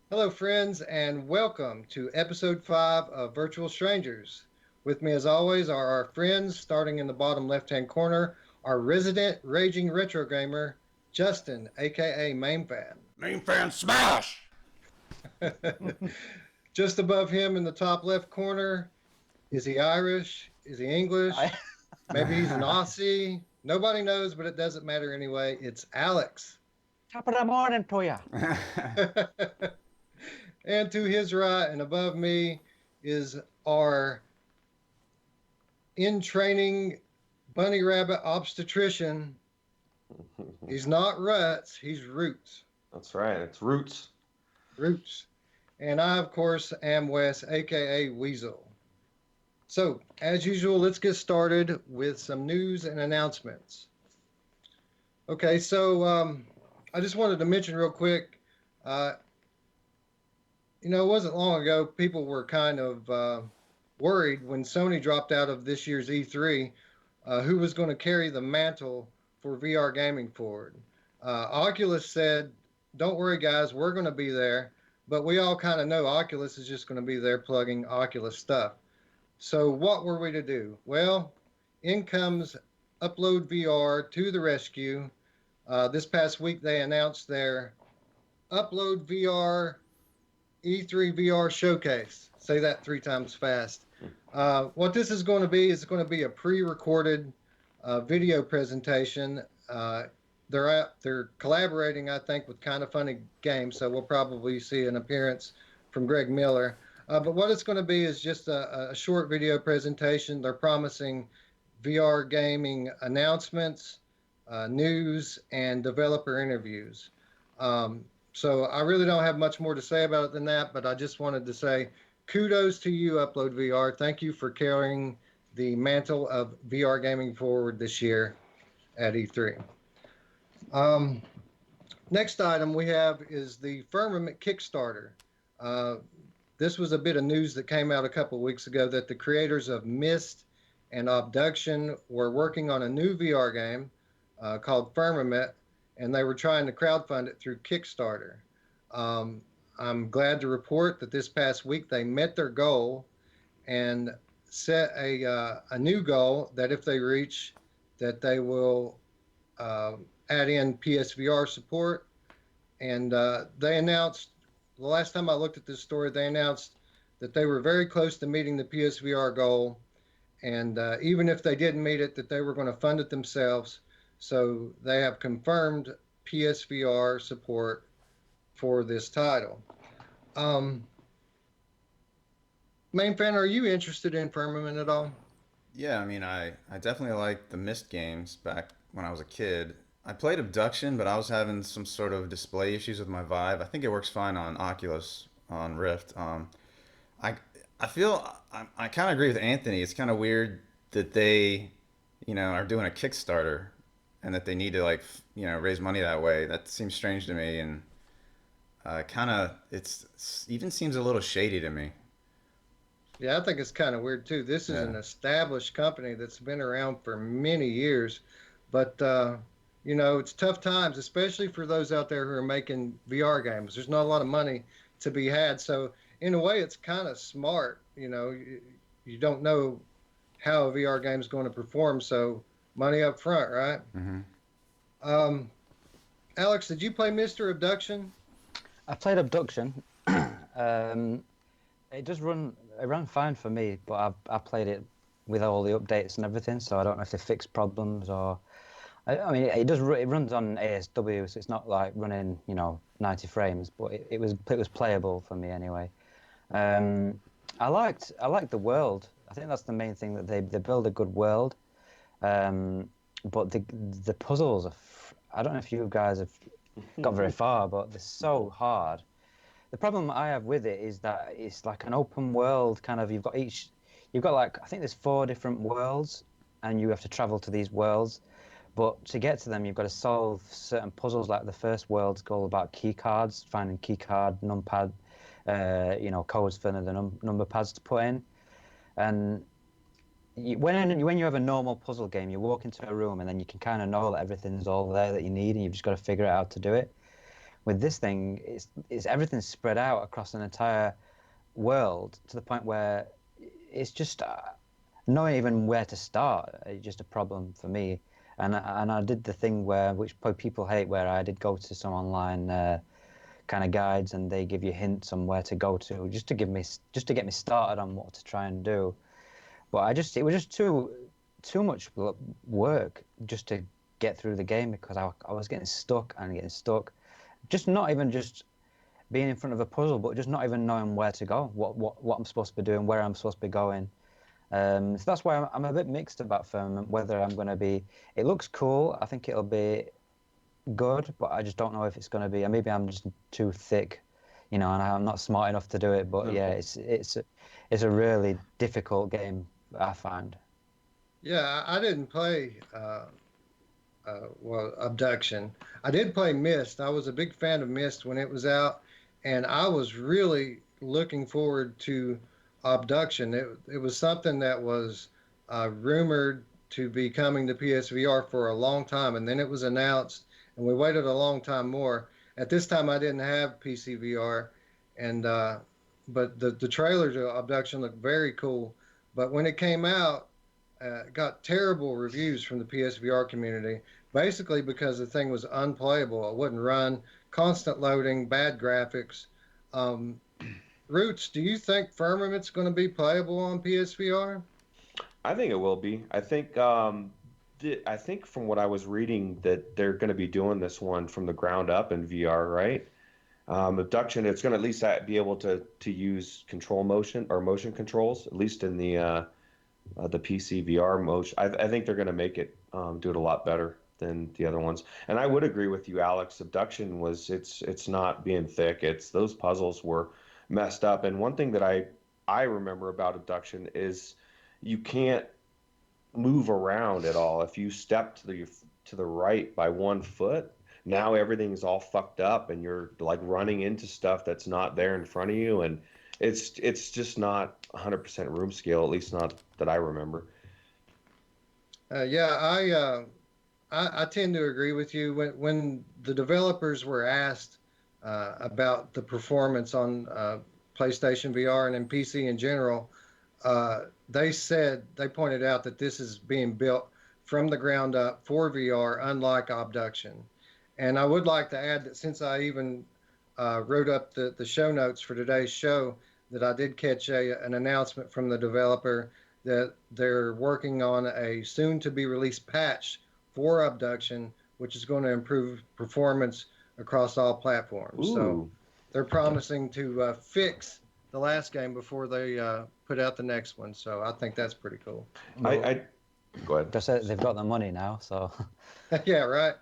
Hello, friends, and welcome to episode 5 of Virtual Strangers. With me, as always, are our friends, starting in the bottom left hand corner, our resident raging retro gamer, Justin, aka Mainfan. Main fan smash! Just above him in the top left corner, is he Irish? Is he English? I, Maybe he's an Aussie. Nobody knows, but it doesn't matter anyway. It's Alex. top of the morning to you. And to his right and above me is our in training bunny rabbit obstetrician. He's not Ruts, he's Roots. That's right. It's Roots. Roots. And I, of course, am Wes, aka Weasel. So, as usual, let's get started with some news and announcements. Okay, so I just wanted to mention real quick. It wasn't long ago people were kind of worried when Sony dropped out of this year's E3 who was going to carry the mantle for VR gaming forward. Oculus said, don't worry, guys, we're going to be there. But we all kind of know Oculus is just going to be there plugging Oculus stuff. So what were we to do? Well, in comes Upload VR to the rescue. This past week they announced their Upload VR E3 VR showcase. Say that 3 times fast. What this is going to be is going to be a pre-recorded video presentation. They're collaborating, I think, with Kind of Funny Games, so we'll probably see an appearance from Greg Miller. But what it's going to be is just a short video presentation. They're promising VR gaming announcements, news, and developer interviews. So I really don't have much more to say about it than that, but I just wanted to say kudos to you, Upload VR. Thank you for carrying the mantle of VR gaming forward this year at E3. Next item we have is the Firmament Kickstarter. This was a bit of news that came out a couple of weeks ago that the creators of Myst and Abduction were working on a new VR game called Firmament, and they were trying to crowdfund it through Kickstarter. I'm glad to report that this past week they met their goal and set a new goal that if they reach, that they will add in PSVR support. And they announced, the last time I looked at this story, they announced that they were very close to meeting the PSVR goal. And even if they didn't meet it, that they were going to fund it themselves. So they have confirmed PSVR support for this title. Mainfan, are you interested in Firmament at all? Yeah, I mean, I definitely liked the Myst games back when I was a kid. I played Abduction, but I was having some sort of display issues with my Vive. I think it works fine on Oculus, on Rift. I feel I kind of agree with Anthony. It's kind of weird that they, are doing a Kickstarter and that they need to raise money that way. That seems strange to me, and it's even seems a little shady to me. Yeah, I think it's kind of weird too. This is an established company that's been around for many years, but it's tough times, especially for those out there who are making VR games. There's not a lot of money to be had, so in a way, it's kind of smart. You don't know how a VR game is going to perform, so money up front, right? Mm-hmm. Alex, did you play Mr. Abduction? I played Abduction. It ran fine for me, but I played it with all the updates and everything, so I don't know if they fixed problems or. I mean, it runs on ASW, so it's not like running 90 frames, but it was playable for me anyway. I liked the world. I think that's the main thing, that they build a good world. But the puzzles are. I don't know if you guys have got very far, but they're so hard. The problem I have with it is that it's like an open world kind of. You've got like, I think there's 4 different worlds, and you have to travel to these worlds. But to get to them, you've got to solve certain puzzles. Like the first world's all about key cards, finding key card, numpad, codes for the number pads to put in. And when you have a normal puzzle game, you walk into a room and then you can kind of know that everything's all there that you need, and you've just got to figure out how to do it. with this thing, it's everything's spread out across an entire world to the point where it's just knowing even where to start. It's just a problem for me. And I did the thing which probably people hate, where I did go to some online kind of guides, and they give you hints on where to go to just to get me started on what to try and do. But it was just too much work just to get through the game, because I was getting stuck. Just not even just being in front of a puzzle, but just not even knowing where to go, what I'm supposed to be doing, where I'm supposed to be going. So that's why I'm a bit mixed about Firmament, whether I'm going to be... It looks cool. I think it'll be good, but I just don't know if it's going to be... Maybe I'm just too thick, and I'm not smart enough to do it. But yeah, it's a really difficult game, I find. Yeah, I didn't play Abduction. I did play Myst. I was a big fan of Myst when it was out, and I was really looking forward to Abduction. It was something that was rumored to be coming to PSVR for a long time, and then it was announced, and we waited a long time more. At this time, I didn't have PC VR, and but the trailer to Abduction looked very cool. But when it came out, got terrible reviews from the PSVR community, basically because the thing was unplayable. It wouldn't run, constant loading, bad graphics. Roots, do you think Firmament's going to be playable on PSVR? I think it will be. I think from what I was reading that they're going to be doing this one from the ground up in VR, right? Abduction, it's going to at least be able to use control motion or motion controls, at least in the PC VR motion. I think they're going to make it do it a lot better than the other ones. And I would agree with you, Alex. Abduction it's not being thick. It's those puzzles were messed up. And one thing that I remember about Abduction is you can't move around at all. If you step to the right by 1 foot, now everything's all fucked up, and you're like running into stuff that's not there in front of you, and it's just not 100% room scale, at least not that I remember. Yeah, I tend to agree with you. When the developers were asked about the performance on PlayStation VR and in PC in general, they pointed out that this is being built from the ground up for VR, unlike Abduction. And I would like to add that since I even wrote up the show notes for today's show, that I did catch an announcement from the developer that they're working on a soon-to-be-released patch for Abduction, which is going to improve performance across all platforms. Ooh. So they're promising to fix the last game before they put out the next one. So I think that's pretty cool. Go ahead. Just they've got the money now, so... Yeah, right.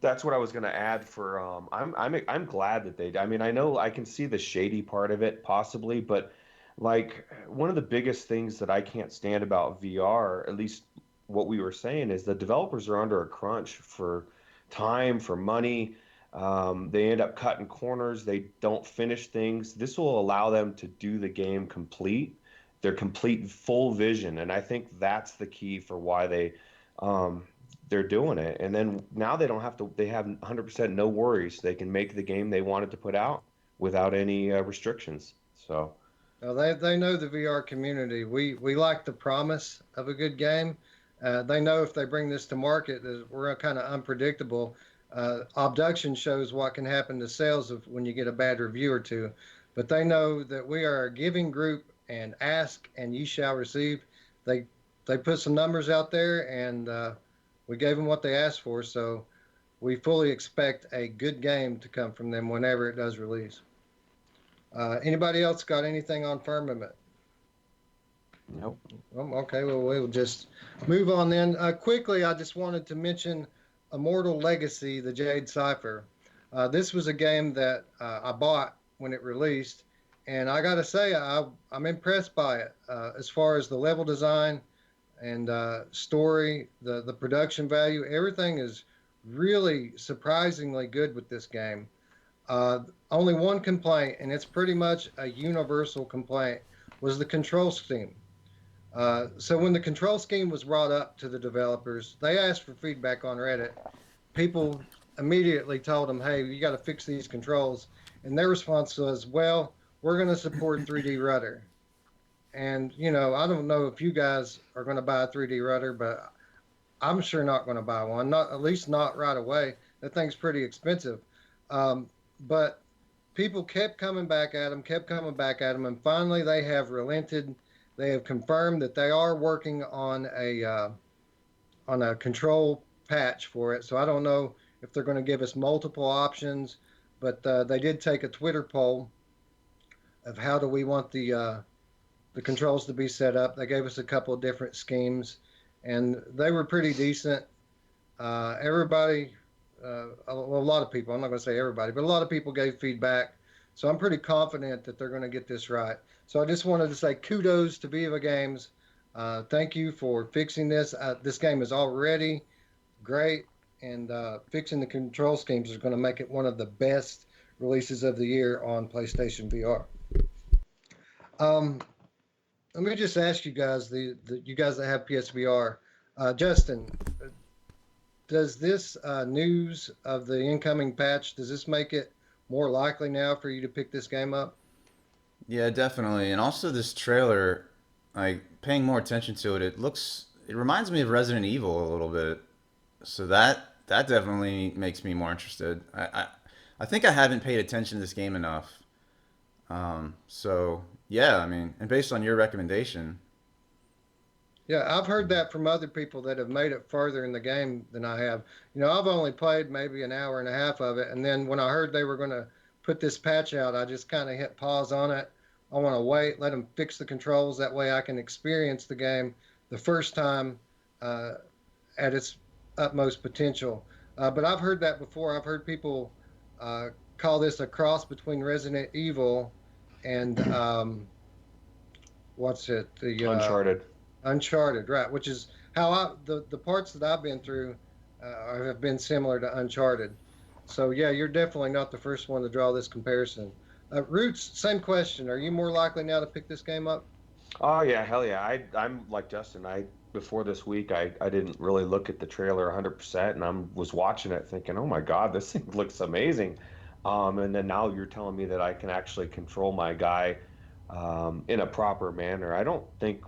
That's what I was going to add for I'm glad that they, I mean, I know I can see the shady part of it possibly, but like one of the biggest things that I can't stand about VR, at least what we were saying, is the developers are under a crunch for time, for money. They end up cutting corners. They don't finish things. This will allow them to do the game complete, their complete full vision. And I think that's the key for why they're doing it. And then now they have 100% no worries. They can make the game they wanted to put out without any restrictions. So they know the VR community. We like the promise of a good game. They know if they bring this to market, we're kind of unpredictable. Abduction shows what can happen to sales when you get a bad review or two. But they know that we are a giving group, and ask and ye shall receive. They put some numbers out there, and we gave them what they asked for, so we fully expect a good game to come from them whenever it does release. Anybody else got anything on Firmament? nope. Okay, well, we'll just move on then. Quickly, I just wanted to mention Immortal Legacy, the Jade Cipher. This was a game that I bought when it released, and I got to say, I'm impressed by it as far as the level design and story, the production value. Everything is really surprisingly good with this game. Only one complaint, and it's pretty much a universal complaint, was the control scheme. So when the control scheme was brought up to the developers, they asked for feedback on Reddit. People immediately told them, "Hey, you got to fix these controls," and their response was, "Well, we're going to support 3D rudder." And I don't know if you guys are going to buy a 3D rudder, but I'm sure not going to buy one. Not at least not right away. That thing's pretty expensive. But people kept coming back at them, kept coming back at them, and finally they have relented. They have confirmed that they are working on a control patch for it. So I don't know if they're going to give us multiple options, but they did take a Twitter poll of how do we want the controls to be set up. They gave us a couple of different schemes, and they were pretty decent. Everybody, a lot of people, I'm not going to say everybody, but a lot of people gave feedback. So I'm pretty confident that they're going to get this right. So I just wanted to say kudos to Viva Games. Thank you for fixing this. This game is already great, and fixing the control schemes is going to make it one of the best releases of the year on PlayStation VR. Let me just ask you guys, you guys that have PSVR, Justin, does this news of the incoming patch, does this make it more likely now for you to pick this game up? Yeah, definitely. And also this trailer, like paying more attention to it, it reminds me of Resident Evil a little bit. So that definitely makes me more interested. I think I haven't paid attention to this game enough. So yeah, I mean, and based on your recommendation, Yeah, I've heard that from other people that have made it further in the game than I have. I've only played maybe an hour and a half of it, and then when I heard they were going to put this patch out, I just kind of hit pause on it. I want to wait, let them fix the controls. That way I can experience the game the first time uh, at its utmost potential. But I've heard that before. I've heard people uh, call this a cross between Resident Evil and what's it? The Uncharted. Uncharted, right? Which is how the parts that I've been through have been similar to Uncharted. So yeah, you're definitely not the first one to draw this comparison. Roots, same question. Are you more likely now to pick this game up? Oh yeah, hell yeah. I'm like Justin. I before this week I didn't really look at the trailer 100% and I was watching it thinking, "Oh my God, this thing looks amazing." And then now you're telling me that I can actually control my guy in a proper manner. I don't think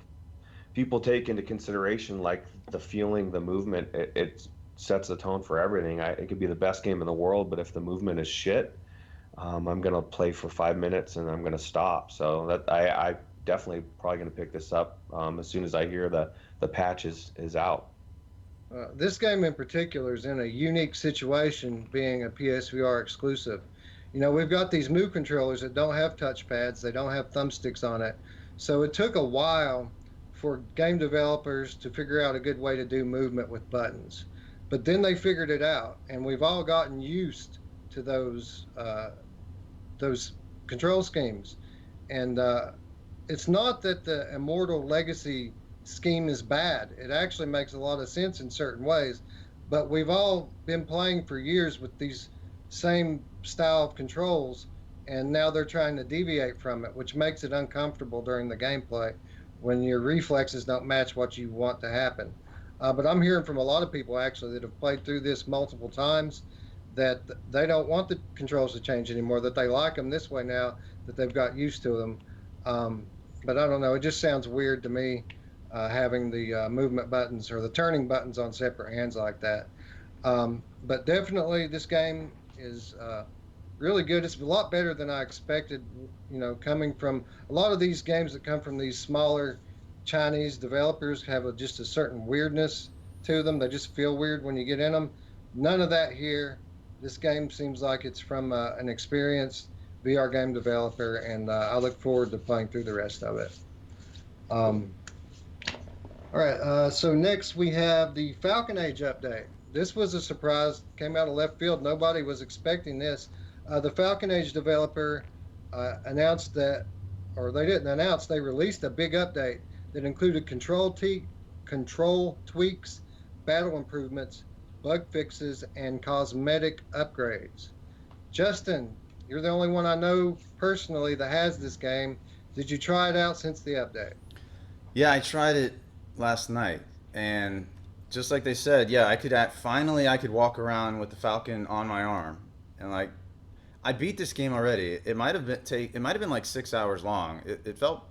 people take into consideration like the feeling, the movement. It sets the tone for everything. It could be the best game in the world, but if the movement is shit, I'm gonna play for 5 minutes and I'm gonna stop. So that I definitely probably gonna pick this up as soon as I hear the patch is out. This game in particular is in a unique situation being a PSVR exclusive. We've got these Move controllers that don't have touchpads, they don't have thumbsticks on it. So it took a while for game developers to figure out a good way to do movement with buttons. But then they figured it out, and we've all gotten used to those control schemes. And it's not that the Immortal Legacy scheme is bad. It actually makes a lot of sense in certain ways. But we've all been playing for years with these same style of controls, and now they're trying to deviate from it, which makes it uncomfortable during the gameplay when your reflexes don't match what you want to happen. But I'm hearing from a lot of people actually that have played through this multiple times that they don't want the controls to change anymore, that they like them this way now, that they've got used to them. But I don't know, it just sounds weird to me having the movement buttons or the turning buttons on separate hands like that. But definitely this game is really good. It's a lot better than I expected, coming from a lot of these games that come from these smaller Chinese developers have just a certain weirdness to them. They just feel weird when you get in them. None of that here. This game seems like it's from an experienced VR game developer, and I look forward to playing through the rest of it. All right, so next we have the Falcon Age update. This was a surprise, came out of left field. Nobody was expecting this. The Falcon Age developer announced that, or they didn't announce, they released a big update that included control tweaks, battle improvements, bug fixes, and cosmetic upgrades. Justin, you're the only one I know personally that has this game. Did you try it out since the update? yeah, I tried it last night, and just like they said, yeah, finally I could walk around with the Falcon on my arm, and like I beat this game already. It might have been like 6 hours long. It felt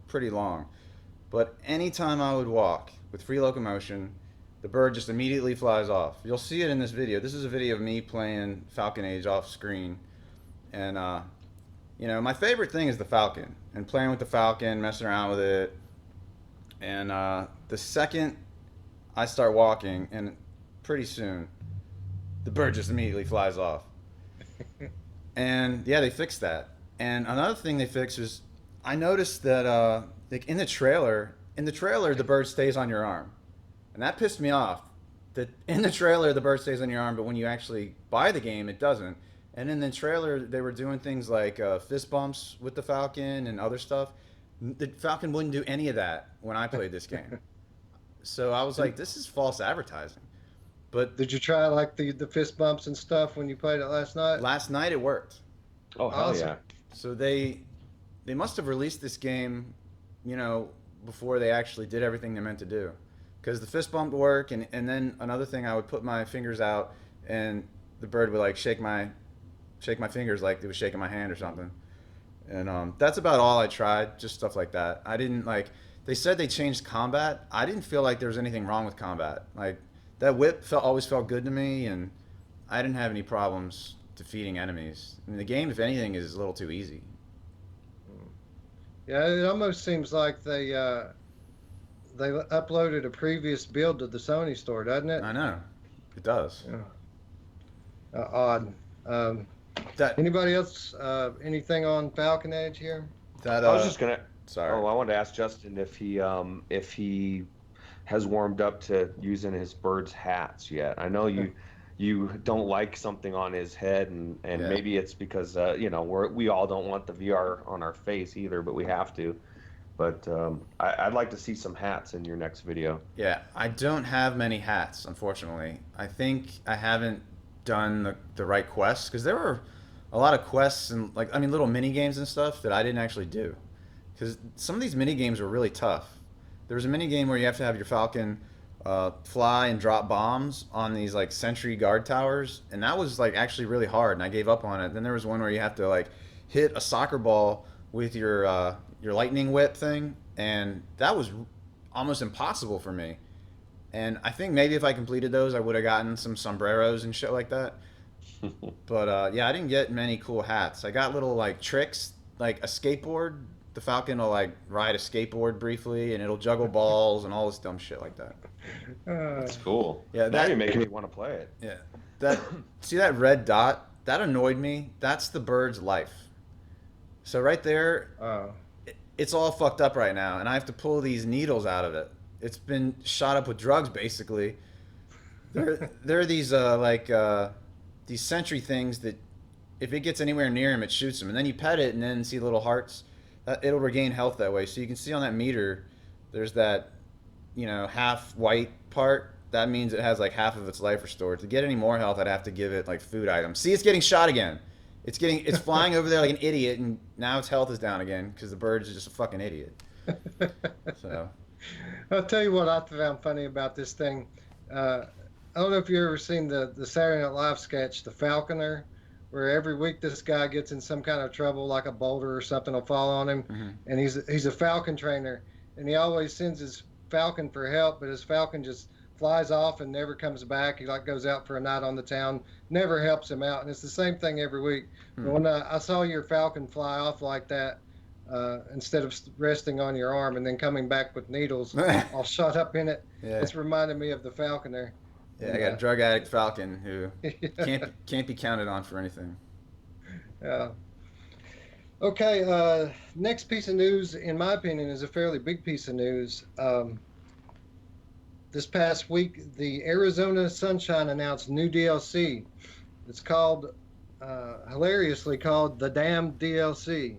pretty long, but anytime I would walk with free locomotion, the bird just immediately flies off. You'll see it in this video. This is a video of me playing Falcon Age off screen, and my favorite thing is the Falcon and playing with the Falcon, messing around with it, and the second I start walking, and pretty soon, the bird just immediately flies off. And yeah, they fixed that. And another thing they fixed is I noticed that like in the trailer, the bird stays on your arm, and that pissed me off. That in the trailer the bird stays on your arm, but when you actually buy the game, it doesn't. And in the trailer, they were doing things like fist bumps with the Falcon and other stuff. The Falcon wouldn't do any of that when I played this game. So I was like, this is false advertising. But Did you try like the fist bumps and stuff when you played it last night? last night it worked. Oh, hell Awesome. yeah. So they must have released this game, before they actually did everything they meant to do. Because the fist bump would work, and then another thing, I would put my fingers out, and the bird would like shake my fingers like it was shaking my hand or something. And that's about all I tried, just stuff like that. I didn't like. They said they changed combat. I didn't feel like there was anything wrong with combat. Like that whip always felt good to me, and I didn't have any problems defeating enemies. I mean, the game, if anything, is a little too easy. Yeah, it almost seems like they uploaded a previous build to the Sony store, doesn't it? I know, it does. Yeah. Odd. That Anybody else? Anything on Falcon Age here? that I was just gonna. sorry. Oh, I wanted to ask Justin if he has warmed up to using his bird's hats yet. I know you don't like something on his head, and Yeah. maybe it's because we all don't want the VR on our face either, but we have to. But I'd like to see some hats in your next video. Yeah, I don't have many hats, unfortunately. I think I haven't done the right quests, because there were a lot of quests and little mini games and stuff that I didn't actually do, because some of these mini games were really tough. There was a mini game where you have to have your Falcon fly and drop bombs on these like sentry guard towers, and that was like actually really hard, and I gave up on it. Then there was one where you have to like hit a soccer ball with your lightning whip thing, and that was almost impossible for me. And I think maybe if I completed those, I would have gotten some sombreros and shit like that. But yeah, I didn't get many cool hats. I got little like tricks, like a skateboard. The Falcon will like ride a skateboard briefly, and it'll juggle balls and all this dumb shit like that. That's cool. Yeah, Now that- you're making me want to play it. Yeah, see that red dot? That annoyed me. That's the bird's life. So right there, it's all fucked up right now, and I have to pull these needles out of it. It's been shot up with drugs, basically. There are these these sentry things that if it gets anywhere near him, it shoots him, and then you pet it, and then see little hearts. It'll regain health that way. So you can see on that meter, there's that, half white part. That means it has like half of its life restored. To get any more health, I'd have to give it like food items. See, it's getting shot again. It's flying over there like an idiot, and now its health is down again because the bird's just a fucking idiot. So. I'll tell you what I found funny about this thing. I don't know if you've ever seen the Saturday Night Live sketch, The Falconer, where every week this guy gets in some kind of trouble, like a boulder or something will fall on him, and he's a falcon trainer, and he always sends his falcon for help, but his falcon just flies off and never comes back. He like goes out for a night on the town, never helps him out, and it's the same thing every week. But when I saw your falcon fly off like that, instead of resting on your arm and then coming back with needles all shot up in it, Yeah. it's reminded me of the Falconer. Yeah, I got a drug addict Falcon who can't be counted on for anything. Yeah. Okay. Next piece of news, in my opinion, is a fairly big piece of news. This past week, the Arizona Sunshine announced new DLC. It's called, hilariously called the Damn DLC.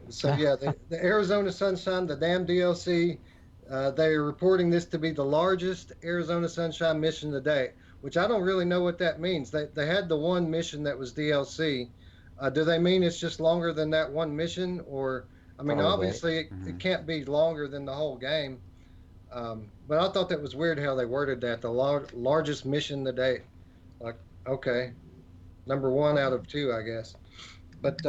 So yeah, the Arizona Sunshine, the Damn DLC. They are reporting this to be the largest Arizona Sunshine mission to date, which I don't really know what that means. They had the one mission that was DLC. Do they mean it's just longer than that one mission? Or, I mean, Probably. obviously it can't be longer than the whole game. But I thought that was weird how they worded that. The largest mission to date. Like, okay, number one out of two, I guess. But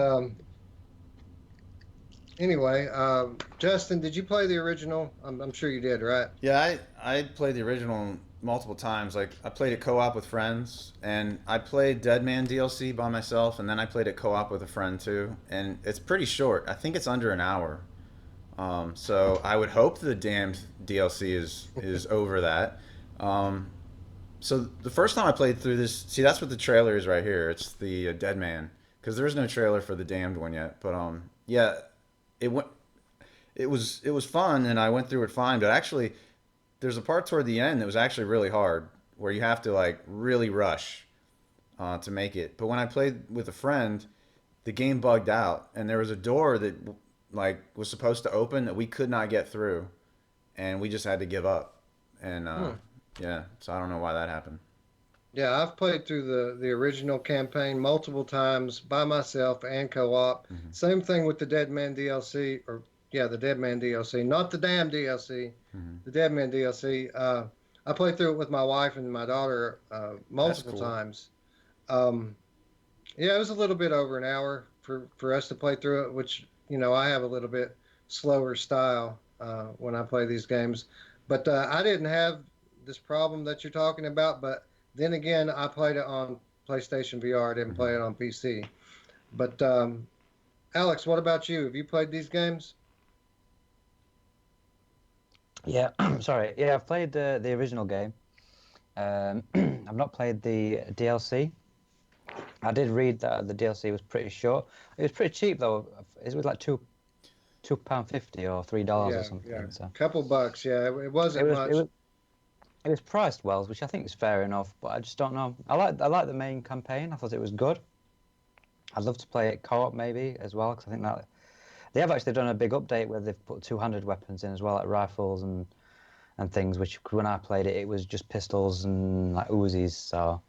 anyway, Justin, did you play the original? I'm sure you did, right? Yeah, I played the original multiple times. Like I played it co-op with friends, and I played Deadman DLC by myself, and then I played it co-op with a friend too. And it's pretty short. I think it's under an hour. So I would hope the damned DLC is over that. Um, so the first time I played through this, see that's what the trailer is right here. It's the Deadman because there's no trailer for the damned one yet. But yeah, it went. It was fun, and I went through it fine. But actually, there's a part toward the end that was actually really hard, where you have to like really rush to make it. But when I played with a friend, the game bugged out, and there was a door that like was supposed to open that we could not get through, and we just had to give up. And Hmm. yeah, so I don't know why that happened. Yeah, I've played through the original campaign multiple times by myself and co-op. Hmm. Same thing with the Dead Man DLC, or yeah, the Dead Man DLC, not the damn DLC, Hmm. the Dead Man DLC. I played through it with my wife and my daughter That's multiple cool. times. Um, yeah, it was a little bit over an hour for us to play through it, which I have a little bit slower style when I play these games. But I didn't have this problem that you're talking about. But then again, I played it on PlayStation VR. I didn't play Hmm. it on PC. But Alex, what about you? Have you played these games? Yeah, sorry. Yeah, I've played the original game. I've not played the DLC. I did read that the DLC was pretty short. It was pretty cheap though. It was like £2.50 or $3 or Yeah, yeah, something. So couple bucks. Yeah, it it wasn't was it much. was it was priced well, which I think is fair enough. But I just don't know. I like the main campaign. I thought it was good. I'd love to play it co-op maybe as well because I think that they have actually done a big update where they've put 200 weapons in as well, like rifles and things. Which when I played it, it was just pistols and like Uzis. So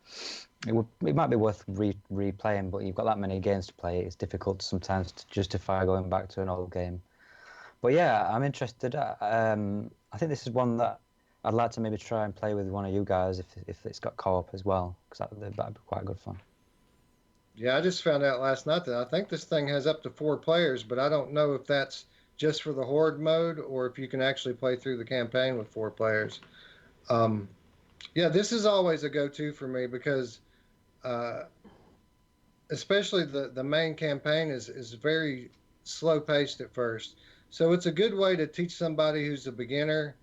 it might be worth replaying, but you've got that many games to play. It's difficult sometimes to justify going back to an old game. But yeah, I'm interested. I think this is one that I'd like to maybe try and play with one of you guys if it's got co-op as well, because that'd be quite good fun. Yeah, I just found out last night that I think this thing has up to 4 players, but I don't know if that's just for the horde mode or if you can actually play through the campaign with 4 players. Um, yeah, this is always a go-to for me because, uh, especially the main campaign is very slow paced at first, so it's a good way to teach somebody who's a beginner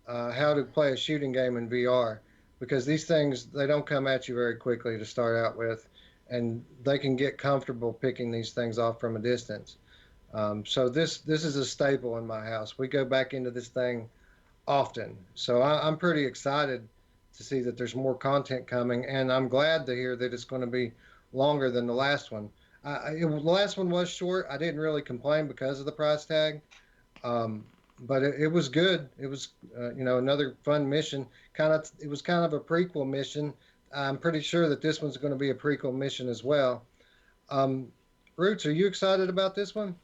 how to play a shooting game in VR because these things they don't come at you very quickly to start out with, and they can get comfortable picking these things off from a distance. So this is a staple in my house. We go back into this thing often. So I'm pretty excited to see that there's more content coming, and I'm glad to hear that it's going to be longer than the last one. The last one was short. I didn't really complain because of the price tag, um, but it was good. It was another fun mission. It was kind of a prequel mission. I'm pretty sure that this one's going to be a prequel mission as well. Um, Roots, are you excited about this one?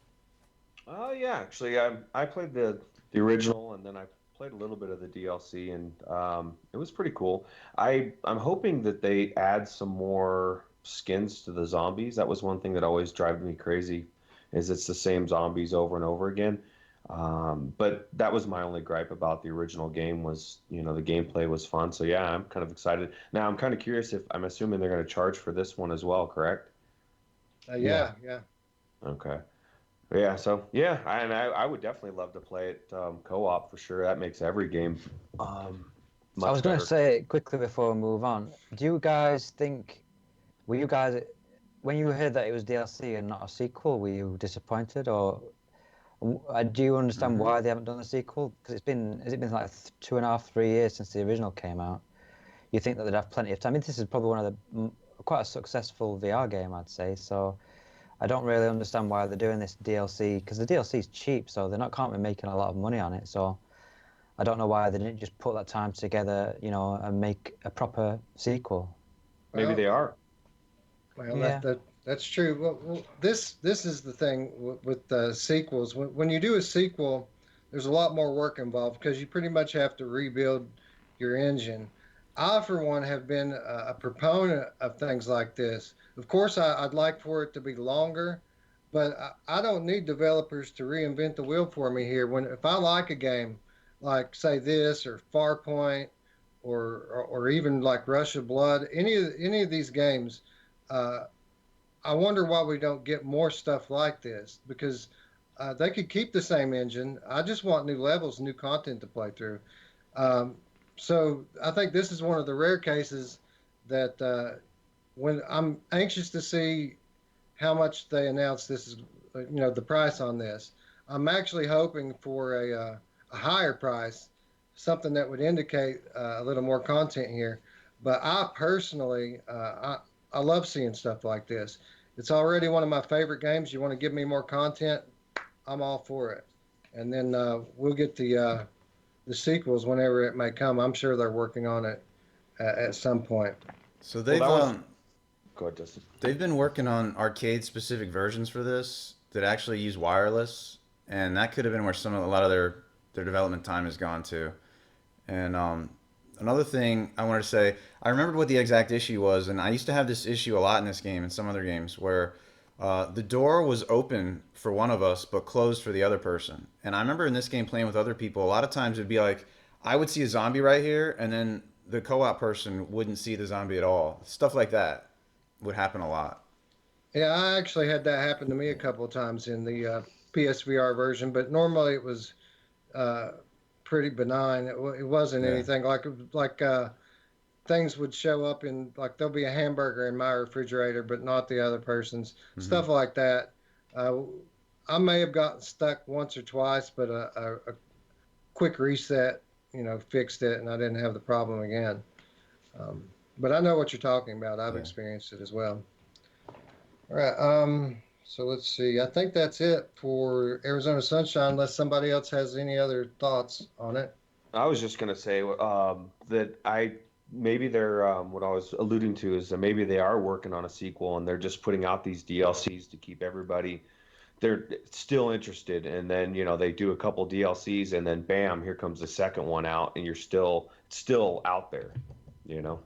Oh yeah, actually, I played the original, and then I played a little bit of the DLC, and it was pretty cool. I'm hoping that they add some more skins to the zombies. That was one thing that always drives me crazy, is it's the same zombies over and over again. But that was my only gripe about the original game was, the gameplay was fun. So yeah, I'm kind of excited. Now I'm kind of curious if I'm assuming they're going to charge for this one as well, correct? Yeah. Yeah, yeah. Okay. Yeah, so yeah, I would definitely love to play it co-op for sure. That makes every game um, So I was much going to better. say quickly before we move on, do you guys think were you guys when you heard that it was DLC and not a sequel, were you disappointed or do you understand Hmm. why they haven't done a sequel? Because has it been like 2.5, 3 years since the original came out? You think that they'd have plenty of time. I mean, this is probably one of the quite a successful VR game, I'd say. So I don't really understand why they're doing this DLC because the DLC is cheap, so they're not can't be making a lot of money on it. So I don't know why they didn't just put that time together, and make a proper sequel. Maybe Well, they are. Well, Yeah. that's true. This is the thing with the sequels. When you do a sequel, there's a lot more work involved because you pretty much have to rebuild your engine. I, for one, have been a proponent of things like this. Of course, I'd like for it to be longer, but I don't need developers to reinvent the wheel for me here. When if I like a game, like say this or Farpoint, or even like Rush of Blood, any of these games, uh, I wonder why we don't get more stuff like this because they could keep the same engine. I just want new levels, new content to play through. Um, so I think this is one of the rare cases that when I'm anxious to see how much they announce this is, the price on this. I'm actually hoping for a higher price, something that would indicate a little more content here. But I personally, I love seeing stuff like this. It's already one of my favorite games. You want to give me more content? I'm all for it. And then we'll get the sequels whenever it may come. I'm sure they're working on it at some point. So Well, they've that was. Go ahead, Justin. they've been working on arcade specific versions for this that actually use wireless, and that could have been where a lot of their development time has gone to. And another thing I wanted to say, I remembered what the exact issue was, and I used to have this issue a lot in this game and some other games where the door was open for one of us but closed for the other person. And I remember in this game playing with other people, a lot of times it'd be like I would see a zombie right here, and then the co-op person wouldn't see the zombie at all. Stuff like that would happen a lot. Yeah, I actually had that happen to me a couple of times in the PSVR version, but normally it was uh, pretty benign. It wasn't Yeah. anything like things would show up in like there'll be a hamburger in my refrigerator, but not the other person's. Hmm. Stuff like that. Uh, I may have gotten stuck once or twice, but a quick reset, fixed it, and I didn't have the problem again. Um, but I know what you're talking about. I've Yeah. experienced it as well. All right. So let's see. I think that's it for Arizona Sunshine, unless somebody else has any other thoughts on it. I was just gonna say that I maybe they're what I was alluding to is that maybe they are working on a sequel and they're just putting out these DLCs to keep everybody they're still interested, and then they do a couple DLCs and then bam, here comes the second one out, and you're still out there, you know.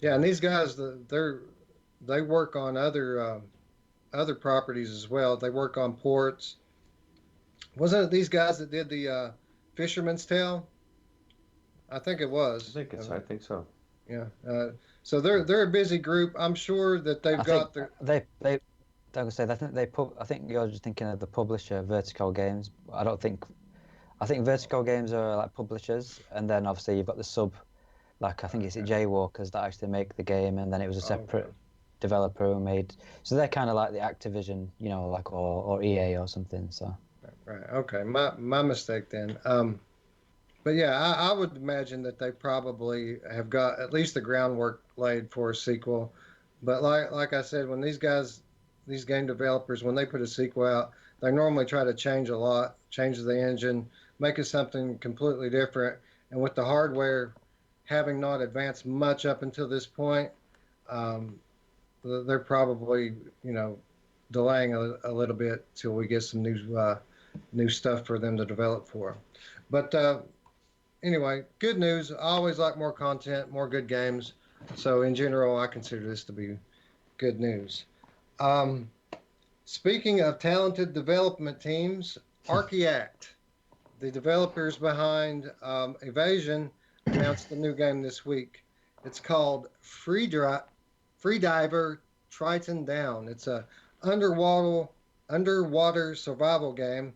Yeah, and these guys, they work on other properties as well. They work on ports. Wasn't it these guys that did the Fisherman's Tale? I think it was. I think so. Yeah. So they're a busy group. I'm sure that they've I think got their. they like I said, I think I think you're just thinking of the publisher, Vertical Games. I think Vertical Games are like publishers, and then obviously you've got the sub, like I think it's the Jaywalkers that actually make the game, and then it was a separate Okay. developer who made. So they're kind of like the Activision, like or EA or something. So Right. Okay. My mistake then. But yeah, I would imagine that they probably have got at least the groundwork laid for a sequel. But like I said, when these game developers, when they put a sequel out, they normally try to change a lot, change the engine, make it something completely different. And with the hardware having not advanced much up until this point, um, they're probably delaying a little bit till we get some new stuff for them to develop for. But anyway, good news. I always like more content, more good games. So in general, I consider this to be good news. Um, Speaking of talented development teams, Archaeact, the developers behind Evasion, announced a new game this week. It's called Freediver Triton Down. It's a underwater underwater survival game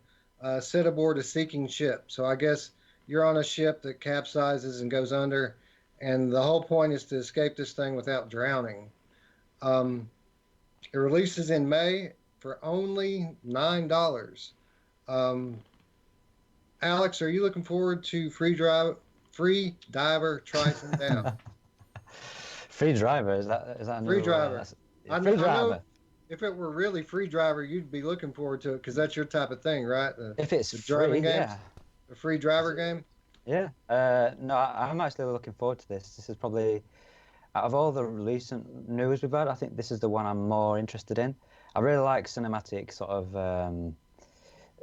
set aboard a sinking ship. So I guess you're on a ship that capsizes and goes under, and the whole point is to escape this thing without drowning. Um, it releases in May for only $9. Um, Alex, are you looking forward to Free Diver Triton Down? Free Driver is that a Free new? Driver. Free I know Driver. if it were really Free Driver, you'd be looking forward to it because that's your type of thing, right? If it's The free, driving games, yeah, the free driver game. yeah. No, I'm actually looking forward to this. This is probably out of all the recent news we've had, I think this is the one I'm more interested in. I really like cinematic sort of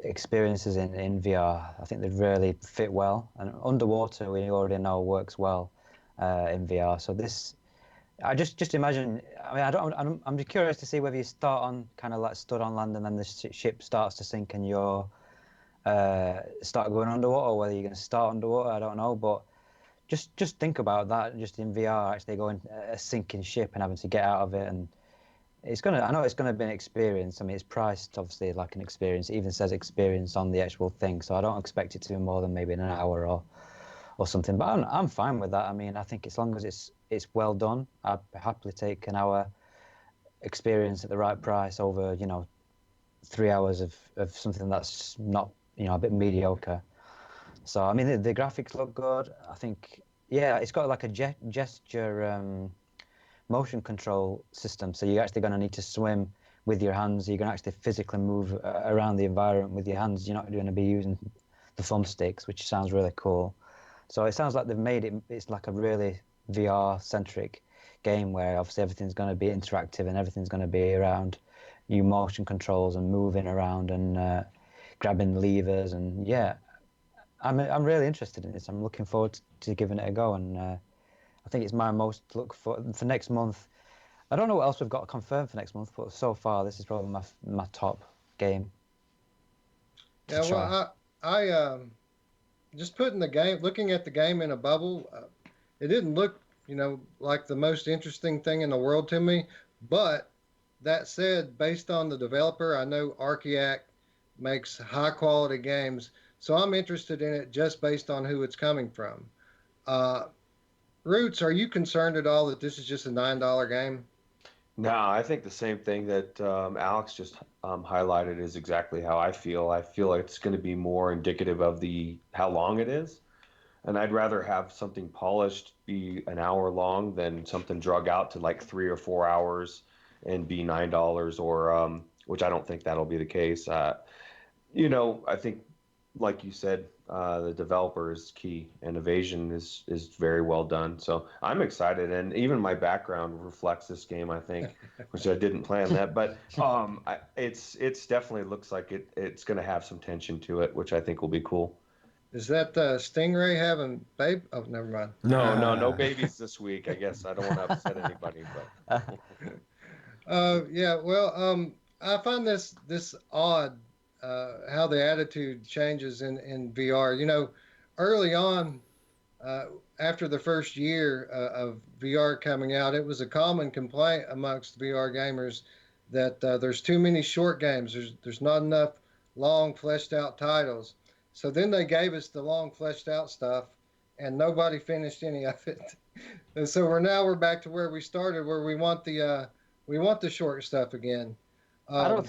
experiences in VR. I think they really fit well, and underwater we already know works well in VR. So this, I just imagine. I mean, I'm just curious to see whether you start on kind of like stood on land and then the ship starts to sink and you're start going underwater, or whether you're going to start underwater. I don't know, but just think about that. Just in VR, actually going a sinking ship and having to get out of it, and I know it's gonna be an experience. I mean, it's priced obviously like an experience. It even says experience on the actual thing, so I don't expect it to be more than maybe an hour or something. But I'm fine with that. I mean, I think as long as it's well done, I'd happily take an hour experience at the right price over 3 hours of something that's not a bit mediocre. So I mean, the graphics look good. I think yeah, it's got like a gesture. Motion control system, so you're actually going to need to swim with your hands. You're going to actually physically move around the environment with your hands. You're not going to be using the thumbsticks, which sounds really cool. So it sounds like they've made it's like a really VR centric game where obviously everything's going to be interactive and everything's going to be around you motion controls and moving around and grabbing levers. And yeah, I'm really interested in this. I'm looking forward to giving it a go, and I think it's my most look for next month. I don't know what else we've got confirmed for next month, but so far this is probably my top game. Yeah, well, I just putting the game, looking at the game in a bubble, it didn't look, like the most interesting thing in the world to me. But that said, based on the developer, I know Archiac makes high quality games, so I'm interested in it just based on who it's coming from. Uh, Roots, are you concerned at all that this is just a $9 game? No, I think the same thing that Alex just highlighted is exactly how I feel. I feel like it's going to be more indicative of the how long it is, and I'd rather have something polished be an hour long than something drug out to like 3 or 4 hours and be $9, or which I don't think that'll be the case. I think, like you said, the developer is key, and Evasion is very well done. So I'm excited, and even my background reflects this game, I think, which I didn't plan that, but it's definitely looks like it's going to have some tension to it, which I think will be cool. Is that Stingray having babe? Oh, never mind. No, no, no babies this week. I guess I don't want to upset anybody, but Yeah, well, I find this odd how the attitude changes in VR. Early on, uh, after the first year of VR coming out, it was a common complaint amongst VR gamers that there's too many short games. There's not enough long fleshed out titles. So then they gave us the long fleshed out stuff, and nobody finished any of it. And so we're back to where we started, where we want the short stuff again. Um,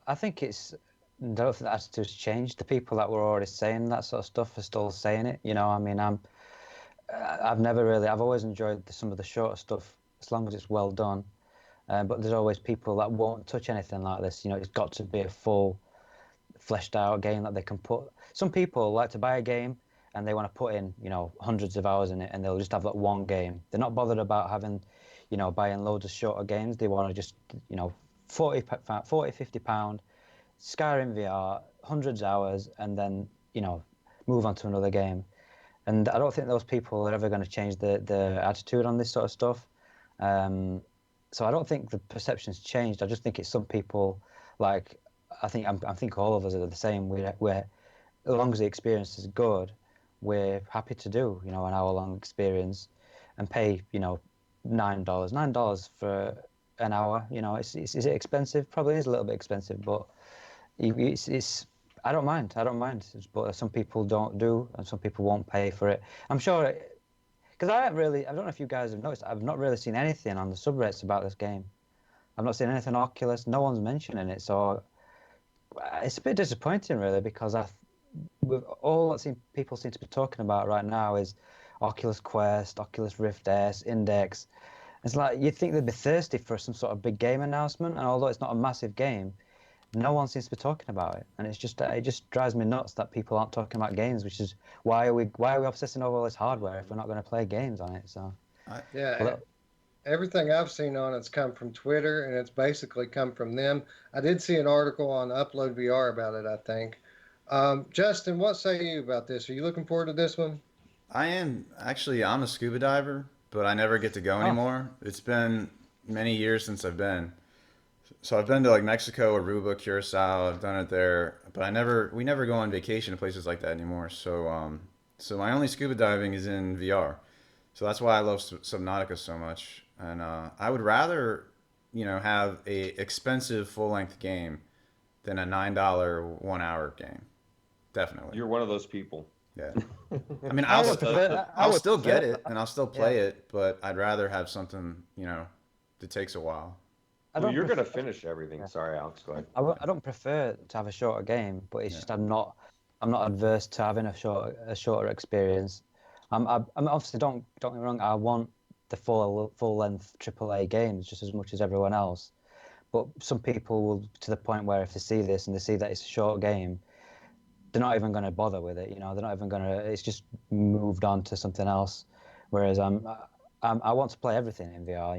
I think it's I don't think the attitude's changed. The people that were already saying that sort of stuff are still saying it. I mean, I've always enjoyed some of the shorter stuff as long as it's well done. But there's always people that won't touch anything like this. It's got to be a full, fleshed out game that they can put. Some people like to buy a game and they want to put in, hundreds of hours in it, and they'll just have that one game. They're not bothered about having, buying loads of shorter games. They want to just, 40, 50 pound, Skyrim VR, hundreds of hours, and then, move on to another game. And I don't think those people are ever going to change the attitude on this sort of stuff. So I don't think the perception's changed. I just think it's some people, like, I think all of us are the same. We're as long as the experience is good, we're happy to do, an hour-long experience and pay, $9 for an hour. Is it expensive? Probably is a little bit expensive, but it's I don't mind. But some people don't do, and some people won't pay for it. I'm sure, because I don't know if you guys have noticed, I've not really seen anything on the subreddits about this game. I've not seen anything Oculus. No one's mentioning it, so it's a bit disappointing, really, because with all that people seem to be talking about right now is Oculus Quest, Oculus Rift S, Index. It's like you'd think they'd be thirsty for some sort of big game announcement, and although it's not a massive game, no one seems to be talking about it, and it just drives me nuts that people aren't talking about games, which is why are we obsessing over all this hardware if we're not going to play games on it? So yeah, well, everything I've seen on it's come from Twitter, and it's basically come from them. I did see an article on Upload VR about it, I think. Justin, what say you about this? Are you looking forward to this one? I am actually. I'm a scuba diver, but I never get to go Oh, anymore. It's been many years since I've been. So I've been to like Mexico, Aruba, Curacao. I've done it there, but I never. We never go on vacation to places like that anymore. So my only scuba diving is in VR. So that's why I love Subnautica so much. And I would rather, have a expensive full length game than a $9 1 hour game. Definitely. You're one of those people. Yeah. I mean, I would prefer. I I'll would still prefer get it that. and I'll still Yeah, play it, but I'd rather have something, that takes a while. I Well, don't you're gonna prefer. finish everything. Yeah. Sorry, Alex. Go ahead. I don't prefer to have a shorter game, but it's Yeah. just I'm not adverse to having a shorter experience. I'm obviously don't get me wrong. I want the full length AAA games just as much as everyone else. But some people will to the point where if they see this and they see that it's a short game, they're not even going to bother with it. They're not even going to. It's just moved on to something else. Whereas I want to play everything in VR.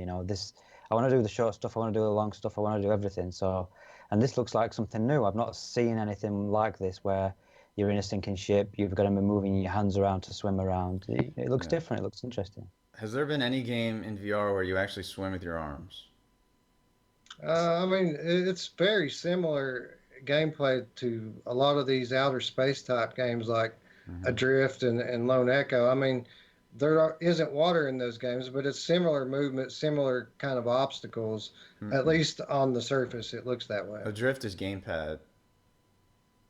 I want to do the short stuff. I want to do the long stuff. I want to do everything. So, and this looks like something new. I've not seen anything like this where you're in a sinking ship. You've got to be moving your hands around to swim around. It looks Yeah. different. It looks interesting. Has there been any game in VR where you actually swim with your arms? I mean, it's very similar gameplay to a lot of these outer space type games like Hmm. Adrift and Lone Echo. I mean, isn't water in those games, but it's similar movement, similar kind of obstacles. At Mm-mm. least on the surface, it looks that way. Adrift is gamepad.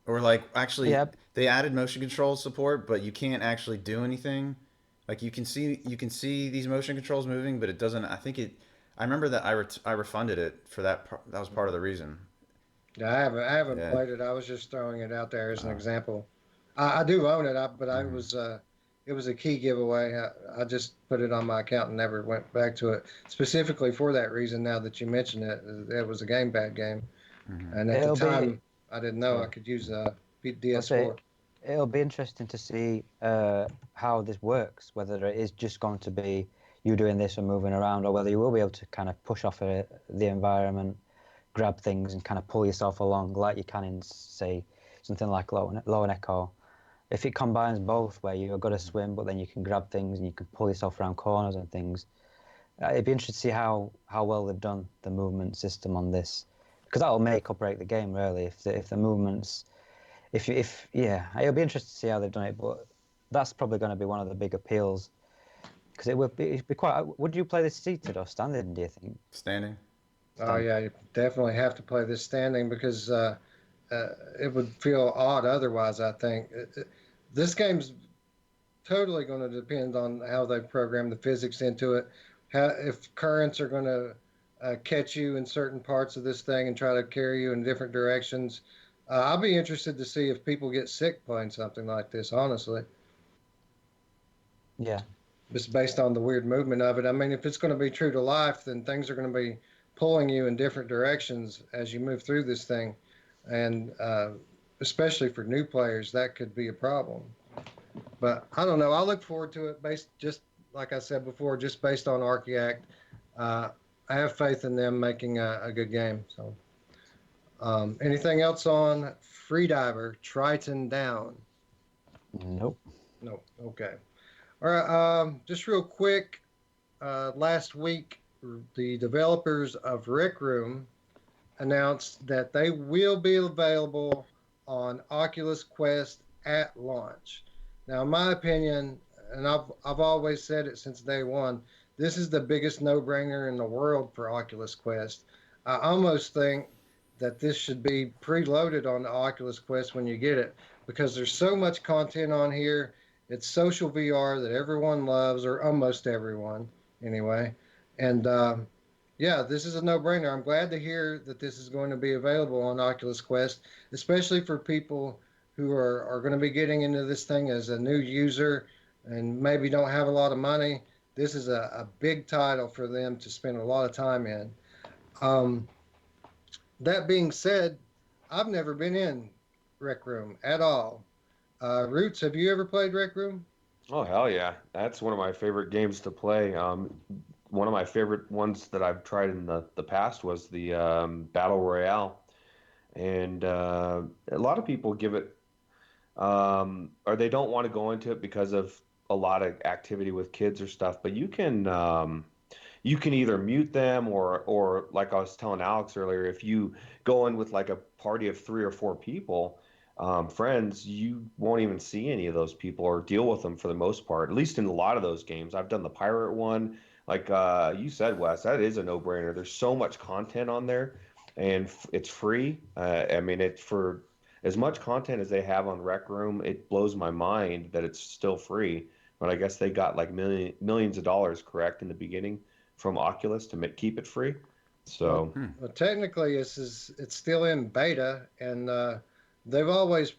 Or like actually Yeah, they added motion control support, but you can't actually do anything. Like you can see these motion controls moving, but it doesn't. I remember that I refunded it for that. That was part of the reason. Yeah, I haven't Yeah. played it. I was just throwing it out there as an Uh, example. I do own it, but mhm. it was a key giveaway. I just put it on my account and never went back to it specifically for that reason. Now that you mention it, it was a game bad game, Mhm. and at the it'll be. time I didn't know I Yeah, could use I'll say DS4. it'll be interesting to see how this works. Whether it is just going to be you doing this and moving around, or whether you will be able to kind of push off the environment, grab things, and kind of pull yourself along, like you can in, say, something like Low and Echo. If it combines both, where you've got to swim, but then you can grab things and you can pull yourself around corners and things, it'd be interesting to see how well they've done the movement system on this, because that'll make or break the game really. If the movements, if yeah, it'll be interesting to see how they've done it. But that's probably going to be one of the big appeals, because it'd be quite. Would you play this seated or standing? Do you think? Standing. Oh Stand. yeah, you definitely have to play this standing because it would feel odd otherwise. I think this game's totally going to depend on how they program the physics into it. How if currents are going to catch you in certain parts of this thing and try to carry you in different directions. I'll be interested to see if people get sick playing something like this. Honestly, Yeah, just based on the weird movement of it. I mean, if it's going to be true to life, then things are going to be pulling you in different directions as you move through this thing, and especially for new players, that could be a problem. But I don't know. I look forward to it based just like I said before, just based on Archaeact. Uh, I have faith in them making a good game. So, anything else on Freediver Triton down? nope. No. Okay. All right. Just real quick. Last week, the developers of Rec Room announced that they will be available on Oculus Quest at launch. Now, in my opinion, and I've always said it since day one, this is the biggest no-brainer in the world for Oculus Quest. I almost think that this should be preloaded on the Oculus Quest when you get it because there's so much content on here. It's social VR that everyone loves, or almost everyone, anyway. And yeah, this is a no-brainer. I'm glad to hear that this is going to be available on Oculus Quest, especially for people who are going to be getting into this thing as a new user and maybe don't have a lot of money. This is a big title for them to spend a lot of time in. Um, that being said, I've never been in Rec Room at all. Roots, have you ever played Rec Room? Oh hell yeah, that's one of my favorite games to play. one of my favorite ones that I've tried in the past was the Battle Royale, and a lot of people give it or they don't want to go into it because of a lot of activity with kids or stuff. But you can either mute them or like I was telling Alex earlier, if you go in with like a party of 3 or 4 people, friends, you won't even see any of those people or deal with them for the most part. At least in a lot of those games, I've done the pirate one. Like you said, Wes, that is a no-brainer. There's so much content on there, and it's free. I mean, it's for as much content as they have on Rec Room. It blows my mind that it's still free. But I guess they got like millions of dollars, correct, in the beginning from Oculus to keep it free. So Well, technically, it's still in beta, and they've always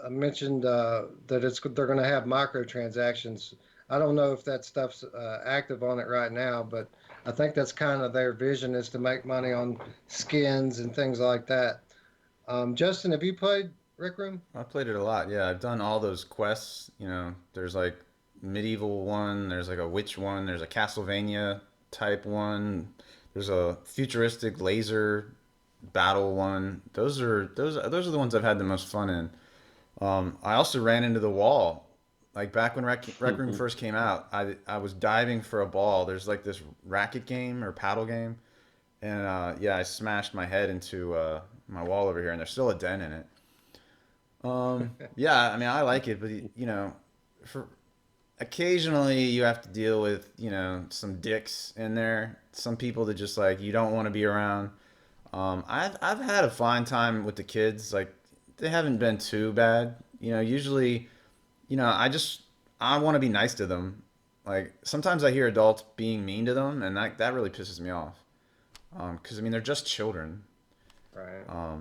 mentioned that they're going to have microtransactions. I don't know if that stuff's active on it right now, but I think that's kind of their vision, is to make money on skins and things like that. Justin, have you played Rec Room? I played it a lot. Yeah, I've done all those quests. You know, there's like medieval one, there's like a witch one, there's a Castlevania type one, there's a futuristic laser battle one. Those are the ones I've had the most fun in. I also ran into the wall. Like back when Rec Room first came out, I was diving for a ball. There's like this racket game or paddle game, and yeah, I smashed my head into my wall over here, and there's still a dent in it. Yeah, I mean, I like it, but you know, for occasionally you have to deal with, you know, some dicks in there, some people that just like you don't want to be around. I've had a fine time with the kids. Like they haven't been too bad. You know, usually, you know, I want to be nice to them. Like sometimes I hear adults being mean to them, and that really pisses me off. Because I mean they're just children. Right.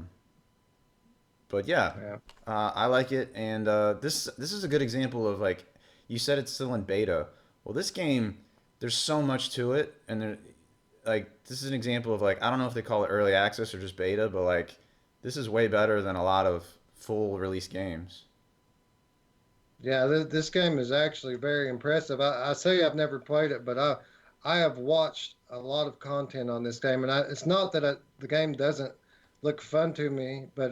But yeah, Yeah. I like it, and this is a good example of like you said it's still in beta. Well, this game, there's so much to it, and like this is an example of like I don't know if they call it early access or just beta, but like this is way better than a lot of full release games. Yeah, this game is actually very impressive. I say I've never played it, but I have watched a lot of content on this game, and it's not that the game doesn't look fun to me, but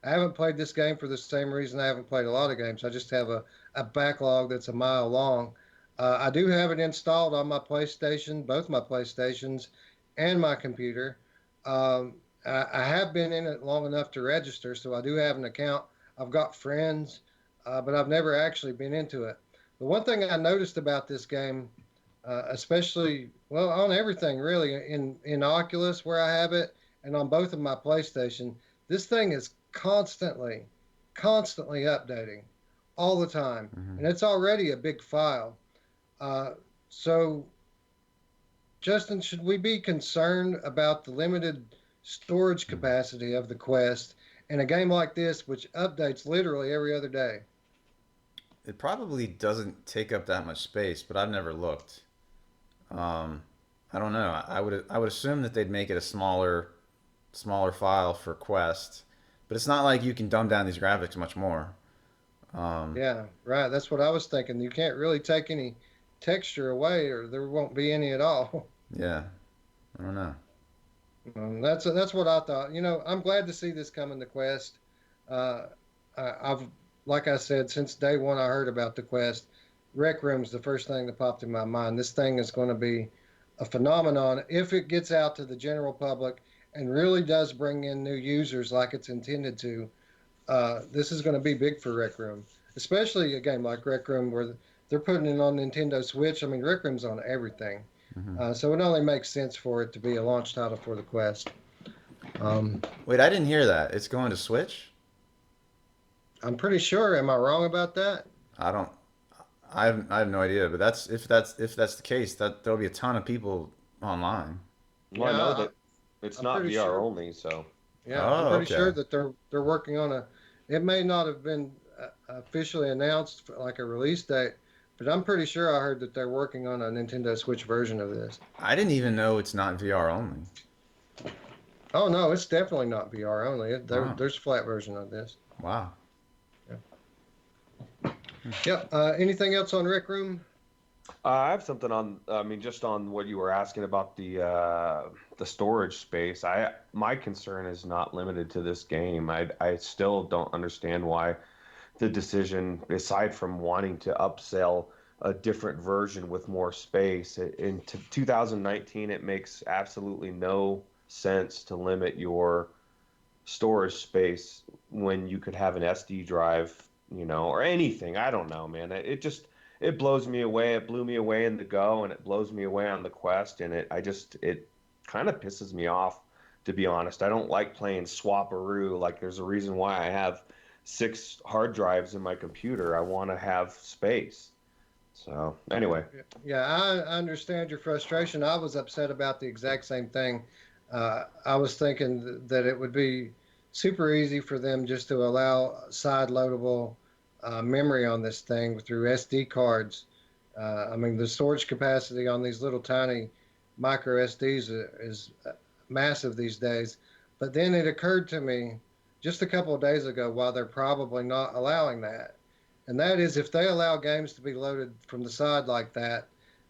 I haven't played this game for the same reason I haven't played a lot of games. I just have a backlog that's a mile long. I do have it installed on my PlayStation, both my PlayStations, and my computer. I have been in it long enough to register, so I do have an account. I've got friends, but I've never actually been into it. The one thing I noticed about this game, especially, well, on everything really, in Oculus where I have it, and on both of my PlayStation, this thing is constantly updating all the time, and it's already a big file. So, Justin, should we be concerned about the limited storage capacity of the Quest in a game like this, which updates literally every other day? It probably doesn't take up that much space, but I've never looked. I don't know. I would assume that they'd make it a smaller file for Quest, but it's not like you can dumb down these graphics much more. Yeah, right. That's what I was thinking. You can't really take any texture away, or there won't be any at all. Yeah, I don't know. That's what I thought. You know, I'm glad to see this coming to Quest. I've, like I said, since day one I heard about the Quest. Rec Room's the first thing that popped in my mind. This thing is going to be a phenomenon if it gets out to the general public and really does bring in new users like it's intended to. This is going to be big for Rec Room, especially a game like Rec Room where they're putting it on Nintendo Switch. I mean, Rec Room's on everything. So it only makes sense for it to be a launch title for the Quest. Wait, I didn't hear that. It's going to Switch? I'm pretty sure. Am I wrong about that? I don't. I have no idea. But if that's the case, there'll be a ton of people online. Well, I know that it's I'm not pretty VR sure. only, so Yeah, Oh, I'm pretty okay. sure that they're working on a. It may not have been officially announced for like a release date, but I'm pretty sure I heard that they're working on a Nintendo Switch version of this. I didn't even know it's not VR only. Oh no, it's definitely not VR only. Wow. There's a flat version of this. Wow. Yeah. Anything else on Rec Room? I have something on, I mean, just on what you were asking about the storage space. My concern is not limited to this game. I still don't understand why the decision, aside from wanting to upsell a different version with more space, in 2019, it makes absolutely no sense to limit your storage space when you could have an SD drive, or anything. I don't know, man. It just it blows me away. It blew me away in the Go, and it blows me away on the Quest, and it kind of pisses me off, to be honest. I don't like playing swap-a-roo. Like, there's a reason why I have 6 hard drives in my computer. I want to have space. So anyway. Yeah, I understand your frustration. I was upset about the exact same thing. I was thinking that it would be super easy for them just to allow side loadable memory on this thing through SD cards. I mean, the storage capacity on these little tiny micro SDs is massive these days. But then it occurred to me just a couple of days ago why they're probably not allowing that. And that is, if they allow games to be loaded from the side like that,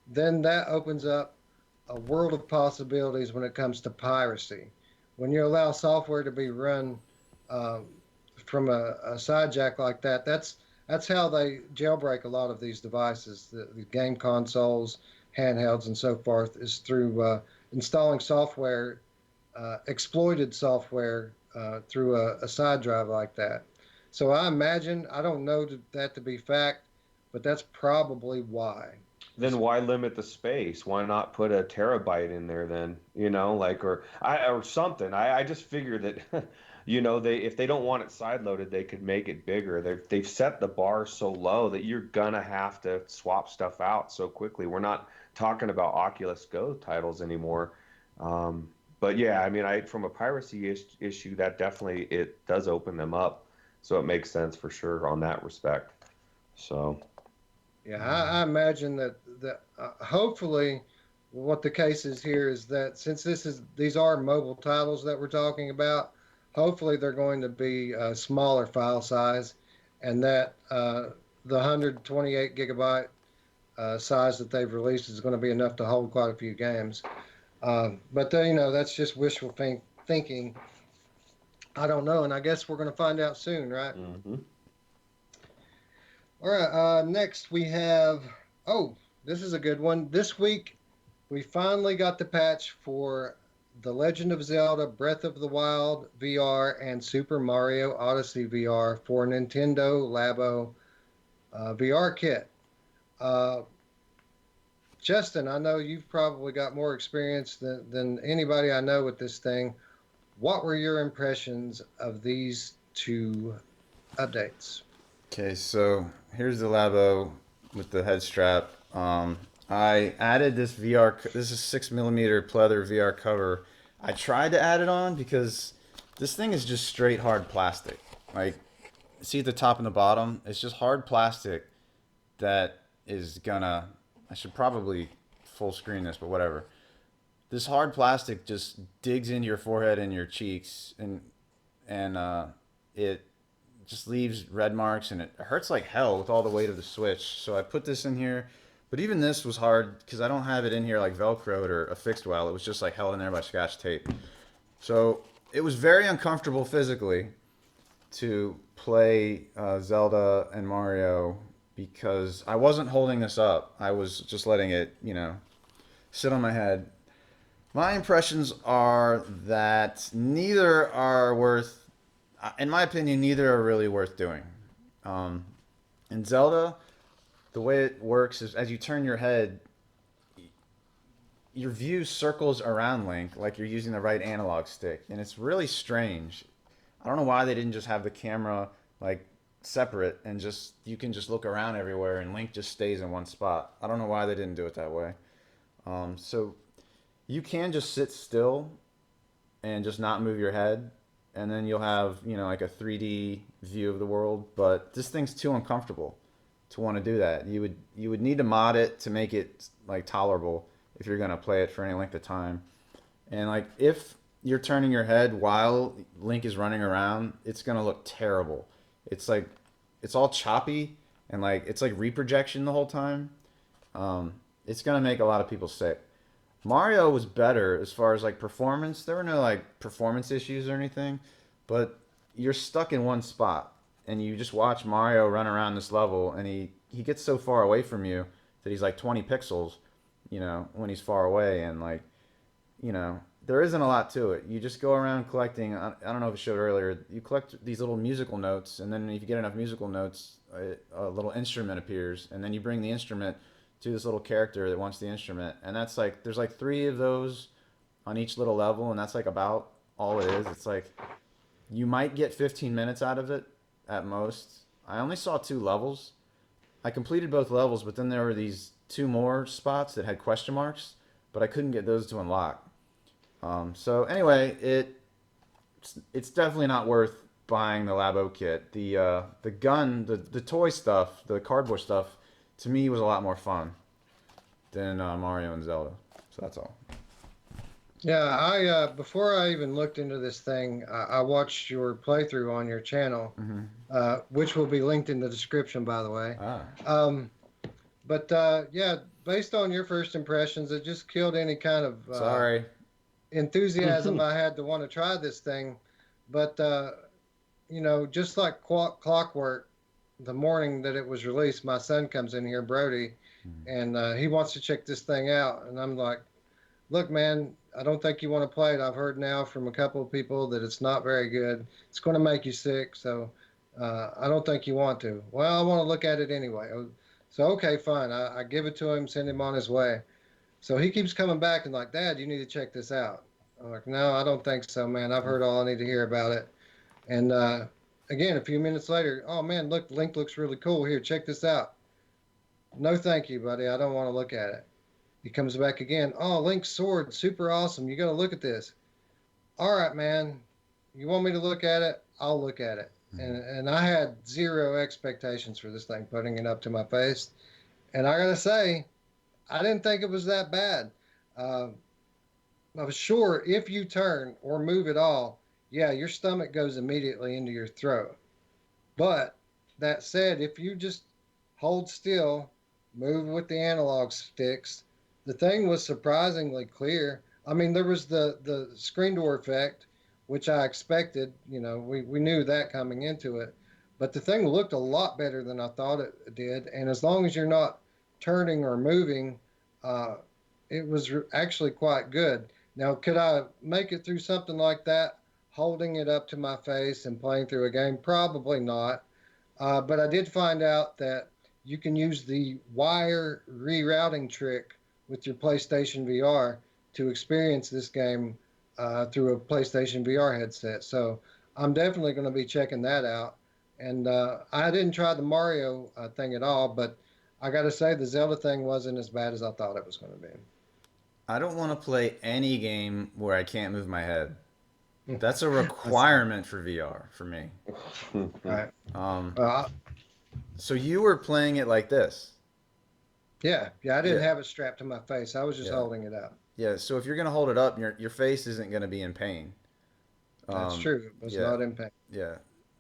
then that opens up a world of possibilities when it comes to piracy. When you allow software to be run um, from a side jack like that, that's how they jailbreak a lot of these devices, the game consoles, handhelds, and so forth, is through installing software, exploited software through a side drive like that. So I imagine, I don't know that to be fact, but that's probably why. Then why limit the space? Why not put a terabyte in there then? Like, or something. I just figure that they, if they don't want it side loaded, they could make it bigger. They've set the bar so low that you're gonna have to swap stuff out so quickly. We're not talking about Oculus Go titles anymore. But yeah, I mean, from a piracy issue, that definitely it does open them up, so it makes sense for sure on that respect. So. Yeah, I imagine that hopefully what the case is here is that since these are mobile titles that we're talking about, hopefully they're going to be a smaller file size, and that the 128 gigabyte size that they've released is going to be enough to hold quite a few games. But that's just wishful thinking. I don't know, and I guess we're going to find out soon, right? Mm-hmm. All right. Next we have. Oh, this is a good one. This week we finally got the patch for The Legend of Zelda: Breath of the Wild VR and Super Mario Odyssey VR for Nintendo Labo VR kit. Uh, Justin, I know you've probably got more experience than anybody I know with this thing. What were your impressions of these two updates? Okay, so here's the Labo with the head strap. I added this VR. This is 6 millimeter pleather VR cover. I tried to add it on because this thing is just straight hard plastic. Like, see at the top and the bottom, it's just hard plastic that is gonna. I should probably full screen this, but whatever. This hard plastic just digs into your forehead and your cheeks, and it just leaves red marks, and it hurts like hell with all the weight of the Switch. So I put this in here, but even this was hard because I don't have it in here like Velcroed or affixed well. It was just like held in there by Scotch tape. So it was very uncomfortable physically to play Zelda and Mario because I wasn't holding this up. I was just letting it, sit on my head. My impressions are that neither are worth, in my opinion, neither are really worth doing. In Zelda, the way it works is as you turn your head, your view circles around Link like you're using the right analog stick, and it's really strange. I don't know why they didn't just have the camera like separate and just you can just look around everywhere and Link just stays in one spot. I don't know why they didn't do it that way. So you can just sit still and just not move your head, and then you'll have like a 3D view of the world. But this thing's too uncomfortable to want to do that. You would need to mod it to make it like tolerable if you're gonna play it for any length of time. And like if you're turning your head while Link is running around, it's gonna look terrible. It's like it's all choppy and like it's like reprojection the whole time. It's gonna make a lot of people sick. Mario was better as far as like performance. There were no like performance issues or anything, but you're stuck in one spot and you just watch Mario run around this level and he gets so far away from you that he's like 20 pixels, when he's far away and like, there isn't a lot to it. You just go around collecting. I don't know if it showed earlier. You collect these little musical notes, and then if you get enough musical notes, a little instrument appears, and then you bring the instrument to this little character that wants the instrument, and that's like there's like 3 of those on each little level, and that's like about all it is. It's like you might get 15 minutes out of it at most. I only saw 2 levels. I completed both levels, but then there were these 2 more spots that had question marks, but I couldn't get those to unlock. So anyway, it's definitely not worth buying the Labo kit. The gun, the toy stuff, the cardboard stuff, to me was a lot more fun than Mario and Zelda. So that's all. Yeah, I before I even looked into this thing, I watched your playthrough on your channel, which will be linked in the description, by the way. Yeah, based on your first impressions, it just killed any kind of Sorry. enthusiasm I had to want to try this thing. But just like clockwork, the morning that it was released, my son comes in here, Brody, and he wants to check this thing out, and I'm like, look, man, I don't think you want to play it. I've heard now from a couple of people that it's not very good. It's going to make you sick, so I don't think you want to. Well, I want to look at it anyway. So, okay, fine. I give it to him, send him on his way. So he keeps coming back and like, Dad, you need to check this out. I'm like, no, I don't think so, man. I've heard all I need to hear about it. And again, a few minutes later, oh, man, look, Link looks really cool. Here, check this out. No, thank you, buddy. I don't want to look at it. He comes back again. Oh, Link's sword, super awesome. You got to look at this. All right, man. You want me to look at it? I'll look at it. And I had 0 expectations for this thing, putting it up to my face. And I got to say, I didn't think it was that bad. I was sure if you turn or move at all, yeah, your stomach goes immediately into your throat. But that said, if you just hold still, move with the analog sticks, the thing was surprisingly clear. I mean, there was the screen door effect, which I expected. We knew that coming into it. But the thing looked a lot better than I thought it did. And as long as you're not turning or moving, it was actually quite good. Now, could I make it through something like that, holding it up to my face and playing through a game? Probably not. But I did find out that you can use the wire rerouting trick with your PlayStation VR to experience this game through a PlayStation VR headset. So I'm definitely going to be checking that out. And I didn't try the Mario thing at all, but I got to say the Zelda thing wasn't as bad as I thought it was going to be. I don't want to play any game where I can't move my head. That's a requirement for VR for me. Right. So you were playing it like this? Yeah. I didn't have it strapped to my face. I was just holding it up. Yeah. So if you're gonna hold it up, your face isn't gonna be in pain. That's true. It was not in pain. Yeah.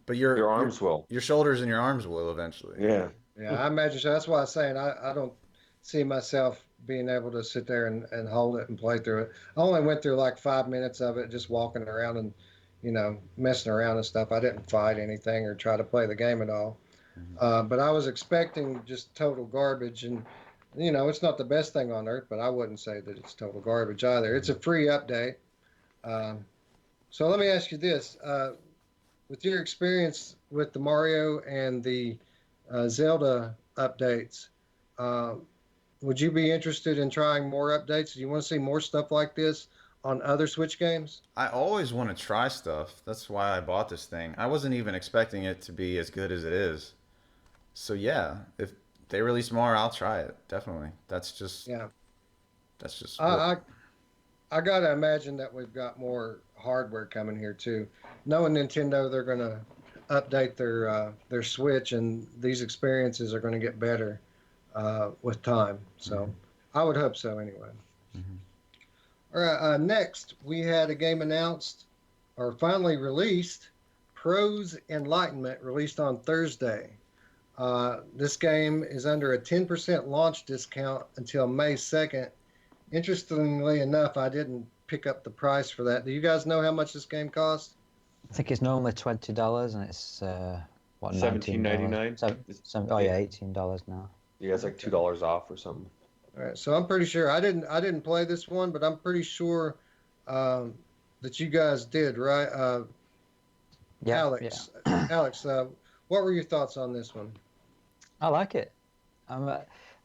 But your arms will. Your shoulders and your arms will eventually. Yeah. Yeah, I imagine so. That's why I was saying I don't see myself being able to sit there and hold it and play through it. I only went through like 5 minutes of it, just walking around and, messing around and stuff. I didn't fight anything or try to play the game at all. But I was expecting just total garbage. And, it's not the best thing on earth, but I wouldn't say that it's total garbage either. It's a free update. So let me ask you this. With your experience with the Mario and the Zelda updates, would you be interested in trying more updates? Do you want to see more stuff like this on other Switch games? I always want to try stuff. That's why I bought this thing. I wasn't even expecting it to be as good as it is. So yeah, if they release more, I'll try it. Definitely. That's just I gotta imagine that we've got more hardware coming here too. Knowing Nintendo, they're gonna update their Switch, and these experiences are gonna get better with time. So I would hope so anyway. All right, next we had a game announced or finally released, Proze Enlightenment, released on Thursday. This game is under a 10% launch discount until May 2nd. Interestingly enough, I didn't pick up the price for that. Do you guys know how much this game costs? I think it's normally $20, and it's what, $19? $17.99. Oh yeah, $18 now. Yeah, it's like $2 off or something. All right, so I'm pretty sure I didn't play this one, but I'm pretty sure that you guys did, right? Yeah, Alex, yeah. Alex, what were your thoughts on this one? I like it.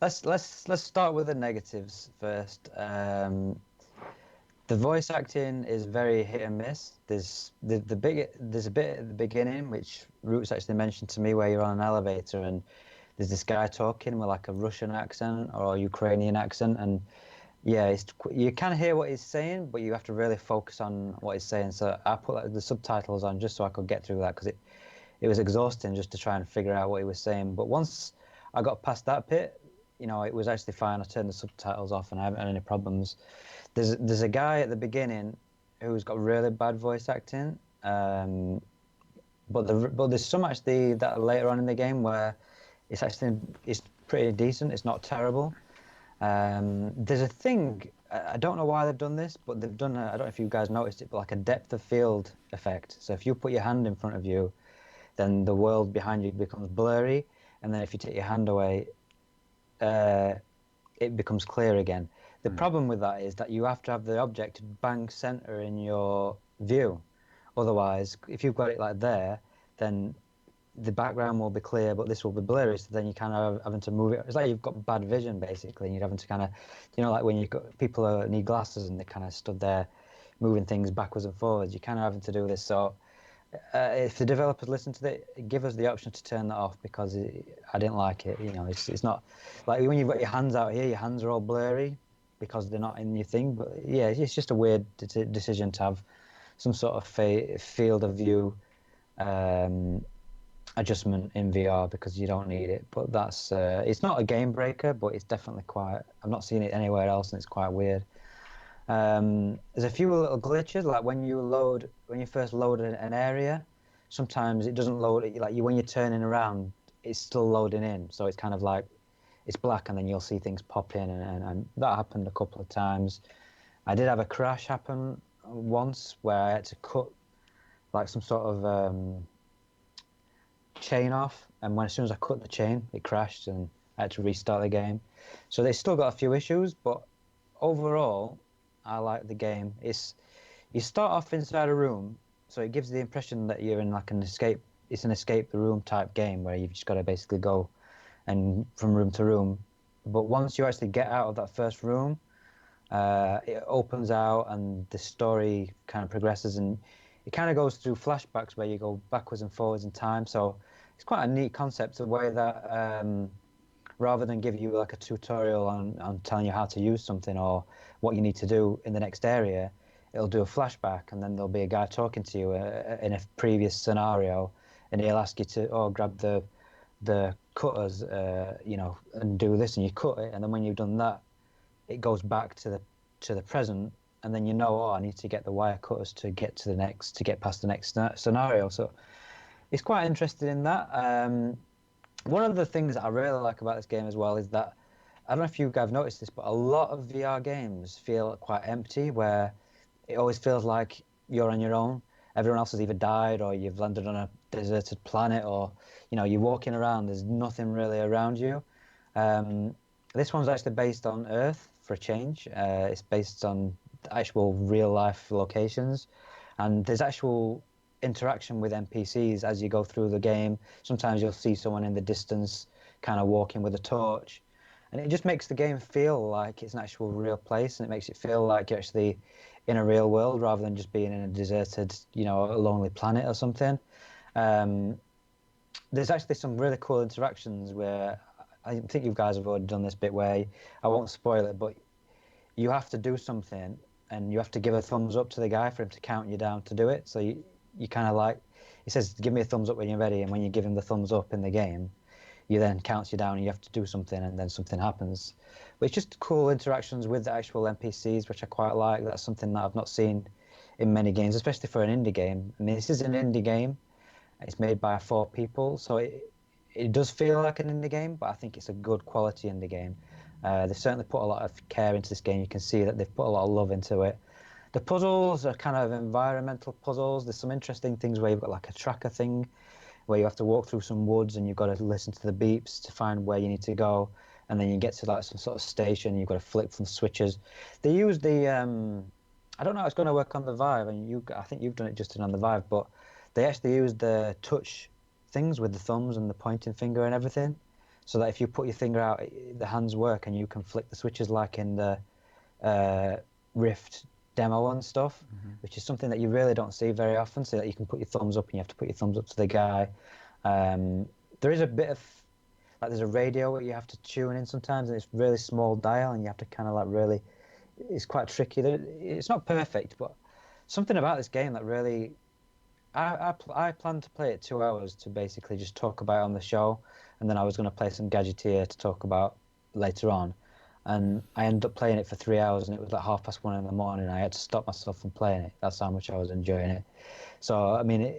Let's start with the negatives first. The voice acting is very hit and miss. There's a bit at the beginning which Roots actually mentioned to me, where you're on an elevator and there's this guy talking with like a Russian accent or a Ukrainian accent, and yeah, you can hear what he's saying, but you have to really focus on what he's saying. So I put like, the subtitles on just so I could get through that, because it was exhausting just to try and figure out what he was saying. But once I got past that bit, it was actually fine. I turned the subtitles off and I haven't had any problems. There's a guy at the beginning who's got really bad voice acting, but there's some actually that later on in the game where it's pretty decent. It's not terrible. There's a thing, I don't know why they've done this, but they've done I don't know if you guys noticed it, but like a depth of field effect. So if you put your hand in front of you, then the world behind you becomes blurry, and then if you take your hand away, it becomes clear again. The problem with that is that you have to have the object bang center in your view. Otherwise, if you've got it like there, then the background will be clear, but this will be blurry. So then you kind of having to move it. It's like you've got bad vision, basically, and you're having to kind of, like when you've got people who need glasses and they kind of stood there moving things backwards and forwards. You're kind of having to do this. So if the developers listen to it, give us the option to turn that off, because I didn't like it. It's not like when you've got your hands out here, your hands are all blurry because they're not in your thing. But yeah, it's just a weird decision to have some sort of field of view adjustment in VR, because you don't need it. But that's it's not a game breaker, but it's definitely quite, I've not seen it anywhere else, and it's quite weird. There's a few little glitches, like when you first load an area, sometimes it doesn't load it, like when you're turning around, it's still loading in, so it's kind of like it's black, and then you'll see things pop in, and that happened a couple of times. I did have a crash happen once where I had to cut like some sort of chain off, and as soon as I cut the chain, it crashed and I had to restart the game. So they still got a few issues, but overall I like the game. You start off inside a room, so it gives the impression that you're in like an escape the room type game, where you've just got to basically go and from room to room. But once you actually get out of that first room, it opens out and the story kind of progresses, and it kind of goes through flashbacks where you go backwards and forwards in time. So it's quite a neat concept, the way that rather than give you like a tutorial on telling you how to use something or what you need to do in the next area, it'll do a flashback, and then there'll be a guy talking to you in a previous scenario, and he'll ask you to grab the cutters, and do this, and you cut it, and then when you've done that, it goes back to the present, and then I need to get the wire cutters to get past the next scenario. So it's quite interested in that. One of the things that I really like about this game as well is that, I don't know if you guys have noticed this, but a lot of VR games feel quite empty, where it always feels like you're on your own. Everyone else has either died, or you've landed on a deserted planet, or you're walking around, there's nothing really around you. This one's actually based on Earth for a change. It's based on actual real life locations, and there's actual interaction with NPCs as you go through the game. Sometimes you'll see someone in the distance kind of walking with a torch, and it just makes the game feel like it's an actual real place, and it makes it feel like you're actually in a real world rather than just being in a deserted, a lonely planet or something. There's actually some really cool interactions where I think you guys have already done this bit, where I won't spoil it, but you have to do something and you have to give a thumbs up to the guy for him to count you down to do it. So you kind of like, he says, give me a thumbs up when you're ready, and when you give him the thumbs up in the game, you then counts you down and you have to do something, and then something happens. But it's just cool interactions with the actual NPCs, which I quite like. That's something that I've not seen in many games, especially for an indie game. I mean, this is an indie game. It's made by 4 people, so it does feel like an indie game, but I think it's a good quality indie game. They've certainly put a lot of care into this game. You can see that they've put a lot of love into it. The puzzles are kind of environmental puzzles. There's some interesting things where you've got like a tracker thing where you have to walk through some woods and you've got to listen to the beeps to find where you need to go. And then you get to like some sort of station, you've got to flick from switches. They use the, I don't know how it's going to work on the Vive, and I think you've done it, Justin, on the Vive, but they actually use the touch things with the thumbs and the pointing finger and everything, so that if you put your finger out, the hands work and you can flick the switches like in the Rift demo and stuff, which is something that you really don't see very often, so that you can put your thumbs up and you have to put your thumbs up to the guy. There is a bit of, like there's a radio where you have to tune in sometimes, and it's really small dial and you have to kind of like really, it's quite tricky. It's not perfect, but something about this game that really, I planned to play it 2 hours to basically just talk about it on the show, and then I was going to play some Gadgeteer to talk about later on. And I ended up playing it for 3 hours, and it was like 1:30 in the morning. I had to stop myself from playing it. That's how much I was enjoying it. So, I mean,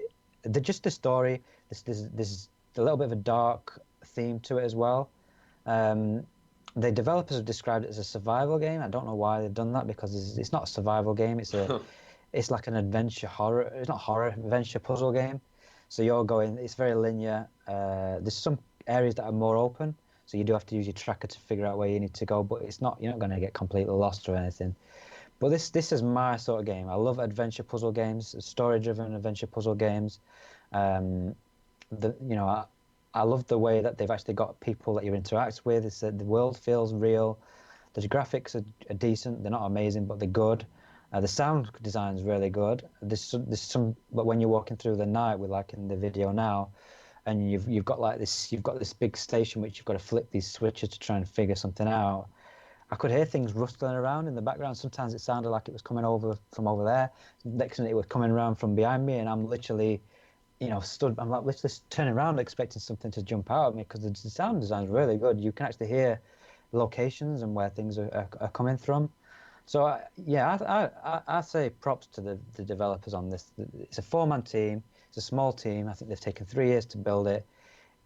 just the story, there's a little bit of a dark theme to it as well. The developers have described it as a survival game. I don't know why they've done that, because it's not a survival game. It's like an adventure horror. It's not horror, adventure puzzle game. So you're going. It's very linear. There's some areas that are more open, so you do have to use your tracker to figure out where you need to go. But it's not. You're not going to get completely lost or anything. But this is my sort of game. I love adventure puzzle games, story-driven adventure puzzle games. I love the way that they've actually got people that you interact with. It's that the world feels real. The graphics are decent. They're not amazing, but they're good. The sound design is really good. There's some, but when you're walking through the night, with like in the video now, and you've got this big station which you've got to flip these switches to try and figure something out. I could hear things rustling around in the background. Sometimes it sounded like it was coming over from over there. Next minute it was coming around from behind me, and I'm literally, I'm like literally turning around expecting something to jump out at me, because the sound design is really good. You can actually hear locations and where things are coming from. So I say props to the developers on this. It's a 4-man team. It's a small team. I think they've taken 3 years to build it.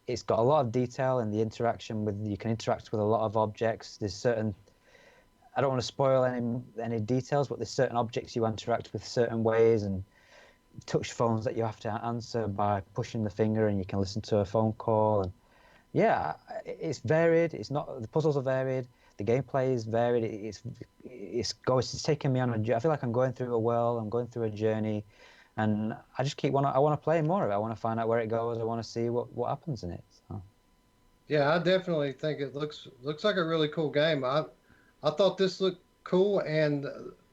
It's got a lot of detail in the interaction with. You can interact with a lot of objects. There's certain. I don't want to spoil any details, but there's certain objects you interact with certain ways, and touch phones that you have to answer by pushing the finger, and you can listen to a phone call. And yeah, it's varied. The puzzles are varied. The gameplay is varied. It's taking me on I feel like I'm going through a world. I'm going through a journey, and I just I want to play more of it. I want to find out where it goes. I want to see what happens in it. So. Yeah, I definitely think it looks like a really cool game. I thought this looked cool, and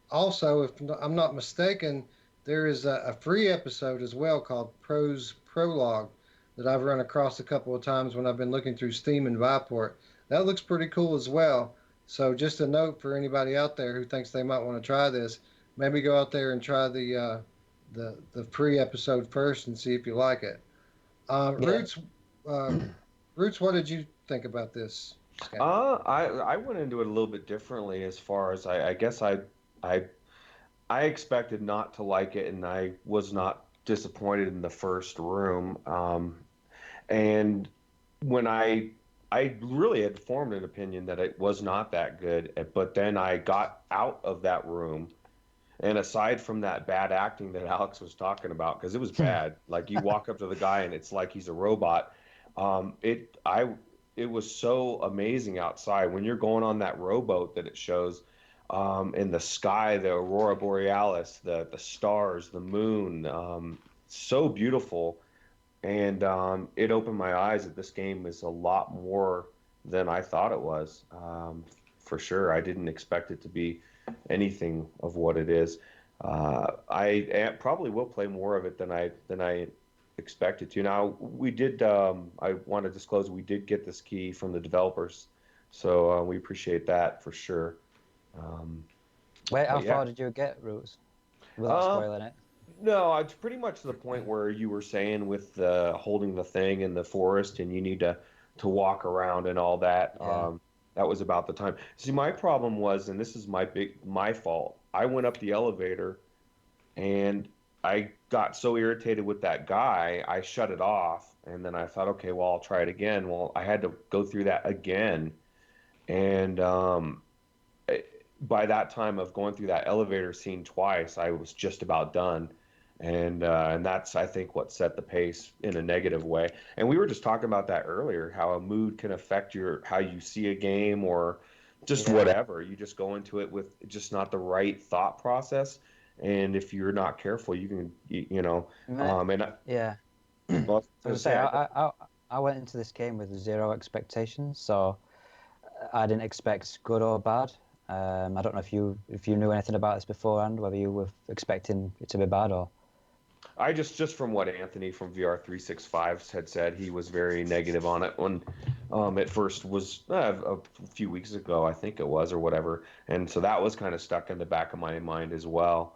also, if I'm not mistaken, there is a free episode as well called Proze Prologue that I've run across a couple of times when I've been looking through Steam and Viport. That looks pretty cool as well. So just a note for anybody out there who thinks they might want to try this, maybe go out there and try the free episode first and see if you like it. Roots, Roots, what did you think about this? I went into it a little bit differently, as far as I guess I expected not to like it, and I was not disappointed in the first room. And when I really had formed an opinion that it was not that good, but then I got out of that room, and aside from that bad acting that Alex was talking about, because it was bad, like you walk up to the guy and it's like he's a robot. It was so amazing outside when you're going on that rowboat that it shows, in the sky, the aurora borealis, the stars, the moon, so beautiful. And it opened my eyes that this game is a lot more than I thought it was. For sure, I didn't expect it to be anything of what it is. I probably will play more of it than I expected to. Now, we did. I want to disclose we did get this key from the developers, so we appreciate that for sure. How far did you get, Roots? Without spoiling it. No, it's pretty much to the point where you were saying with holding the thing in the forest, and you need to walk around and all that. Yeah. That was about the time. See, my problem was, and this is my fault. I went up the elevator, and I got so irritated with that guy, I shut it off, and then I thought, okay, well, I'll try it again. Well, I had to go through that again, and eh, by that time of going through that elevator scene twice, I was just about done. And that's, I think, what set the pace in a negative way. And we were just talking about that earlier, how a mood can affect your how you see a game or just Yeah. whatever. You just go into it with just not the right thought process, and if you're not careful, you can you know. And Yeah. well, I was So gonna to say, say, I went into this game with zero expectations, so I didn't expect good or bad. I don't know if you knew anything about this beforehand, whether you were expecting it to be bad or. I just from what Anthony from VR 365 had said, he was very negative on it when it first was a few weeks ago, I think it was, or whatever. And so that was kind of stuck in the back of my mind as well.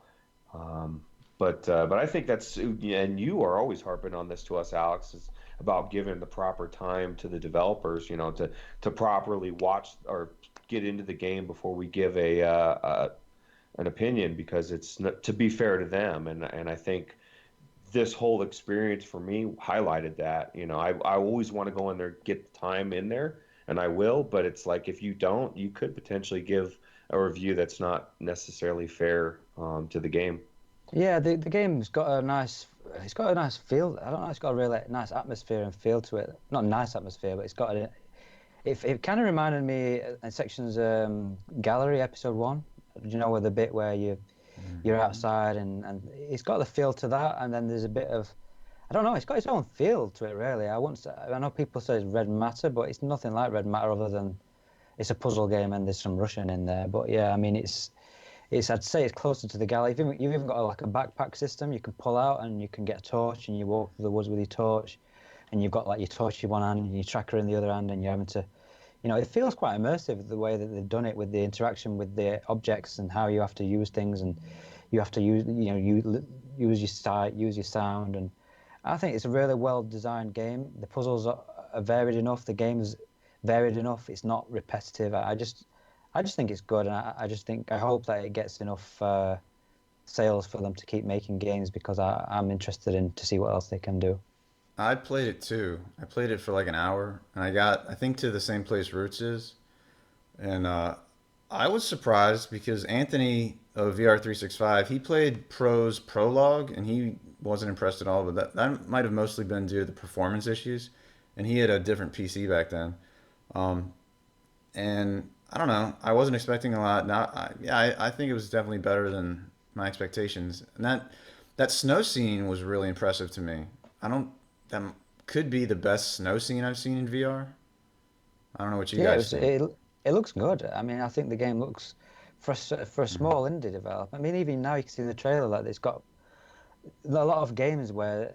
Um, but I think that's, and you are always harping on this to us, Alex, is about giving the proper time to the developers, to properly watch or get into the game before we give an opinion, because it's not, to be fair to them. And I think this whole experience for me highlighted that. I always want to go in there, get the time in there, and I will, but it's like if you don't, you could potentially give a review that's not necessarily fair to the game. Yeah, the game's got it's got a nice feel. I don't know, it's got a really nice atmosphere and feel to it. Not nice atmosphere, but it's got it kind of reminded me in sections Gallery episode 1. Do you know where the bit where you're outside and it's got the feel to that, and then there's a bit of, I don't know, it's got its own feel to it really. I know people say it's Red Matter, but it's nothing like Red Matter other than it's a puzzle game and there's some Russian in there. But yeah, I mean it's I'd say it's closer to the Galley. You've even got like a backpack system you can pull out, and you can get a torch and you walk through the woods with your torch, and you've got like your torch in one hand and your tracker in the other hand, and you're having to, it feels quite immersive the way that they've done it with the interaction with the objects and how you have to use things, and you have to use your sight, use your sound, and I think it's a really well designed game. The puzzles are varied enough. The game's varied enough. It's not repetitive. I just think it's good, and I hope that it gets enough sales for them to keep making games, because I'm interested in to see what else they can do. I played it too. I played it for like an hour, and I got, I think, to the same place Roots is, and I was surprised because Anthony of VR365, he played Pro's Prologue, and he wasn't impressed at all. But that might have mostly been due to the performance issues, and he had a different PC back then. Um, and I don't know, I wasn't expecting a lot. Now, I think it was definitely better than my expectations. And that snow scene was really impressive to me. I don't. That could be the best snow scene I've seen in VR. I don't know what you Yeah, guys think. it looks good. I mean, I think the game looks for a small indie developer. I mean, even now you can see the trailer that it's got a lot of games where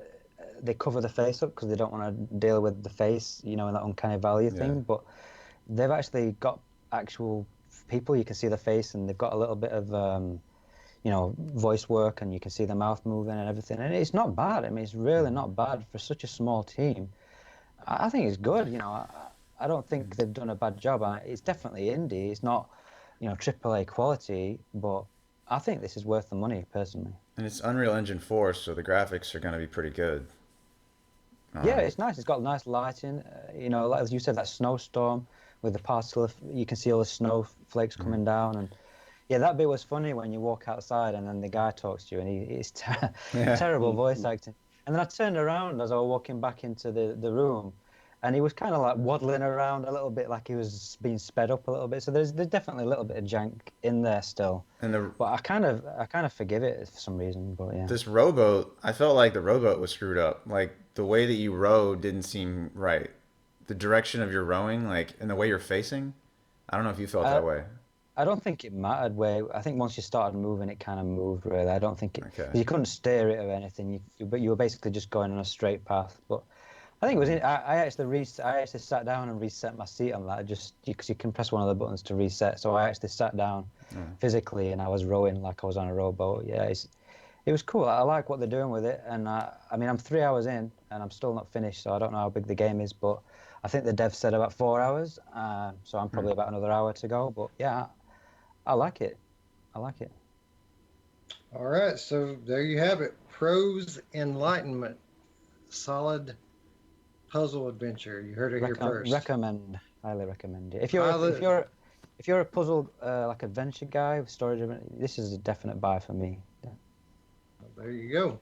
they cover the face up because they don't want to deal with the face, and that uncanny valley Yeah. thing. But they've actually got actual people. You can see the face, and they've got a little bit of voice work, and you can see the mouth moving and everything. And it's not bad. I mean, it's really not bad for such a small team. I think it's good. I don't think they've done a bad job. It's definitely indie. It's not, AAA quality, but I think this is worth the money personally. And it's Unreal Engine 4, so the graphics are going to be pretty good. Yeah, Um, it's nice. It's got nice lighting. Like as you said, that snowstorm with the particle, you can see all the snowflakes coming down, and yeah, that bit was funny when you walk outside and then the guy talks to you, and it's yeah. terrible voice acting. And then I turned around as I was walking back into the room, and he was kind of like waddling around a little bit, like he was being sped up a little bit. So there's definitely a little bit of jank in there still, And but I kind of forgive it for some reason. But yeah. this rowboat, I felt like the rowboat was screwed up. Like the way that you rowed didn't seem right. The direction of your rowing, like, and the way you're facing. I don't know if you felt I, that way. I don't think it mattered where. I think once you started moving, it kind of moved really. I don't think it, Okay. 'cause you couldn't steer it or anything. But you were basically just going on a straight path. But I think it was. I actually sat down and reset my seat on that. Just because you can press one of the buttons to reset. So I actually sat down physically, and I was rowing like I was on a rowboat. Yeah, it was cool. I like what they're doing with it, and I mean I'm 3 hours in, and I'm still not finished. So I don't know how big the game is, but I think the dev said about 4 hours. So I'm probably about another hour to go. But yeah. I like it. I like it. All right, so there you have it. Proze Enlightenment, solid puzzle adventure. You heard it here first. Recommend, highly recommend it. Highly, If you're a puzzle like adventure guy with story driven, this is a definite buy for me. Yeah. there you go.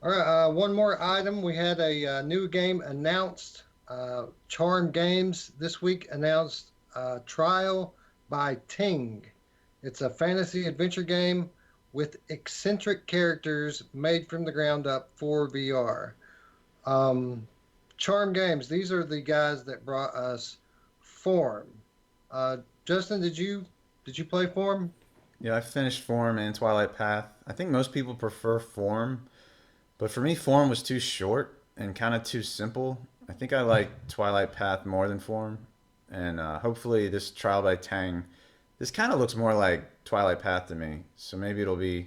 All right, one more item. We had a new game announced. Charm Games this week announced Trial by Teng. It's a fantasy adventure game with eccentric characters made from the ground up for VR. Um, Charm Games. These are the guys that brought us Form. Justin, did you play Form? Yeah, I finished Form and Twilight Path. I think most people prefer Form, but for me, Form was too short and kind of too simple. I think I like Twilight Path more than Form, and hopefully this Trial by Tang, this kind of looks more like Twilight Path to me. So maybe it'll be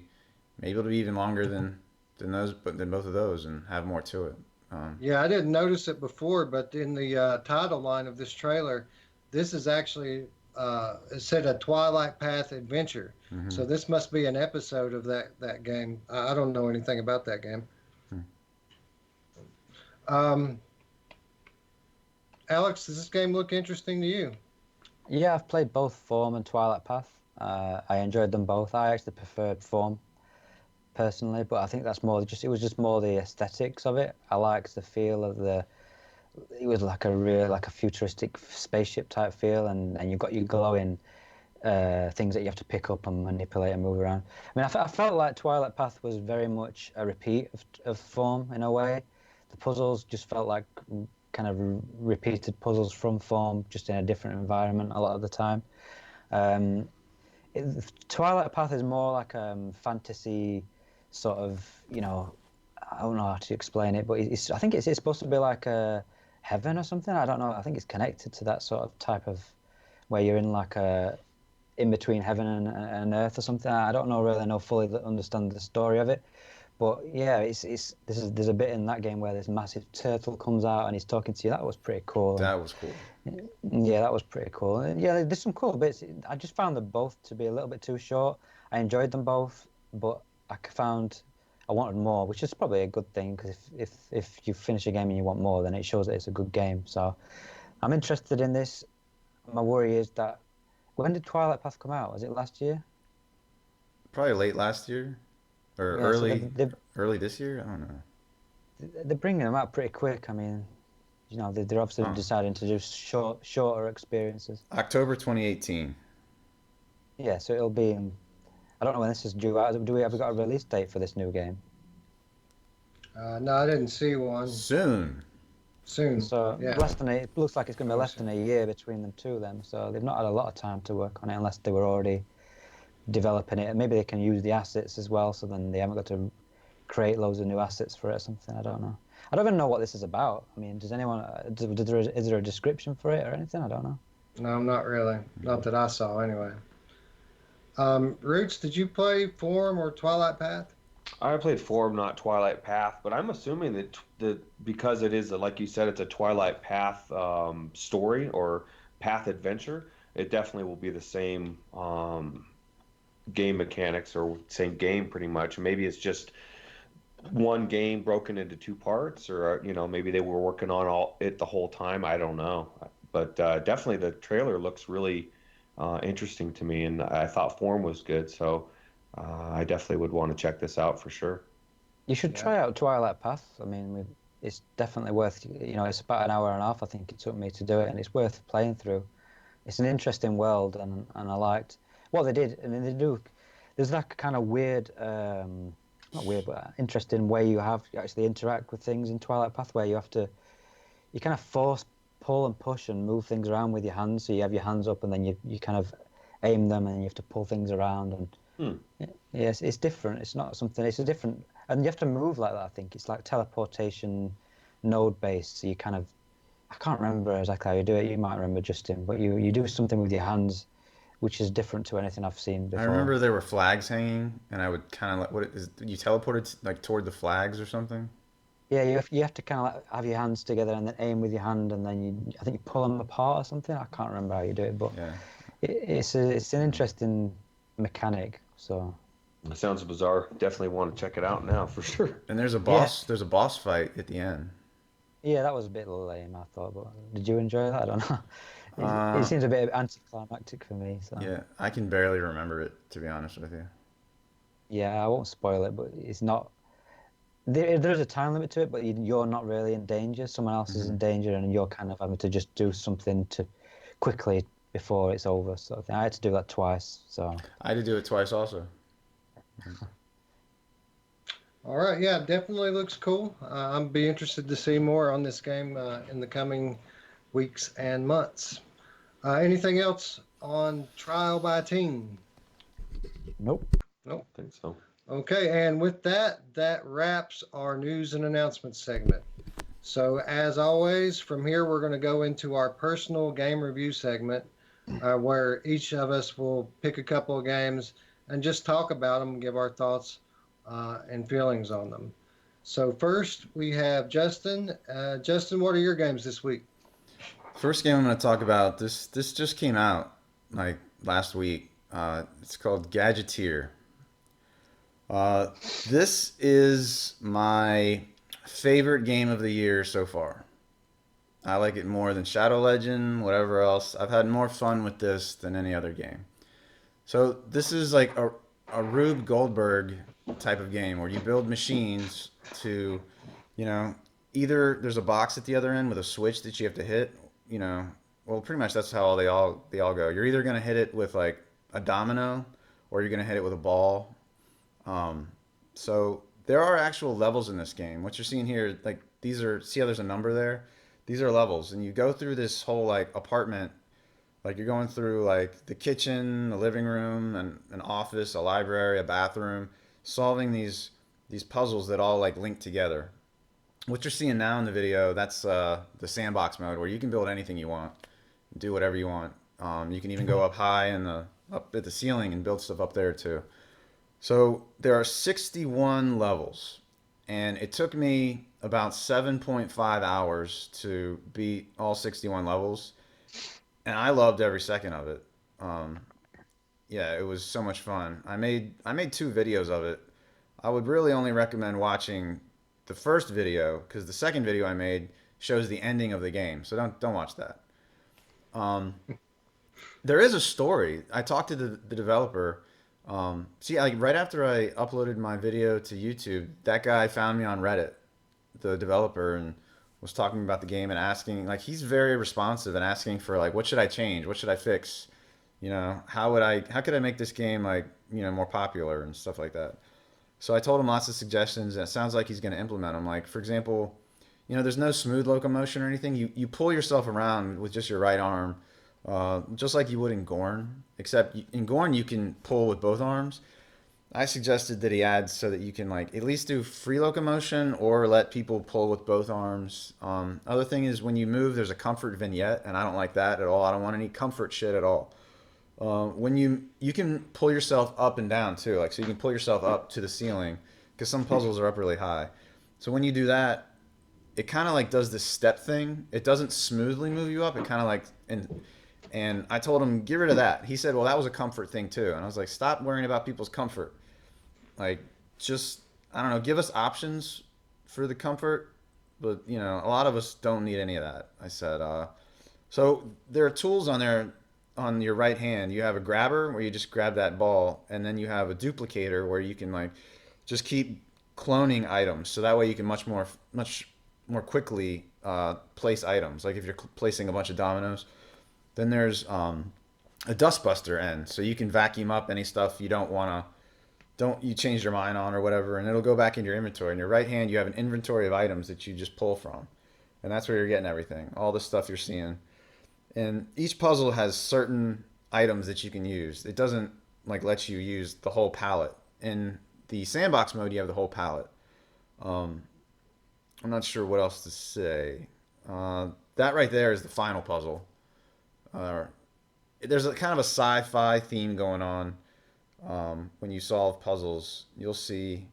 even longer than both of those and have more to it. Yeah, I didn't notice it before, but in the title line of this trailer, this is actually it said a Twilight Path adventure. Mm-hmm. So this must be an episode of that game. I don't know anything about that game. Um, Alex, does this game look interesting to you? Yeah, I've played both Form and Twilight Path. I enjoyed them both. I actually preferred Form personally, but I think that's more just it was just more the aesthetics of it. I liked the feel of the. It was like like a futuristic spaceship type feel, and you got your glowing things that you have to pick up and manipulate and move around. I mean, I felt like Twilight Path was very much a repeat of Form in a way. The puzzles just felt like kind of repeated puzzles from Form, just in a different environment a lot of the time. Um, Twilight Path is more like fantasy sort of, I don't know how to explain it, but I think it's supposed to be like a heaven or something. I don't know. I think it's connected to that sort of type of where you're in like a in between heaven and earth or something. I don't really know fully understand the story of it, but yeah, there's a bit in that game where this massive turtle comes out and he's talking to you. That was pretty cool. That was cool. Yeah, that was pretty cool. Yeah, there's some cool bits. I just found them both to be a little bit too short. I enjoyed them both, but I found I wanted more, which is probably a good thing because if you finish a game and you want more, then it shows that it's a good game. So I'm interested in this. My worry is that when did Twilight Path come out? Was it last year? Probably late last year, or Yeah, so early this year. I don't know. they're bringing them out pretty quick. I mean, they're obviously deciding to do shorter experiences. October 2018. Yeah, so it'll be. I don't know when this is due out. Have we got a release date for this new game? No, I didn't see one. Soon. So yeah. it looks like it's going to be less than a year between them two. So they've not had a lot of time to work on it unless they were already developing it. Maybe they can use the assets as well, so then they haven't got to create loads of new assets for it or something. I don't know. I don't even know what this is about. I mean, does anyone? Is there a description for it or anything? I don't know. No, not really. Not that I saw, anyway. Roots, did you play Form or Twilight Path? I played Form, not Twilight Path, but I'm assuming that because it is, like you said, it's a Twilight Path story or path adventure, it definitely will be the same game mechanics or same game pretty much. Maybe it's just one game broken into two parts, or maybe they were working on it the whole time. I don't know, but definitely the trailer looks really interesting to me, and I thought Form was good, so I definitely would want to check this out for sure. You should try out Twilight Path. I mean, it's definitely worth. It's about an hour and a half. I think it took me to do it, and it's worth playing through. It's an interesting world, and I liked what they did. I mean, they do. There's that kind of weird, not weird, but interesting way you actually interact with things in Twilight Path, where you kind of force, pull, and push and move things around with your hands. So you have your hands up, and then you kind of aim them, and you have to pull things around. And yes, it's different. It's not something. It's a different, and you have to move like that. I think it's like teleportation, node based. So you kind of, I can't remember exactly how you do it. You might remember, Justin, but you do something with your hands, which is different to anything I've seen before. I remember there were flags hanging, and I would kind of you teleported like toward the flags or something? Yeah, you have to kind of like have your hands together and then aim with your hand, and then I think you pull them apart or something. I can't remember how you do it, but yeah. It's an interesting mechanic. So It sounds bizarre. Definitely want to check it out now for sure. And there's a Yeah. boss. There's a boss fight at the end. Yeah, that was a bit lame, I thought. But did you enjoy that? I don't know. It Uh, seems a bit anticlimactic for me. So yeah, I can barely remember it, to be honest with you. yeah, I won't spoil it, but it's not. There's a time limit to it, but you're not really in danger. Someone else is Hmm. in danger, and you're kind of having to just do something to quickly before it's over. Sort of thing. I had to do that twice. So I had to do it twice also. All right, yeah, definitely looks cool. I'm be interested to see more on this game in the coming weeks and months. Anything else on Trial by Team? nope. Nope. I think so. Okay, and with that, that wraps our news and announcements segment. So, as always, from here we're going to go into our personal game review segment, where each of us will pick a couple of games and just talk about them, give our thoughts and feelings on them. So, first we have Justin. Justin, what are your games this week? First game I'm going to talk about. This just came out like last week. It's called Gadgeteer. Uh, this is my favorite game of the year so far. I like it more than Shadow Legend, whatever else. I've had more fun with this than any other game. So this is like a Rube Goldberg type of game where you build machines to, you know, either there's a box at the other end with a switch that you have to hit, you know, well pretty much that's how they all go. You're either gonna hit it with like a domino or you're gonna hit it with a ball. Um, so there are actual levels in this game. What you're seeing here, like these are, see how there's a number there? These are levels, and you go through this whole like apartment. Like you're going through like the kitchen, the living room, and an office, a library, a bathroom, solving these puzzles that all like link together. What you're seeing now in the video, that's the sandbox mode where you can build anything you want, do whatever you want. You can even go up high in the up at the ceiling and build stuff up there too. So there are 61 levels, and it took me about 7.5 hours to beat all 61 levels, and I loved every second of it. Um, yeah, it was so much fun. I made two videos of it. I would really only recommend watching the first video because the second video I made shows the ending of the game. So don't watch that. Um, there is a story. I talked to the developer. See, like right after I uploaded my video to YouTube, that guy found me on Reddit, the developer, and was talking about the game and asking, like, he's very responsive and asking for like, what should I change? What should I fix? You know, how could I make this game like, you know, more popular and stuff like that. So I told him lots of suggestions, and it sounds like he's going to implement them. Like, for example, you know, there's no smooth locomotion or anything. You pull yourself around with just your right arm, just like you would in Gorn. Except in Gorn you can pull with both arms. I suggested that he adds so that you can like at least do free locomotion or let people pull with both arms. Other thing is when you move, there's a comfort vignette, and I don't like that at all. I don't want any comfort shit at all. When you can pull yourself up and down too, like so you can pull yourself up to the ceiling because some puzzles are up really high. So when you do that, it kind of like does this step thing. It doesn't smoothly move you up. It kind of like and I told him get rid of that. He said, well, that was a comfort thing too. And I was like, stop worrying about people's comfort. Like just I don't know, give us options for the comfort, but you know a lot of us don't need any of that. I said. So there are tools on there on your right hand. You have a grabber where you just grab that ball, and then you have a duplicator where you can like just keep cloning items. So that way you can much more quickly place items. Like if you're placing a bunch of dominoes, then there's a dustbuster end, so you can vacuum up any stuff you don't you change your mind on or whatever, and it'll go back in your inventory. In your right hand, you have an inventory of items that you just pull from, and that's where you're getting everything, all the stuff you're seeing. And each puzzle has certain items that you can use. It doesn't like let you use the whole palette. In the sandbox mode, you have the whole palette. Um, I'm not sure what else to say. That right there is the final puzzle. Uh, there's a kind of a sci-fi theme going on when you solve puzzles. You'll see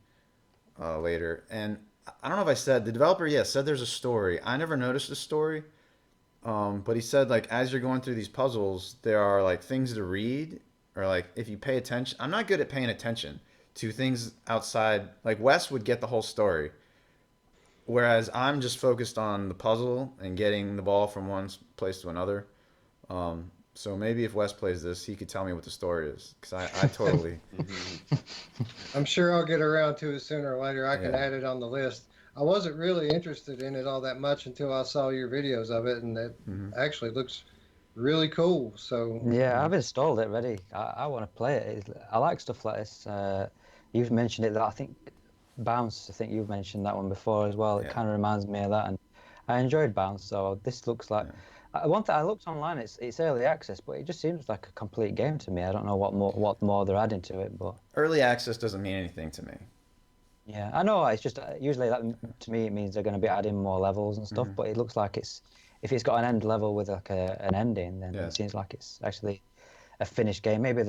later. And I don't know if I said the developer, yes, said there's a story. I never noticed the story. But he said like as you're going through these puzzles, there are like things to read or like if you pay attention. I'm not good at paying attention to things outside. Like Wes would get the whole story, whereas I'm just focused on the puzzle and getting the ball from one place to another. So maybe if Wes plays this, he could tell me what the story is, because I totally I'm sure I'll get around to it sooner or later. I can yeah. add it on the list. I wasn't really interested in it all that much until I saw your videos of it, and it Hmm. actually looks really cool. So, Yeah, I've installed it ready. I want to play it. I like stuff like this. You've mentioned it. That I think Bounce. I think you've mentioned that one before as well. It Yeah. kind of reminds me of that, and I enjoyed Bounce. So this looks like. Yeah. One thing I looked online. It's early access, but it just seems like a complete game to me. I don't know what more they're adding to it, but Early access doesn't mean anything to me. yeah, I know. It's just usually that to me it means they're going to be adding more levels and stuff. Hmm. But it looks like if it's got an end level with like an ending, then Yeah. it seems like it's actually a finished game. Maybe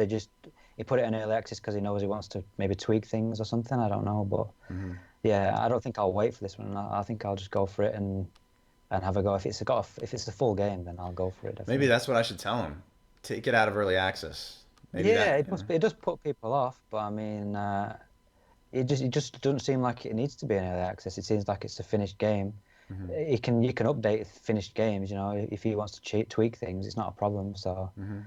he put it in early access because he knows he wants to maybe tweak things or something. I don't know, but Hmm. yeah, I don't think I'll wait for this one. I think I'll just go for it and have a go. If it's a full game, then I'll go for it. Maybe Definitely. that's what I should tell him. Take it out of early access. Maybe Yeah, that. it must be. It does put people off, but I mean, it just doesn't seem like it needs to be in early access. It seems like it's a finished game. Hmm. You can update finished games. If he wants to tweak things, it's not a problem. So Hmm.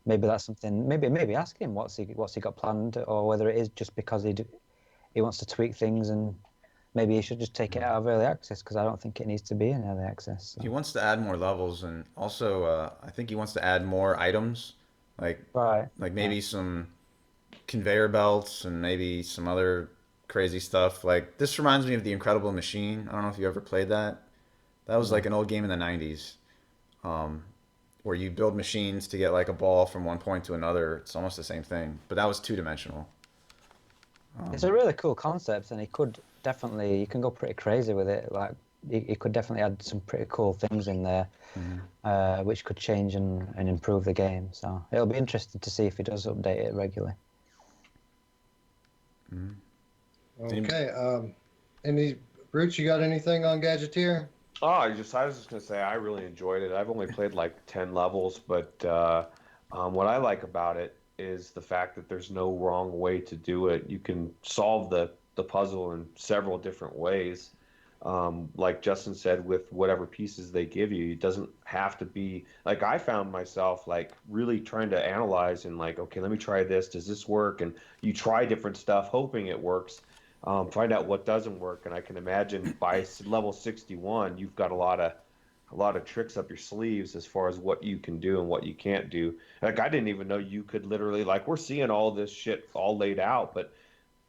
maybe that's something. Maybe ask him what's he got planned, or whether it is just because he wants to tweak things, and maybe he should just take it out of early access because I don't think it needs to be in early access. He So. wants to add more levels, and also I think he wants to add more items, like Right. like Right. maybe some conveyor belts and maybe some other crazy stuff. Like this reminds me of the Incredible Machine. I don't know if you ever played that. That was like No. an old game in the 90s, where you build machines to get like a ball from one point to another. It's almost the same thing, but that was two-dimensional. It's a really cool concept, and you can go pretty crazy with it. Like he could definitely add some pretty cool things in there, Hmm. which could change and improve the game. So it'll be interesting to see if he does update it regularly. Hmm. okay. Any Roots, you got anything on Gadgeteer? Oh, I was just gonna say I really enjoyed it. I've only played like 10 levels, but what I like about it is the fact that there's no wrong way to do it. You can solve the puzzle in several different ways. Like Justin said, with whatever pieces they give you, it doesn't have to be like I found myself like really trying to analyze and like, okay, let me try this. Does this work? And you try different stuff, hoping it works. Find out what doesn't work, and I can imagine by level 61, you've got a lot of tricks up your sleeves as far as what you can do and what you can't do. Like I didn't even know you could literally like we're seeing all this shit all laid out, but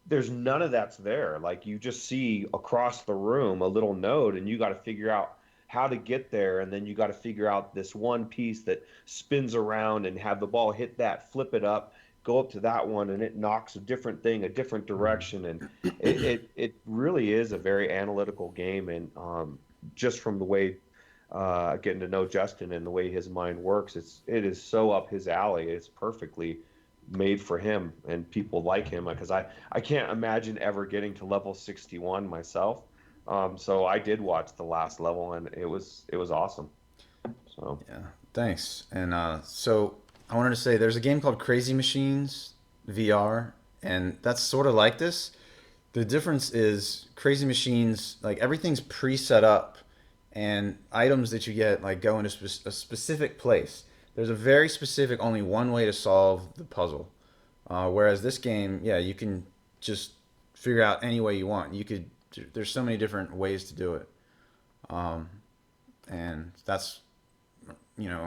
there's none of that's there. Like you just see across the room a little node, and you got to figure out how to get there, and then you got to figure out this one piece that spins around and have the ball hit that, flip it up, go up to that one, and it knocks a different thing a different direction, and it really is a very analytical game, and just from the way getting to know Justin and the way his mind works, it is so up his alley. It's perfectly made for him and people like him because I can't imagine ever getting to level 61 myself. So I did watch the last level and it was awesome. So Yeah, thanks. And so I wanted to say there's a game called Crazy Machines VR, and that's sort of like this. The difference is Crazy Machines, like everything's pre-set up, and items that you get like go into a specific place. There's a very specific, only one way to solve the puzzle. Whereas this game, yeah, you can just figure out any way you want. There's so many different ways to do it, and that's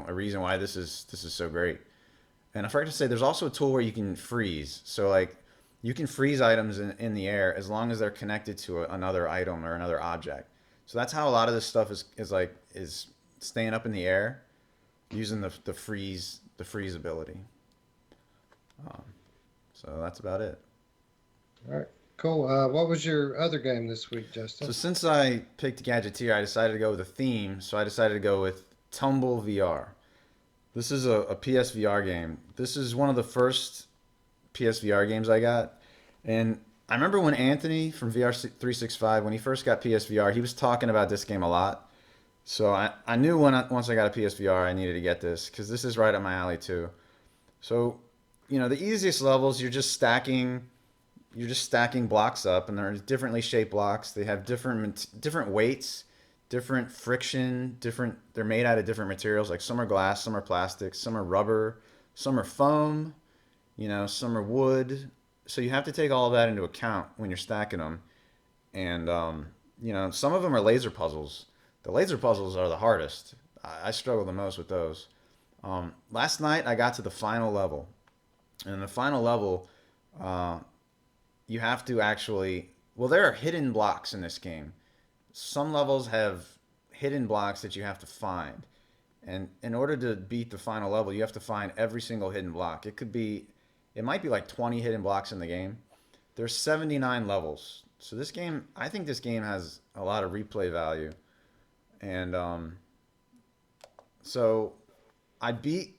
a reason why this is so great. And I forgot to say, there's also a tool where you can freeze. So like, you can freeze items in the air as long as they're connected to another item or another object. So that's how a lot of this stuff is staying up in the air using the freeze ability. Um, so that's about it. All right, cool. What was your other game this week, So Justin? since I picked Gadgeteer, I decided to go with a theme. So I decided to go with Tumble VR. This is a PSVR game. This is one of the first PSVR games I got. And I remember when Anthony from VR365, when he first got PSVR, he was talking about this game a lot. So I knew once I got a PSVR, I needed to get this because this is right up my alley too. So, the easiest levels, you're just stacking you're just stacking blocks up, and they're differently shaped blocks. They have different weights, different friction, different. They're made out of different materials. Like some are glass, some are plastic, some are rubber, some are foam. Some are wood. So you have to take all of that into account when you're stacking them. And some of them are laser puzzles. The laser puzzles are the hardest. I struggle the most with those. Last night I got to the final level, and the final level, you have to actually. Well, there are hidden blocks in this game. Some levels have hidden blocks that you have to find, and in order to beat the final level, you have to find every single hidden block. It might be like 20 hidden blocks in the game. There's 79 levels. So I think this game has a lot of replay value. And so I beat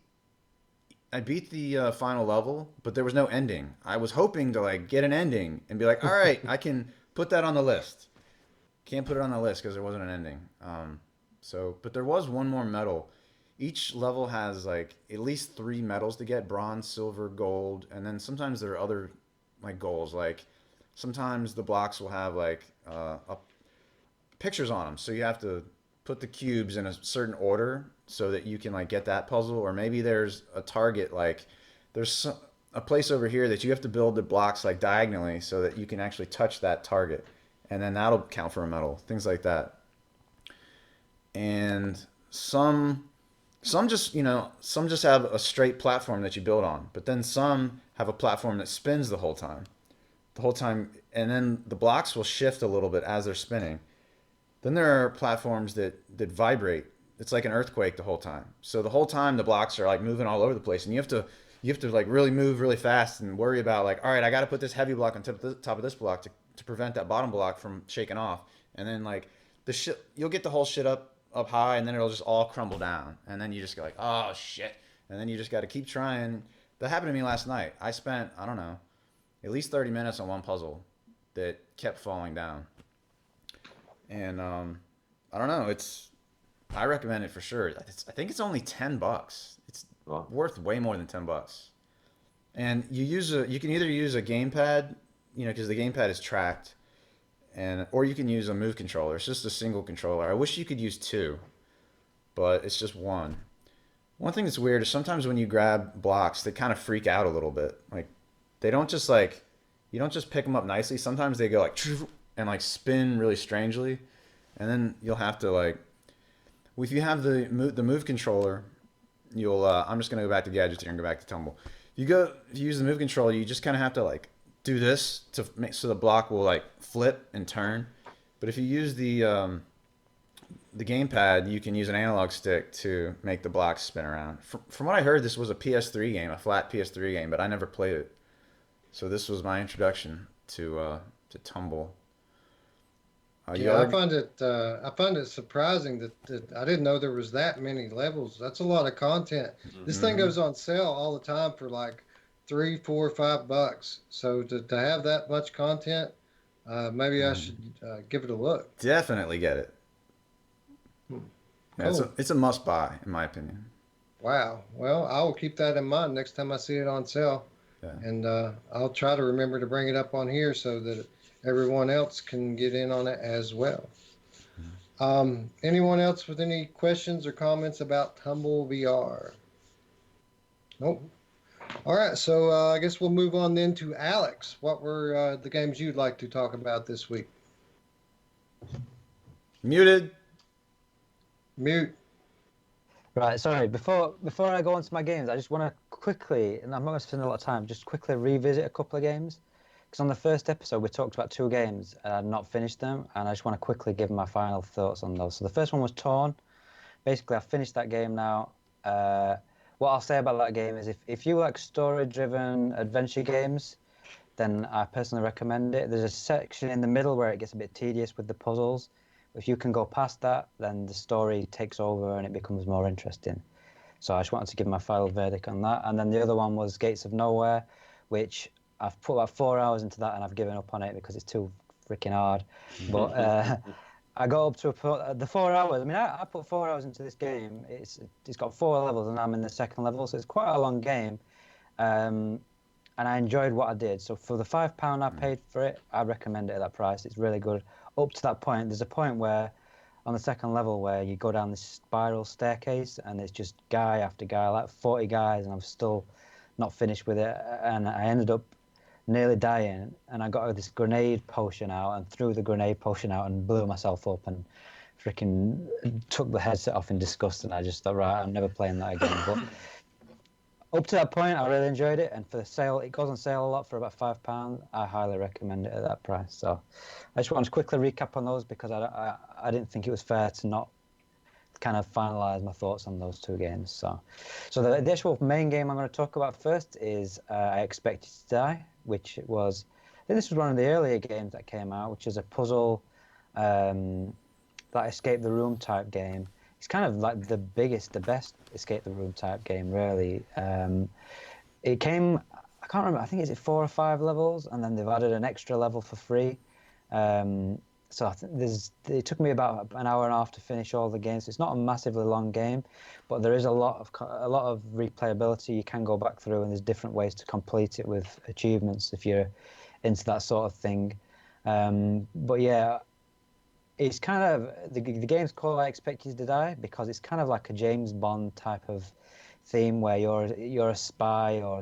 the final level, but there was no ending. I was hoping to like get an ending and be like, all right, I can put that on the list. Can't put it on the list because there wasn't an ending. But there was one more medal. Each level has like at least 3 medals to get: bronze, silver, gold, and then sometimes there are other like goals. Like sometimes the blocks will have like pictures on them, so you have to put the cubes in a certain order so that you can like get that puzzle. Or maybe there's a target, like there's a place over here that you have to build the blocks like diagonally so that you can actually touch that target, and then that'll count for a medal. Things like that. And some just have a straight platform that you build on, but then some have a platform that spins the whole time, and then the blocks will shift a little bit as they're spinning. Then there are platforms that vibrate. It's like an earthquake the whole time. So the whole time the blocks are like moving all over the place, and you have to like really move really fast and worry about like, all right, I got to put this heavy block on top of this block to prevent that bottom block from shaking off, and then like you'll get the whole shit up high, and then it'll just all crumble down, and then you just go like, oh shit, and then you just got to keep trying. That happened to me last night. I spent, I don't know, at least 30 minutes on one puzzle that kept falling down, and I don't know, I recommend it for sure. I think it's only $10. It's worth way more than $10. And you can either use a gamepad, because the gamepad is tracked, or you can use a move controller. It's just a single controller. I wish you could use 2, but it's just one. One thing that's weird is sometimes when you grab blocks, they kind of freak out a little bit. Like they don't just like, you don't just pick them up nicely. Sometimes they go like and like spin really strangely, and then you'll have to like, if you have the move controller, you'll. I'm just gonna go back to Gadgeteer and go back to Tumble. If you use the move controller, you just kind of have to like do this to make so the block will like flip and turn. But if you use the gamepad, you can use an analog stick to make the blocks spin around. From what I heard, this was a PS3 game, a flat PS3 game, but I never played it. So this was my introduction to Tumble. Yeah, I find it surprising that I didn't know there was that many levels. That's a lot of content. This thing goes on sale all the time for like $3, $4, $5. So to have that much content, maybe I should give it a look. Definitely get it. Yeah, Cool. it's a must buy in my opinion. Wow. Well, I will keep that in mind next time I see it on sale, Yeah. and I'll try to remember to bring it up on here so that everyone else can get in on it as well. Anyone else with any questions or comments about Tumble VR? Nope. All right, so I guess we'll move on then to Alex. What were the games you'd like to talk about this week? Muted. Mute. Right, sorry. Before I go on to my games, I just want to quickly, and I'm not going to spend a lot of time, just quickly revisit a couple of games. Because on the first episode, we talked about 2 games, and I'd not finished them, and I just want to quickly give my final thoughts on those. So the first one was Torn. Basically, I've finished that game now. What I'll say about that game is if you like story-driven adventure games, then I personally recommend it. There's a section in the middle where it gets a bit tedious with the puzzles. If you can go past that, then the story takes over and it becomes more interesting. So I just wanted to give my final verdict on that. And then the other one was Gates of Nowhere, which I've put about 4 hours into that and I've given up on it because it's too freaking hard. But I got up to the 4 hours. I mean, I put 4 hours into this game. It's got 4 levels and I'm in the second level, so it's quite a long game. and I enjoyed what I did. So for the £5 I paid for it, I recommend it at that price. It's really good. Up to that point, there's a point where, on the second level, where you go down this spiral staircase, and it's just guy after guy, like 40 guys, and I'm still not finished with it. And I ended up nearly dying, and I got this grenade potion out, and threw the grenade potion out, and blew myself up, and freaking took the headset off in disgust. And I just thought, right, I'm never playing that again. But up to that point, I really enjoyed it, and for the sale, it goes on sale a lot for about £5. I highly recommend it at that price. So I just wanted to quickly recap on those because I didn't think it was fair to not kind of finalize my thoughts on those two games. So the actual main game I'm going to talk about first is I Expect You to Die, which was, I think this was one of the earlier games that came out, which is a puzzle, like escape the room type game. It's kind of like the best escape the room type game, really. It came, I can't remember, I think it's 4 or 5 levels, and then they've added an extra level for free. So I think it took me about an hour and a half to finish all the games. It's not a massively long game, but there is a lot of replayability. You can go back through, and there's different ways to complete it with achievements if you're into that sort of thing. But yeah, it's kind of the game's called I Expect You to Die because it's kind of like a James Bond type of theme where you're a spy or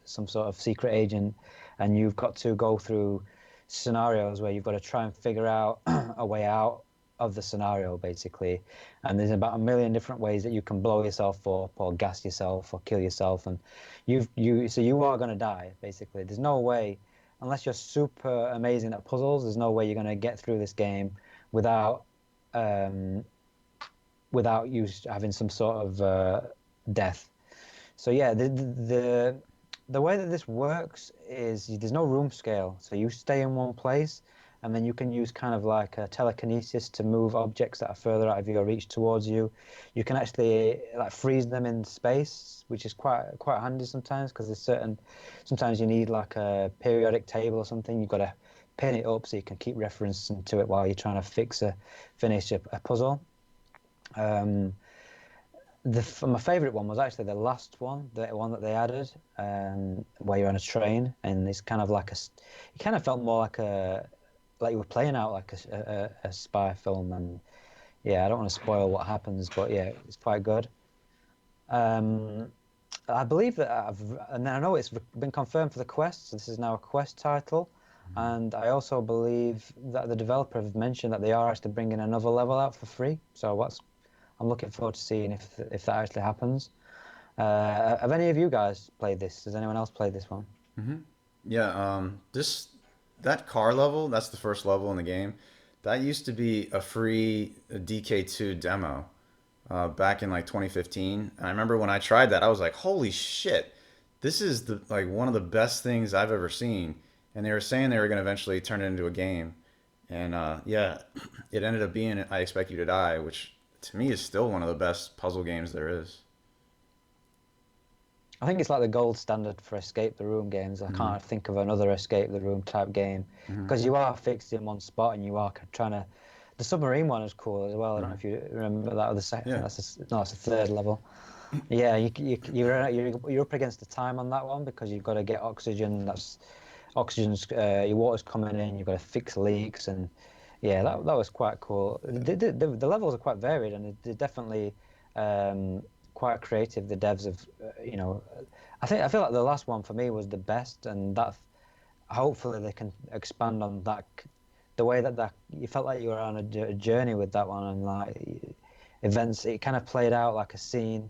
some sort of secret agent, and you've got to go through scenarios where you've got to try and figure out a way out of the scenario, basically. And there's about a million different ways that you can blow yourself up or gas yourself or kill yourself, and so you are going to die, basically. There's no way, unless you're super amazing at puzzles, there's no way you're going to get through this game without you having some sort of death. So yeah, the way that this works is there's no room scale, so you stay in one place, and then you can use kind of like a telekinesis to move objects that are further out of your reach towards you. You can actually like freeze them in space, which is quite handy sometimes because sometimes you need like a periodic table or something. You've got to pin it up so you can keep referencing to it while you're trying to finish a puzzle. My favourite one was actually the last one, the one that they added, where you're on a train, and it's kind of like it kind of felt more like you were playing out like a spy film, and yeah, I don't want to spoil what happens, but yeah, it's quite good. I believe that and I know it's been confirmed for the Quest, so this is now a Quest title. And I also believe that the developer have mentioned that they are actually bringing another level out for free. So I'm looking forward to seeing if that actually happens. Have any of you guys played this? Has anyone else played this one? Mm-hmm. Yeah, that car level, that's the first level in the game. That used to be a free DK2 demo back in like 2015. And I remember when I tried that, I was like, holy shit, this is one of the best things I've ever seen. And they were saying they were going to eventually turn it into a game. And yeah, it ended up being I Expect You to Die, which to me is still one of the best puzzle games there is. I think it's like the gold standard for escape the room games. I can't think of another escape the room type game because you are fixed in one spot and you are trying to. The submarine one is cool as well. I don't know if you remember that. Or the second, Yeah. it's the third level. Yeah, you're up against the time on that one because you've got to get oxygen. Your water's coming in. You've got to fix leaks, and yeah, that was quite cool. The levels are quite varied, and they're definitely quite creative. The devs have, I feel like the last one for me was the best, and that hopefully they can expand on that. The way that you felt like you were on a journey with that one, and like events, it kind of played out like a scene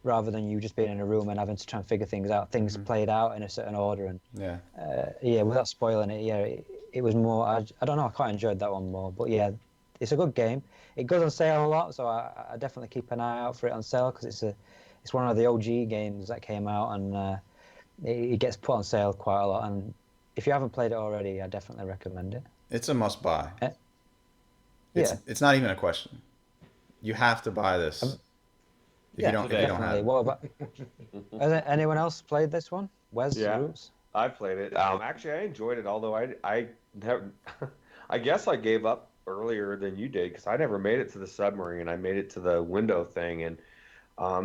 rather than you just being in a room and having to try and figure things out. Things played out in a certain order, and without spoiling it, it was more. I don't know. I quite enjoyed that one more, but yeah, it's a good game. It goes on sale a lot, so I definitely keep an eye out for it on sale because it's one of the OG games that came out, and it gets put on sale quite a lot. And if you haven't played it already, I definitely recommend it. It's a must buy. Yeah, it's not even a question. You have to buy this. If you don't have it. What about, has anyone else played this one? Wes? Yeah. Roots? I played it. Actually, I enjoyed it, although I never, I guess I gave up earlier than you did because I never made it to the submarine. I made it to the window thing, and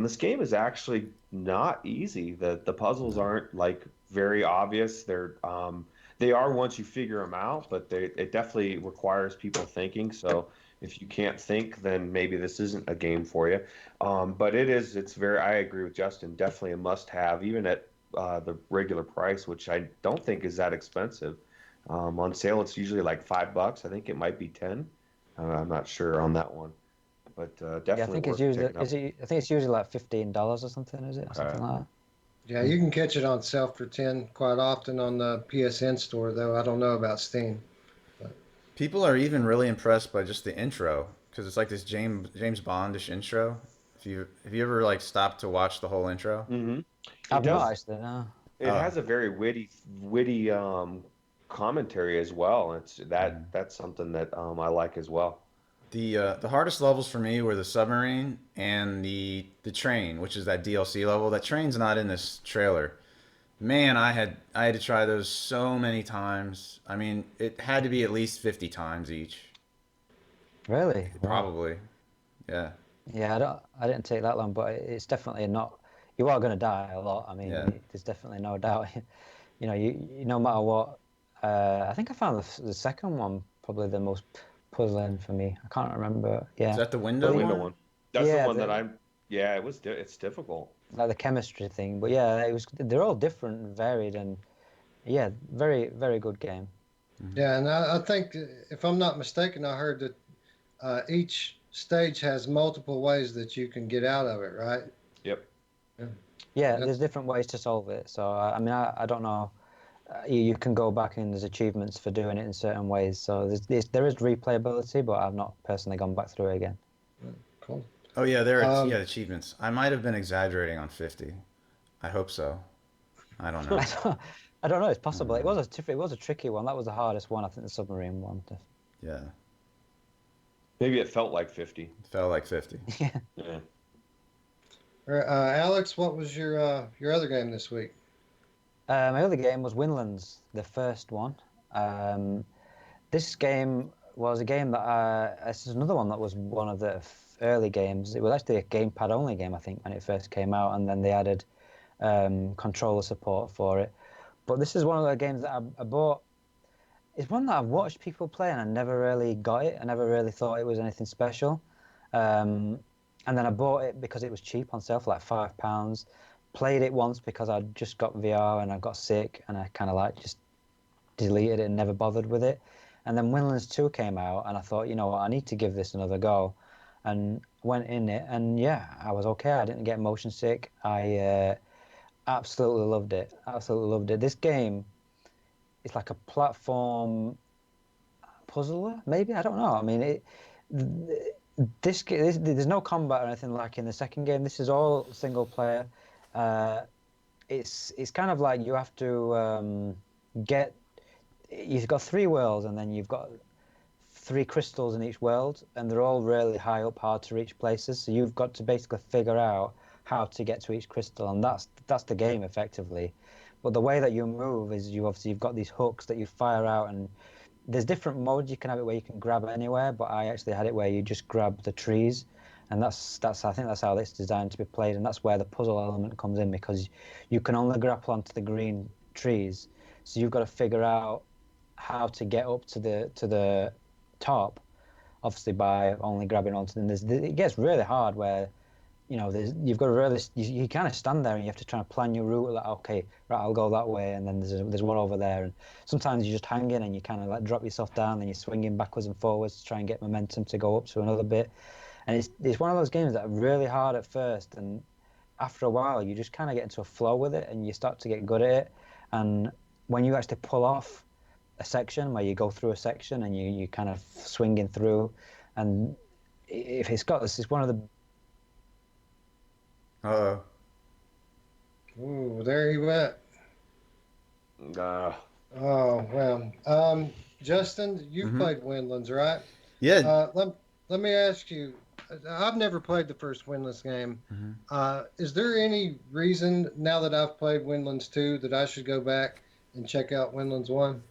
This game is actually not easy. The puzzles aren't like very obvious. They are once you figure them out, but it definitely requires people thinking. So if you can't think, then maybe this isn't a game for you. But it's very, I agree with Justin, definitely a must-have, even at the regular price, which I don't think is that expensive. On sale, it's usually like $5. I think it might be 10. I'm not sure on that one, but Yeah, I definitely think it's worth usually picking up. I think it's usually like $15 or something, is it? Or Okay. something like that. Yeah, you can catch it on sale for 10 quite often on the PSN store, though. I don't know about Steam. But People are even really impressed by just the intro because it's like this James Bondish intro. If you ever like stopped to watch the whole intro? hmm It I've not does. actually, no. It Oh, has a very witty commentary as well. It's mhm. that's something that I like as well. The hardest levels for me were the submarine and the train, which is that DLC level. That train's not in this trailer. Man, I had to try those so many times. I mean, it had to be at least 50 times each. Really? Wow. Probably. Yeah. Yeah, I didn't take that long, but it's definitely not. You are going to die a lot. I mean, Yeah. there's definitely no doubt. No matter what. I think I found the second one probably the most puzzling for me. I can't remember. Is Yeah, that the but The window window one? one. That's the yeah, one that I'm. Yeah, it's difficult. like the chemistry thing. But yeah, it was. They're all different and varied, and yeah, very very good game. Hmm. yeah, and I think, if I'm not mistaken, I heard that each stage has multiple ways that you can get out of it, right? Yep. Yeah. Yeah, there's That's different ways to solve it. So I mean, I don't know. You can go back and there's achievements for doing it in certain ways. So there is replayability, but I've not personally gone back through it again. cool. Oh yeah, yeah, Um, achievements. I might have been exaggerating on 50. I hope so. I don't know. I don't, I don't know. It's I don't possible. know. It was a tricky one. That was the hardest one. I think the submarine one. Yeah. Maybe it felt like 50. It felt like 50. Yeah. Yeah. Alex, what was your other game this week? My other game was Windlands, the first one. Um, this game was a game that this is another one that was one of the early games. It was actually a gamepad only game, I think, when it first came out, and then they added controller support for it. But this is one of the games that I bought. It's one that I've watched people play, and I never really got it. I never really thought it was anything special. Um, and then I bought it because it was cheap on sale for like £5. Played it once because I just got VR and I got sick, and I kind of like just deleted it and never bothered with it. And then Windlands 2 came out, and I thought, you know what, I need to give this another go. And went in it, and yeah, I was okay. I didn't get motion sick. I absolutely loved it. Absolutely loved it. This game is like a platform puzzler, maybe. I don't know. I mean, there's no combat or anything like in the second game. This is all single player. Uh, it's kind of like you have to get. You've got three worlds, and then you've got three crystals in each world, and they're all really high up, hard to reach places. So you've got to basically figure out how to get to each crystal, and that's the game effectively. But the way that you move is you've got these hooks that you fire out, and there's different modes. You can have it where you can grab anywhere, but I actually had it where you just grab the trees, and that's I think that's how it's designed to be played, and that's where the puzzle element comes in because you can only grapple onto the green trees, so you've got to figure out how to get up to the top, obviously by only grabbing onto them. It gets really hard where you've got to really you kind of stand there and you have to try and plan your route. Like, okay, right, I'll go that way, and then there's one over there, and sometimes you're just hanging and you kind of like drop yourself down and you're swinging backwards and forwards to try and get momentum to go up to another bit. And it's one of those games that are really hard at first, and after a while you just kind of get into a flow with it and you start to get good at it. And when you actually pull off a section where you go through a section and you kind of swinging through, and if it's got this, it's one of the Uh-oh. Ooh, there he went. Uh, Oh well. Justin, you've Hmm. played Windlands, right? Yeah. Let me ask you. I've never played the first Windlands game. Hmm. Is there any reason now that I've played Windlands 2 that I should go back and check out Windlands 1?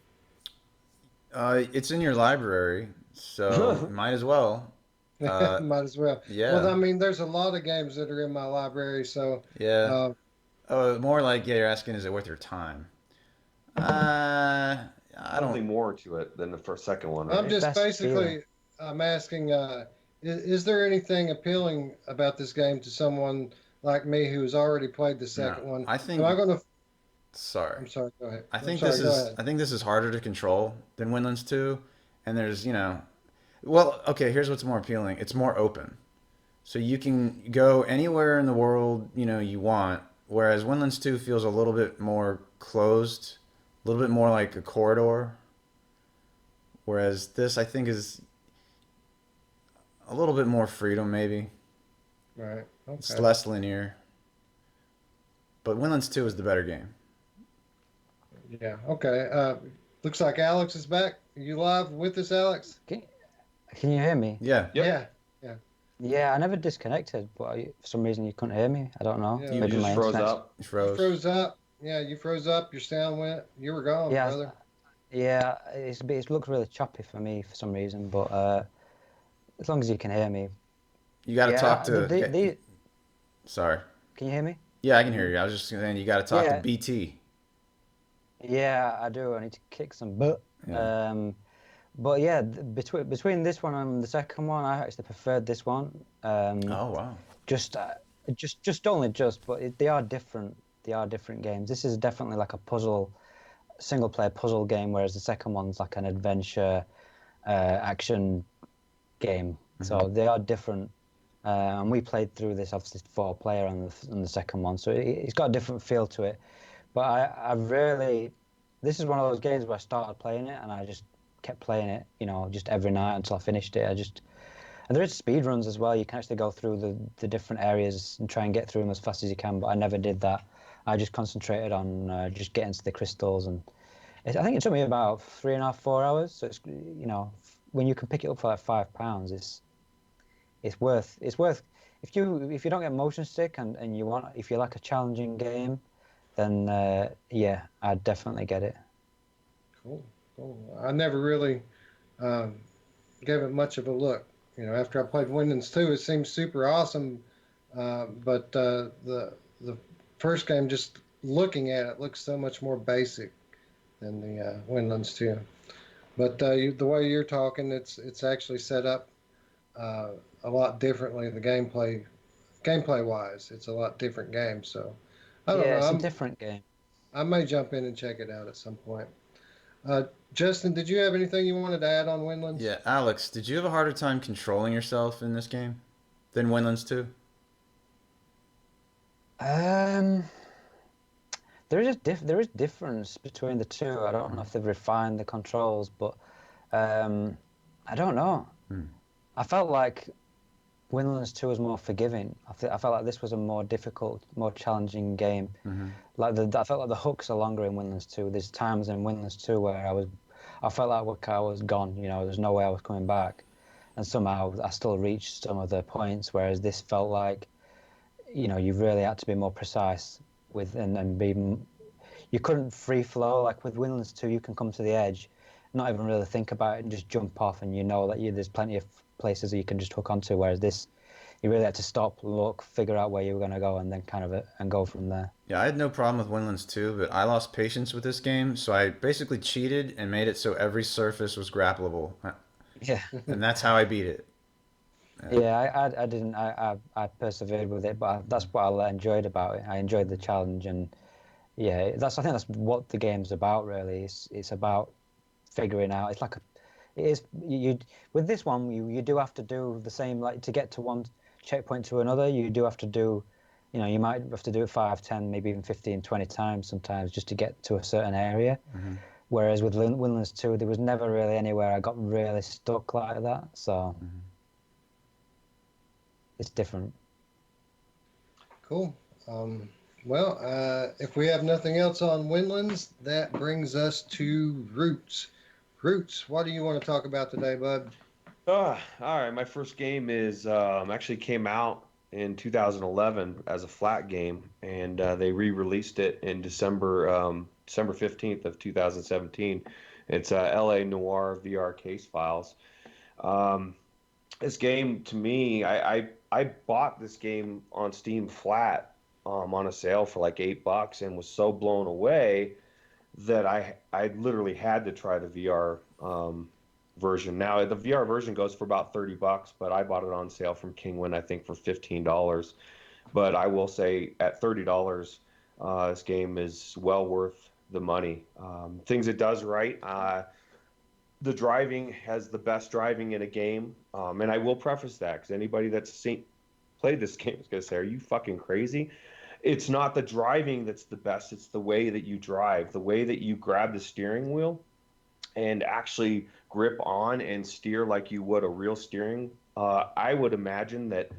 It's in your library, so might as well. Might as well. Well, Yeah, I mean, there's a lot of games that are in my library, so yeah. uh, Oh, more like, yeah, you're asking, is it worth your time? Uh, I don't. Something more to it than the first, second one, I'm right? just Best feeling. basically I'm asking, is there anything appealing about this game to someone like me who's already played the No, second one? I Am I think. going to? Sorry. I'm sorry. Go ahead. I I'm think this sorry. Go is ahead. I think this is harder to control than Windlands 2, and there's, well, okay, here's what's more appealing. It's more open. So you can go anywhere in the world, you want, whereas Windlands 2 feels a little bit more closed, a little bit more like a corridor, whereas this I think is a little bit more freedom maybe. Right. It's Okay. less linear, but Windlands 2 is the better game. Yeah. Okay. Looks like Alex is back. Are you live with us, Alex? Can you hear me? Yeah. Yep. Yeah. Yeah. Yeah, I never disconnected, but for some reason you couldn't hear me. I don't know. Yeah. You Maybe just my froze internet's. up. You You froze. froze up. Yeah, you froze up. Your sound went. You were gone, Yeah, brother. yeah. It looks really choppy for me for some reason, but as long as you can hear me. You got to talk Yeah, to Sorry. can you hear me? Yeah, I can hear you. I was just saying you got to talk to Yeah, BT. yeah, I do. I need to kick some butt. Yeah. But yeah, between this one and the second one, I actually preferred this one. Oh, wow. Just, just only just, but they are different. They are different games. This is definitely like a single player puzzle game, whereas the second one's like an adventure, action game. So they are different. And we played through this obviously 4 player on the second one, so it's got a different feel to it. But I really, this is one of those games where I started playing it and I just kept playing it, just every night until I finished it. And there is speed runs as well. You can actually go through the different areas and try and get through them as fast as you can. But I never did that. I just concentrated on just getting to the crystals, and I think it took me about 3.5, 4 hours. So it's when you can pick it up for like £5, it's worth if you don't get motion stick and if you like a challenging game, then yeah, I'd definitely get it. Cool. Cool. I never really um, gave it much of a look. After I played Windlands 2, it seemed super awesome. But the first game, just looking at it, looks so much more basic than the Windlands 2. But the way you're talking, it's actually set up uh, a lot differently. The gameplay wise, it's a lot different game. So I don't Yeah, know. it's a different game. I may jump in and check it out at some point. Justin, did you have anything you wanted to add on Windlands? Yeah, Alex, did you have a harder time controlling yourself in this game than Windlands 2? Um, there is difference between the two. I don't know if they've refined the controls, but I don't know. Hmm. I felt like Windlands 2 was more forgiving. I felt like this was a more difficult, more challenging game. Mm-hmm. Like I felt like the hooks are longer in Windlands 2. There's times in Windlands 2 where I felt like I was gone. There's no way I was coming back, and somehow I still reached some of the points. Whereas this felt like, you really had to be more precise with and be. You couldn't free flow like with Windlands 2. You can come to the edge, not even really think about it, and just jump off, and that there's plenty of places that you can just hook onto. Whereas this, you really had to stop, look, figure out where you were going to go, and then and go from there. Yeah, I had no problem with Windlands 2, but I lost patience with this game, so I basically cheated and made it so every surface was grappleable. Yeah. And that's how I beat it. Yeah, I didn't. I persevered with it, but that's what I enjoyed about it. I enjoyed the challenge, and yeah, I think that's what the game's about. Really, it's about figuring out. It's like it is you with this one. You do have to do the same, like to get to one checkpoint to another. You do have to do, you might have to do it 5, 10, maybe even 15, 20 times sometimes just to get to a certain area. Mm-hmm. Whereas with Windlands 2, there was never really anywhere I got really stuck like that. So. Mm-hmm. It's different. Cool. Well, if we have nothing else on Windlands, that brings us to Roots. Roots, what do you want to talk about today, bud? All right. My first game is actually came out in 2011 as a flat game, and they re-released it in December 15th of 2017. It's LA Noire VR case files. Um, This game to me, I bought this game on Steam flat on a sale for like $8 and was so blown away that I literally had to try the VR version. Now the VR version goes for about $30, but I bought it on sale from Kingwin, I think for $15. But I will say at $30, this game is well worth the money. Things it does right. The driving has the best driving in a game, and I will preface that because anybody that's played this game is going to say, "Are you fucking crazy?" It's not the driving that's the best; it's the way that you drive, the way that you grab the steering wheel and actually grip on and steer like you would a real steering. I would imagine that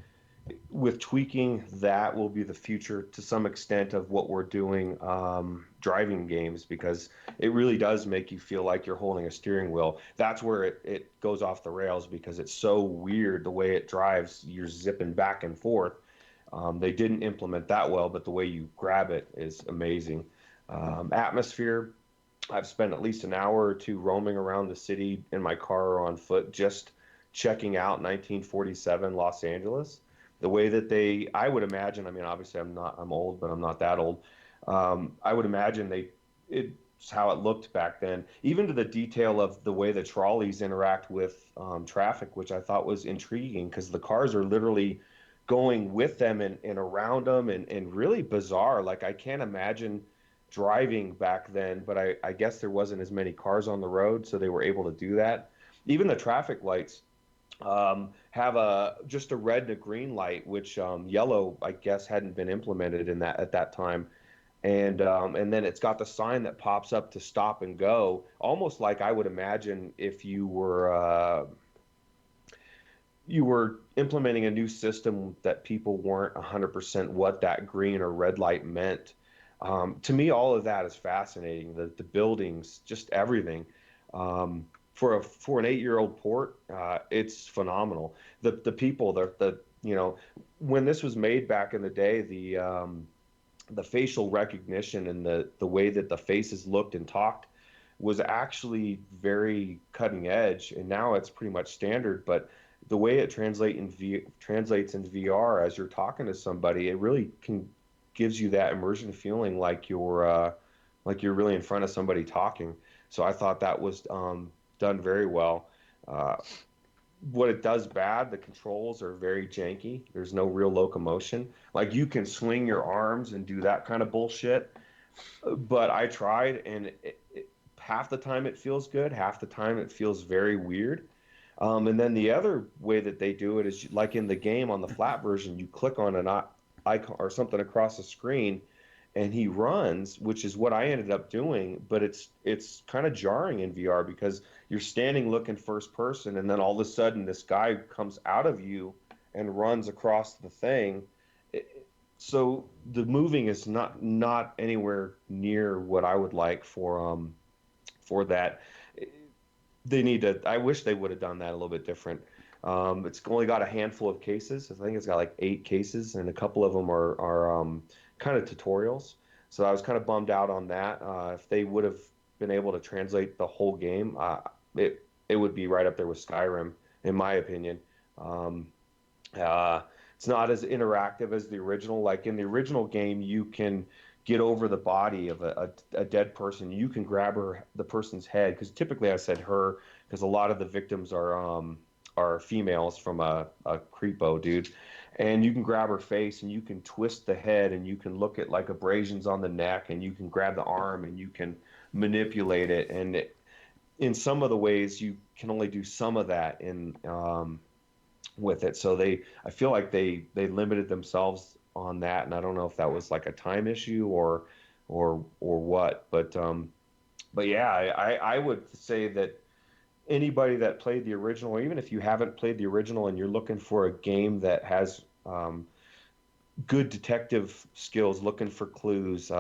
with tweaking, that will be the future to some extent of what we're doing driving games, because it really does make you feel like you're holding a steering wheel. That's where it goes off the rails because it's so weird the way it drives. You're zipping back and forth. They didn't implement that well, but the way you grab it is amazing. Atmosphere, I've spent at least an hour or two roaming around the city in my car or on foot, just checking out 1947 Los Angeles. The way that I would imagine, I mean, obviously I'm old, but I'm not that old. I would imagine it's how it looked back then, even to the detail of the way the trolleys interact with traffic, which I thought was intriguing because the cars are literally going with them and around them and really bizarre. Like I can't imagine driving back then, but I guess there wasn't as many cars on the road, so they were able to do that. Even the traffic lights have just a red and a green light, which yellow, I guess, hadn't been implemented in that at that time. And then it's got the sign that pops up to stop and go, almost like I would imagine if you were implementing a new system that people weren't 100% what that green or red light meant. To me, all of that is fascinating. The buildings, just everything. For an 8-year-old port, it's phenomenal. The people, when this was made back in the day, the facial recognition and the way that the faces looked and talked was actually very cutting edge, and now it's pretty much standard. But the way it translates in VR as you're talking to somebody, it really gives you that immersion feeling like you're really in front of somebody talking. So I thought that was done very well. Uh, what it does bad, the controls are very janky. There's no real locomotion. Like you can swing your arms and do that kind of bullshit, but I tried and half the time it feels good, half the time it feels very weird. And then the other way that they do it is like in the game on the flat version, you click on an icon or something across the screen and he runs, which is what I ended up doing. But it's kind of jarring in VR because you're standing looking first person, and then all of a sudden this guy comes out of you and runs across the thing. So the moving is not anywhere near what I would like for that. They need to. I wish they would have done that a little bit different. It's only got a handful of cases. I think it's got like 8 cases, and a couple of them are kind of tutorials. So I was kind of bummed out on that. If they would have been able to translate the whole game, it would be right up there with Skyrim, in my opinion. Um, it's not as interactive as the original. Like in the original game, you can get over the body of a dead person. You can grab the person's head, because typically I said her because a lot of the victims are females from a creepo dude, and you can grab her face and you can twist the head and you can look at like abrasions on the neck and you can grab the arm and you can manipulate it. And in some of the ways you can only do some of that in with it. So I feel like they limited themselves on that, and I don't know if that was like a time issue or what. But yeah, I would say that anybody that played the original, or even if you haven't played the original and you're looking for a game that has good detective skills, looking for clues,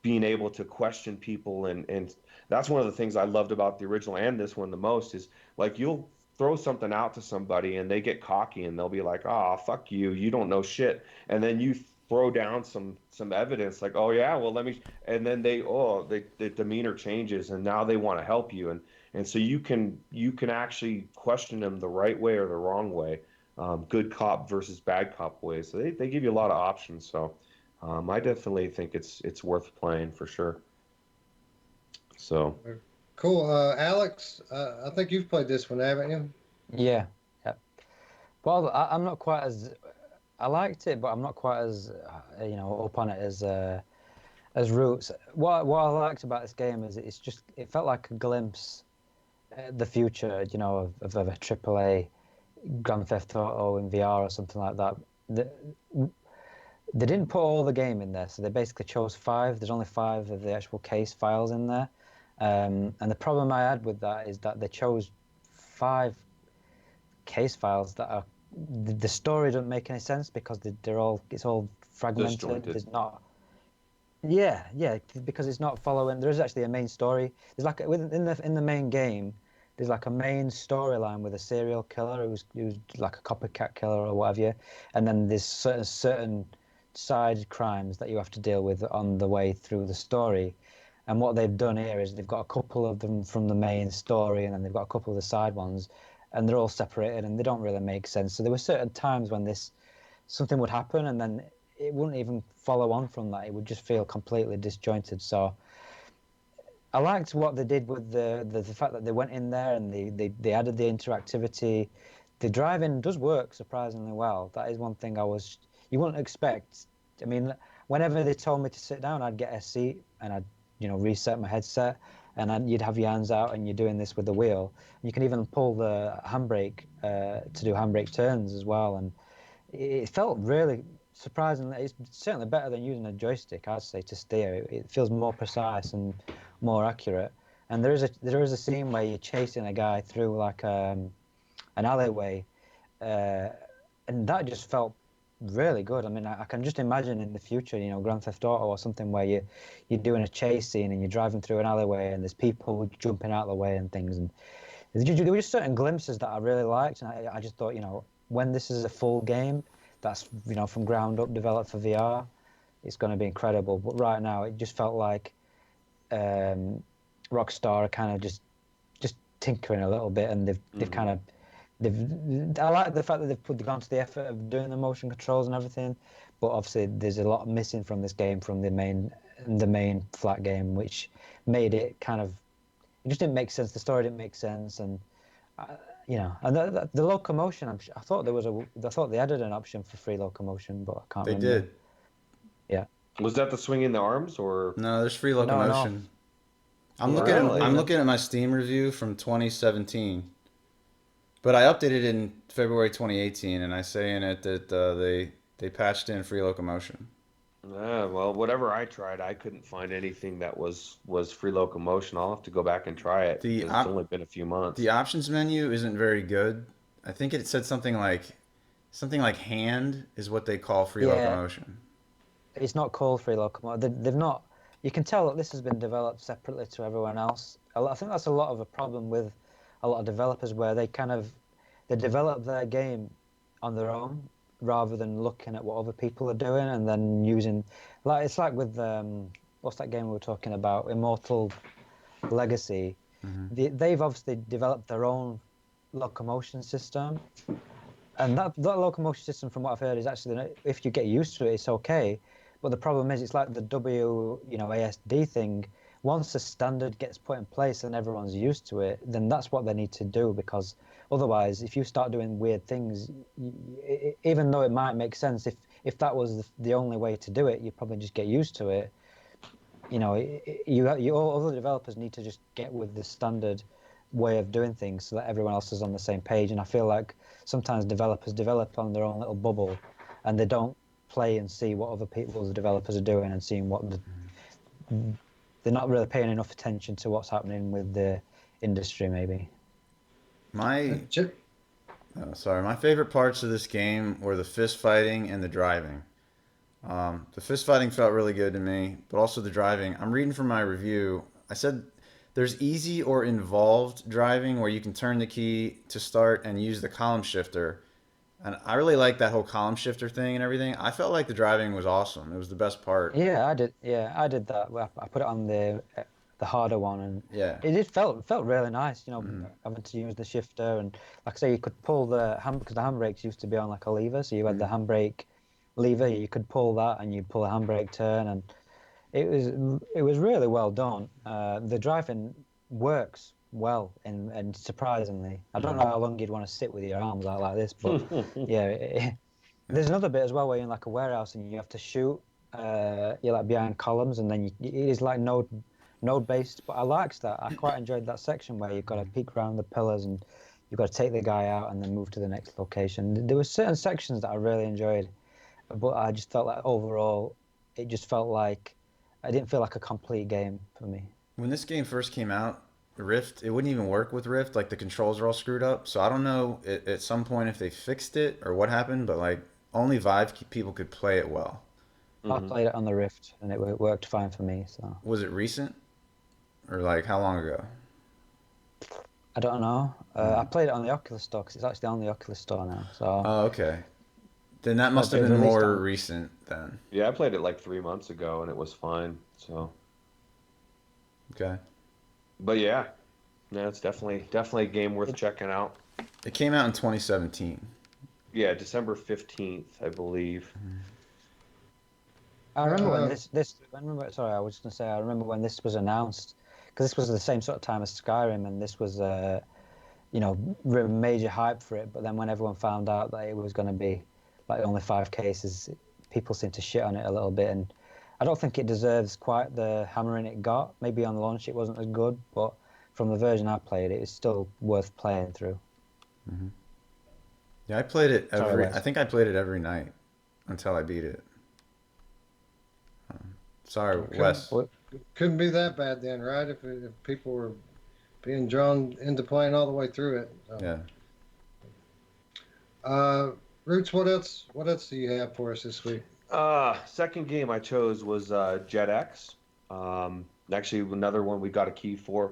being able to question people, and that's one of the things I loved about the original and this one the most is like you'll throw something out to somebody and they get cocky and they'll be like, "Oh, fuck you, you don't know shit," and then you throw down some evidence like, "Oh yeah, well let me," and then the demeanor changes and now they want to help you, and and so you can actually question them the right way or the wrong way, good cop versus bad cop way. So they give you a lot of options. So I definitely think it's worth playing for sure. So Cool. Alex, I think you've played this one, haven't you? Yeah, yeah. Well, I'm not quite as I liked it, but I'm not quite as up on it as Roots. What I liked about this game is it felt like a glimpse at the future, of a AAA Grand Theft Auto in VR or something like that. The, they didn't put all the game in there, so they basically chose five. There's only five of the actual case files in there, and the problem I had with that is that they chose five case files that are the story doesn't make any sense because it's all fragmented. disjointed. There's not. Yeah, because it's not following. There is actually a main story. There's like in the main game. There's like a main storyline with a serial killer who's like a copycat killer or whatever, and then there's certain side crimes that you have to deal with on the way through the story. And what they've done here is they've got a couple of them from the main story, and then they've got a couple of the side ones, and they're all separated, and they don't really make sense. So there were certain times when something would happen, and then it wouldn't even follow on from that. It would just feel completely disjointed. So I liked what they did with the fact that they went in there and they added the interactivity. The driving does work surprisingly well. That is one thing you wouldn't expect. I mean, whenever they told me to sit down, I'd get a seat and I'd reset my headset, and then you'd have your hands out and you're doing this with the wheel. You can even pull the handbrake to do handbrake turns as well, and it felt really surprisingly. It's certainly better than using a joystick, I'd say, to steer. It feels more precise and more accurate. And there is a scene where you're chasing a guy through like an alleyway, and that just felt really good. I mean, I can just imagine in the future, Grand Theft Auto or something where you're doing a chase scene and you're driving through an alleyway and there's people jumping out of the way and things. And there were just certain glimpses that I really liked, and I just thought, when this is a full game that's from ground up developed for VR, it's going to be incredible. But right now, it just felt like Rockstar are kind of just tinkering a little bit, and they've kind of I like the fact that they've gone to the effort of doing the motion controls and everything, but obviously there's a lot missing from this game from the main flat game, which made it it just didn't make sense. The story didn't make sense, and and the locomotion. I thought they added an option for free locomotion, but I can't remember. They did. Yeah. Was that the swinging the arms or? No, there's free No. locomotion. I'm looking at my Steam review from 2017. But I updated it in February 2018, and I say in it that they patched in free locomotion. Well, whatever I tried, I couldn't find anything that was free locomotion. I'll have to go back and try it. It's only been a few months. The options menu isn't very good. I think it said something like hand is what they call free locomotion. It's not called free locomotion. They've not. You can tell that this has been developed separately to everyone else. I think that's a lot of a problem with a lot of developers, where they develop their game on their own rather than looking at what other people are doing and then using, it's like with what's that game we were talking about, Immortal Legacy. Mm-hmm. They've obviously developed their own locomotion system, and that locomotion system, from what I've heard, is actually, if you get used to it, it's okay. But the problem is, it's like the ASD thing. Once the standard gets put in place and everyone's used to it, then that's what they need to do, because otherwise, if you start doing weird things, even though it might make sense, if that was the only way to do it, you'd probably just get used to it. All other developers need to just get with the standard way of doing things so that everyone else is on the same page. And I feel like sometimes developers develop on their own little bubble, and they don't play and see what other people's developers are doing and seeing what they're not really paying enough attention to what's happening with the industry, maybe. My favorite parts of this game were the fist fighting and the driving. The fist fighting felt really good to me, but also the driving. I'm reading from my review. I said there's easy or involved driving where you can turn the key to start and use the column shifter. And I really like that whole column shifter thing and everything. I felt like the driving was awesome. It was the best part. Yeah, I did. Yeah, I did that. I put it on the the harder one, and Yeah. it felt really nice, you know, Mhm. having to use the shifter, and like I say, you could pull the hand because the handbrakes used to be on like a lever, so you had the handbrake lever, you could pull that, and you pull a handbrake turn, and it was really well done. The driving works well, and surprisingly, I don't know how long you'd want to sit with your arms out like this, but yeah, there's another bit as well where you're in like a warehouse and you have to shoot. You're like behind columns, and then it is like node based. But I liked that. I quite enjoyed that section where you've got to peek around the pillars and you've got to take the guy out and then move to the next location. There were certain sections that I really enjoyed, but I just felt like overall, it just felt like I didn't feel like a complete game for me. When this game first came out, Rift, it wouldn't even work with Rift. Like the controls are all screwed up. So I don't know at some point if they fixed it or what happened, but like only Vive people could play it well. I played it on the Rift and it worked fine for me. So Was it recent or like how long ago? I don't know. I played it on the Oculus Store because it's actually on the Oculus Store now. So Oh, okay. Then that must It have was been released more on- recent then. Yeah, I played it like 3 months ago and it was fine. So, Okay. but yeah, it's definitely a game worth checking out. It came out in 2017. Yeah, December 15th, I believe. I remember when Uh, I remember. Sorry, I was just gonna say. I remember when this was announced because this was the same sort of time as Skyrim, and this was you know, major hype for it. But then when everyone found out that it was going to be like only 5 cases, people seemed to shit on it a little bit, and I don't think it deserves quite the hammering it got. Maybe on launch it wasn't as good, but from the version I played, it's still worth playing through. Yeah, I played it Sorry, every. Wes. I think I played it every night until I beat it. Sorry, Okay. Wes. What- Couldn't be that bad then, right? If people were being drawn into playing all the way through it. So. Yeah. Roots, what else? What else do you have for us this week? Second game I chose was Jet X. Actually, another one we got a key for,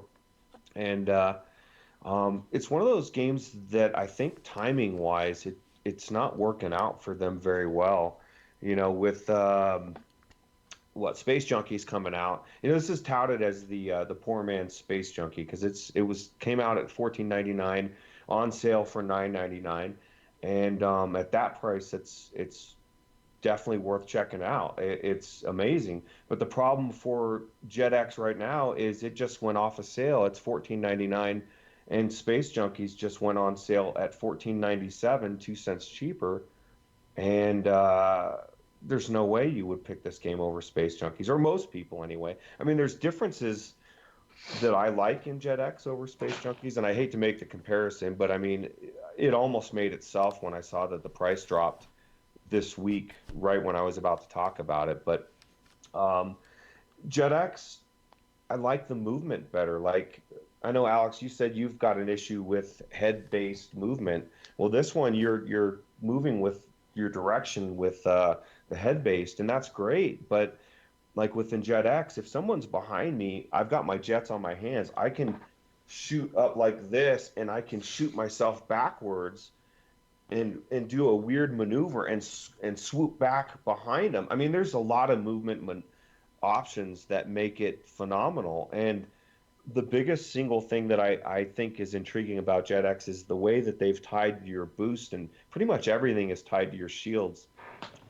and it's one of those games that I think timing wise, it's not working out for them very well. You know, with what Space Junkie's coming out. You know, this is touted as the poor man's Space Junkie because it came out at $14.99 on sale for $9.99, and at that price, it's definitely worth checking out. It's amazing. But the problem for Jet X right now is it just went off a sale. It's $14.99, and Space Junkies just went on sale at $14.97, 2 cents cheaper. And there's no way you would pick this game over Space Junkies, or most people anyway. I mean, there's differences that I like in Jet X over Space Junkies, and I hate to make the comparison, but I mean, it almost made itself when I saw that the price dropped this week, right when I was about to talk about it. But Jet X, I like the movement better. Like, I know, Alex, you said you've got an issue with head-based movement. Well, this one you're moving with your direction with the head-based, and that's great. But like within Jet X, if someone's behind me, I've got my jets on my hands. I can shoot up like this, and I can shoot myself backwards and do a weird maneuver and swoop back behind them. I mean, there's a lot of movement options that make it phenomenal. And the biggest single thing that I think is intriguing about Jet X is the way that they've tied your boost, and pretty much everything is tied to your shields.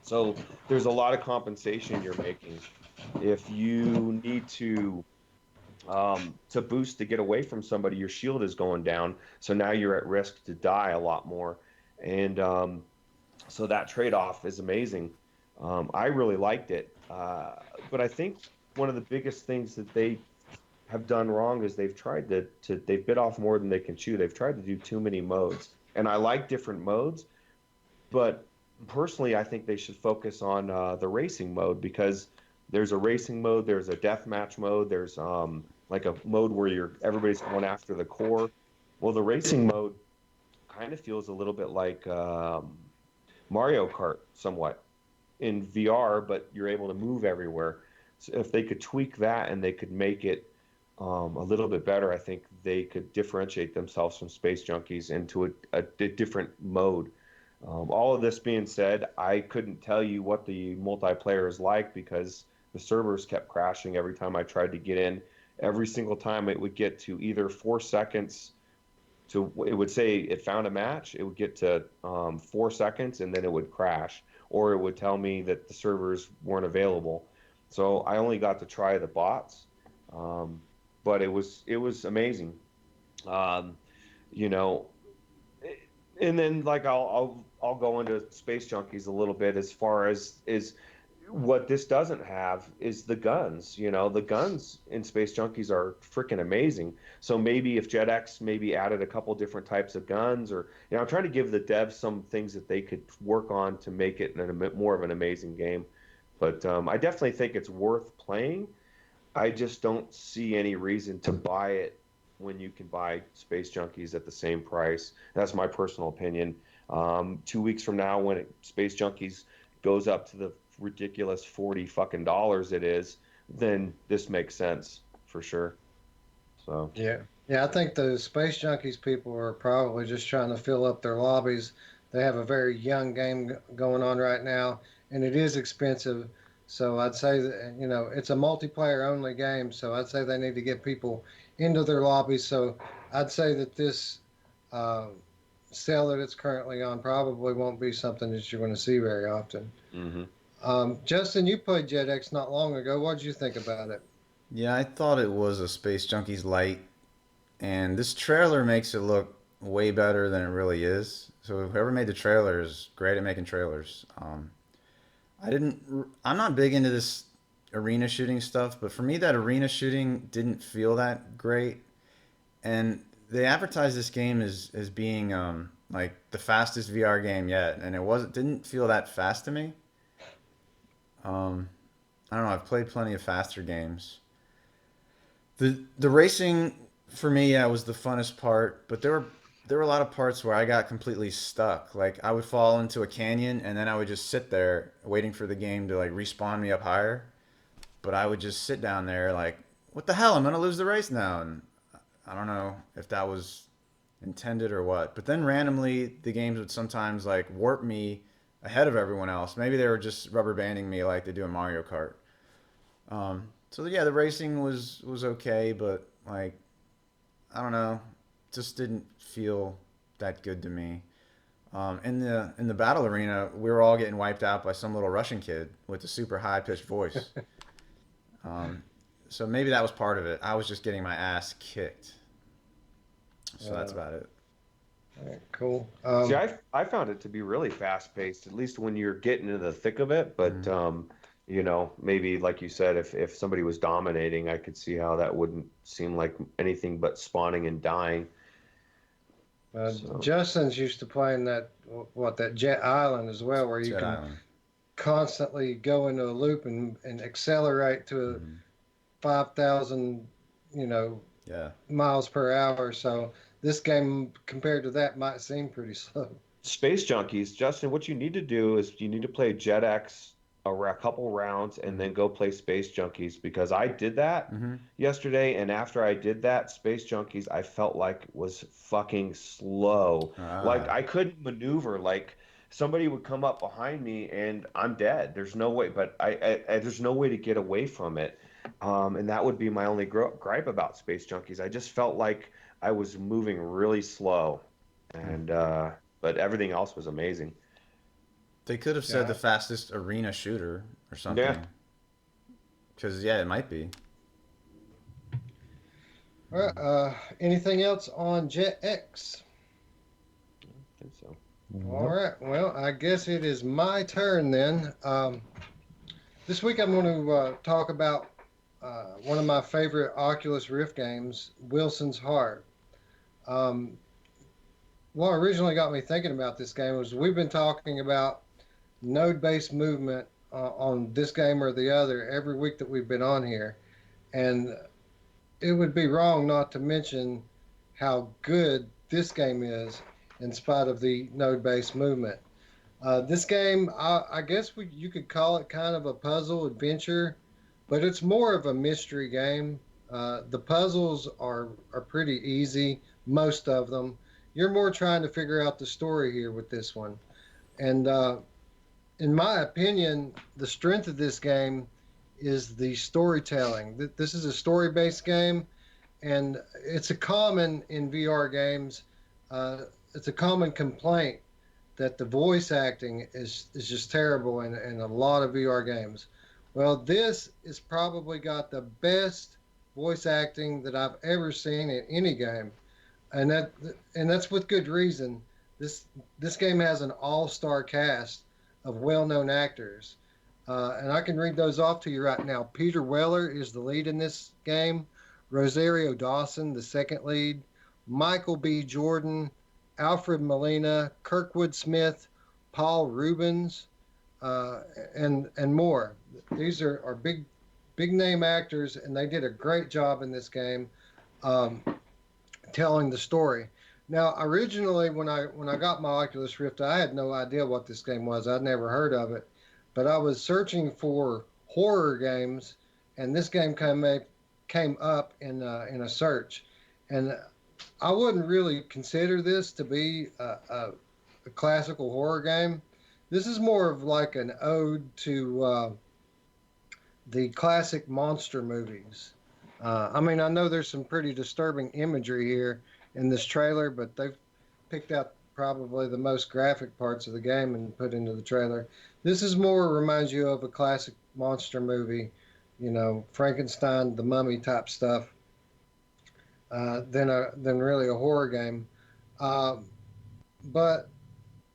So there's a lot of compensation you're making. If you need to boost to get away from somebody, your shield is going down. So now you're at risk to die a lot more. And so that trade-off is amazing. I really liked it. But I think one of the biggest things that they have done wrong is they've tried they've bit off more than they can chew. They've tried to do too many modes. And I like different modes, but personally, I think they should focus on the racing mode, because there's a racing mode, there's a deathmatch mode, there's like a mode where everybody's going after the core. Well, the racing mode kind of feels a little bit like Mario Kart somewhat in VR, but you're able to move everywhere. So if they could tweak that and they could make it a little bit better, I think they could differentiate themselves from Space Junkies into a different mode. All of this being said, I couldn't tell you what the multiplayer is like because the servers kept crashing every time I tried to get in every single time it would get to either 4 seconds to, it would say it found a match, it would get to 4 seconds and then it would crash, or it would tell me that the servers weren't available. So I only got to try the bots, but it was amazing. Um, you know, and then like I'll go into Space Junkies a little bit as far as is what this doesn't have is the guns. The guns in Space Junkies are freaking amazing. So maybe if JetX maybe added a couple different types of guns, or I'm trying to give the devs some things that they could work on to make it more of an amazing game. But I definitely think it's worth playing. I just don't see any reason to buy it when you can buy Space Junkies at the same price. That's my personal opinion. 2 weeks from now, when Space Junkies goes up to the ridiculous $40 it is, then this makes sense for sure. So Yeah. Yeah, I think the Space Junkies people are probably just trying to fill up their lobbies. They have a very young game going on right now, and it is expensive. So I'd say that, it's a multiplayer only game. So I'd say they need to get people into their lobbies. So I'd say that this uh, sale that it's currently on probably won't be something that you're going to see very often. hmm Justin, you played JetX not long ago. What did you think about it? Yeah, I thought it was a Space Junkies light, and this trailer makes it look way better than it really is. So whoever made the trailer is great at making trailers. I'm not big into this arena shooting stuff, but for me, that arena shooting didn't feel that great. And they advertised this game as being like the fastest VR game yet, and didn't feel that fast to me. Um, I don't know. I've played plenty of faster games. The racing for me, yeah, was the funnest part, but there were a lot of parts where I got completely stuck. Like I would fall into a canyon and then I would just sit there waiting for the game to like respawn me up higher. But I would just sit down there like, what the hell? I'm gonna lose the race now, and I don't know if that was intended or what. But then randomly the games would sometimes like warp me ahead of everyone else. Maybe they were just rubber banding me like they do in Mario Kart. So yeah, the racing was okay, but like I don't know, just didn't feel that good to me. In the battle arena, we were all getting wiped out by some little Russian kid with a super high pitched voice. So maybe that was part of it. I was just getting my ass kicked. So that's about it. All right, cool. see, I found it to be really fast paced, at least when you're getting into the thick of it. But maybe like you said, if somebody was dominating, I could see how that wouldn't seem like anything but spawning and dying. So Justin's used to playing that Jet Island as well, where you Jet can Island. constantly go into a loop and accelerate to 5,000, Yeah. miles per hour. So this game, compared to that, might seem pretty slow. Space Junkies, Justin, what you need to do is you need to play JetX a couple rounds and then go play Space Junkies, because I did that yesterday, and after I did that, Space Junkies, I felt like was fucking slow. Like I couldn't maneuver. Like somebody would come up behind me and I'm dead. There's no way, but there's no way to get away from it. And that would be my only gripe about Space Junkies. I just felt like I was moving really slow, and but everything else was amazing. They could have said the fastest arena shooter or something. Yeah. Because, yeah, it might be. All right. Anything else on JetX? I think so. All right. Well, I guess it is my turn then. This week I'm going to talk about one of my favorite Oculus Rift games, Wilson's Heart. What originally got me thinking about this game was we've been talking about node-based movement on this game or the other every week that we've been on here. And it would be wrong not to mention how good this game is in spite of the node-based movement. This game, I guess you could call it kind of a puzzle adventure, but it's more of a mystery game. The puzzles are pretty easy, most of them. You're more trying to figure out the story here with this one. And in my opinion, the strength of this game is the storytelling. This is a story-based game, and it's a common in VR games. Uh, it's a common complaint that the voice acting is just terrible in a lot of VR games. Well, this is probably got the best voice acting that I've ever seen in any game, and that's with good reason. This this game has an all-star cast of well-known actors, and I can read those off to you right now. Peter Weller is the lead in this game. Rosario Dawson, the second lead. Michael B. Jordan, Alfred Molina, Kirkwood Smith, Paul Rubens, uh, and more. These are big name actors, and they did a great job in this game. Um, Telling the story. Now, originally, when I got my Oculus Rift, I had no idea what this game was. I'd never heard of it, but I was searching for horror games, and this game came up in a search, and I wouldn't really consider this to be a classical horror game. This is more of like an ode to the classic monster movies. I mean, I know there's some pretty disturbing imagery here in this trailer, but they've picked out probably the most graphic parts of the game and put into the trailer. This is more reminds you of a classic monster movie, you know, Frankenstein, the Mummy type stuff, than really a horror game. Uh, but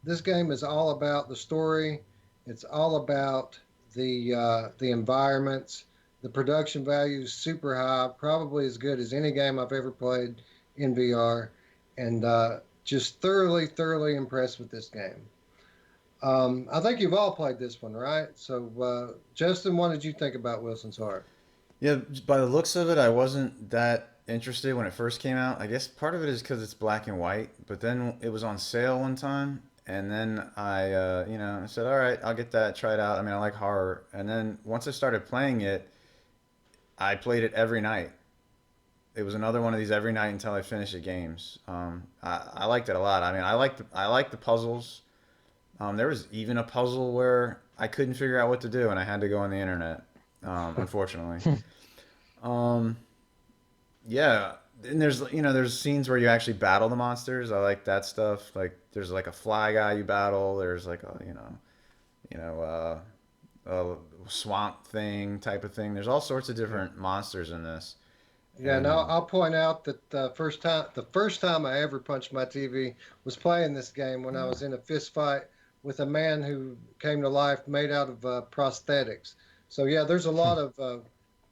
this game is all about the story. It's all about the environments. The production value is super high, probably as good as any game I've ever played in VR, and just thoroughly impressed with this game. I think you've all played this one, right? So, Justin, what did you think about Wilson's Heart? Yeah, by the looks of it, I wasn't that interested when it first came out. I guess part of it is because it's black and white, but then it was on sale one time, and then I said, all right, I'll get that, try it out. I mean, I like horror, and then once I started playing it, I played it every night. It was another one of these every night until I finished the games. I liked it a lot. I mean, I like the puzzles. There was even a puzzle where I couldn't figure out what to do, and I had to go on the internet. Unfortunately. um, yeah, and there's scenes where you actually battle the monsters. I like that stuff. Like there's like a fly guy you battle. There's like a you know a swamp thing type of thing. There's all sorts of different monsters in this. Yeah, And no, I'll point out that the first time I ever punched my TV was playing this game when I was in a fist fight with a man who came to life made out of prosthetics. So yeah, there's a lot of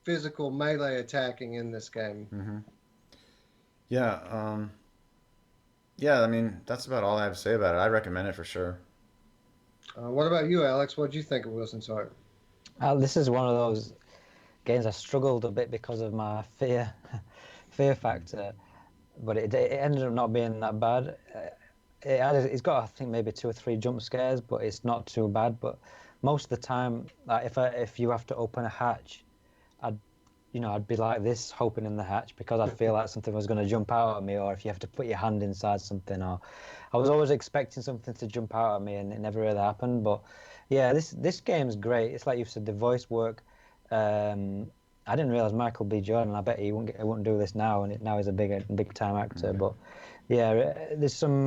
physical melee attacking in this game. yeah, yeah. I mean, that's about all I have to say about it. I recommend it for sure. What about you, Alex? What did you think of Wilson's Heart? This is one of those games I struggled a bit because of my fear factor, but it ended up not being that bad. It's got, I think, maybe 2 or 3 jump scares, but it's not too bad. But most of the time, like if you have to open a hatch, I'd I'd be like this, hoping in the hatch, because I'd feel like something was going to jump out at me, or if you have to put your hand inside something, or I was always expecting something to jump out at me, and it never really happened. But yeah, this game's great. It's like you said, the voice work. I didn't realize Michael B. Jordan. I bet he wouldn't do this now, and now he's a big time actor. But yeah, there's some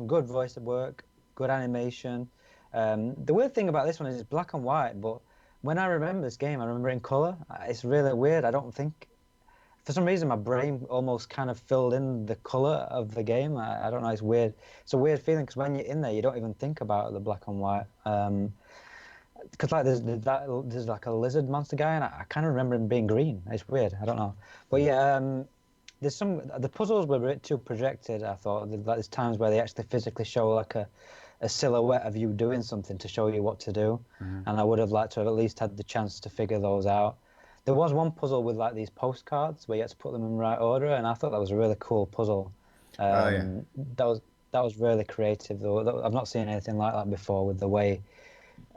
good voice work, good animation. The weird thing about this one is it's black and white, but when I remember this game, I remember it in color. It's really weird. I don't think, for some reason, my brain almost kind of filled in the color of the game. I don't know. It's weird. It's a weird feeling because when you're in there, you don't even think about the black and white. Because like there's like a lizard monster guy, and I kind of remember him being green. It's weird. I don't know. But yeah, the puzzles were a bit too projected. I thought like there's times where they actually physically show like a silhouette of you doing something to show you what to do, and I would have liked to have at least had the chance to figure those out. There was one puzzle with like these postcards where you had to put them in right order, and I thought that was a really cool puzzle. Yeah. That was really creative, though. I've not seen anything like that before with the way.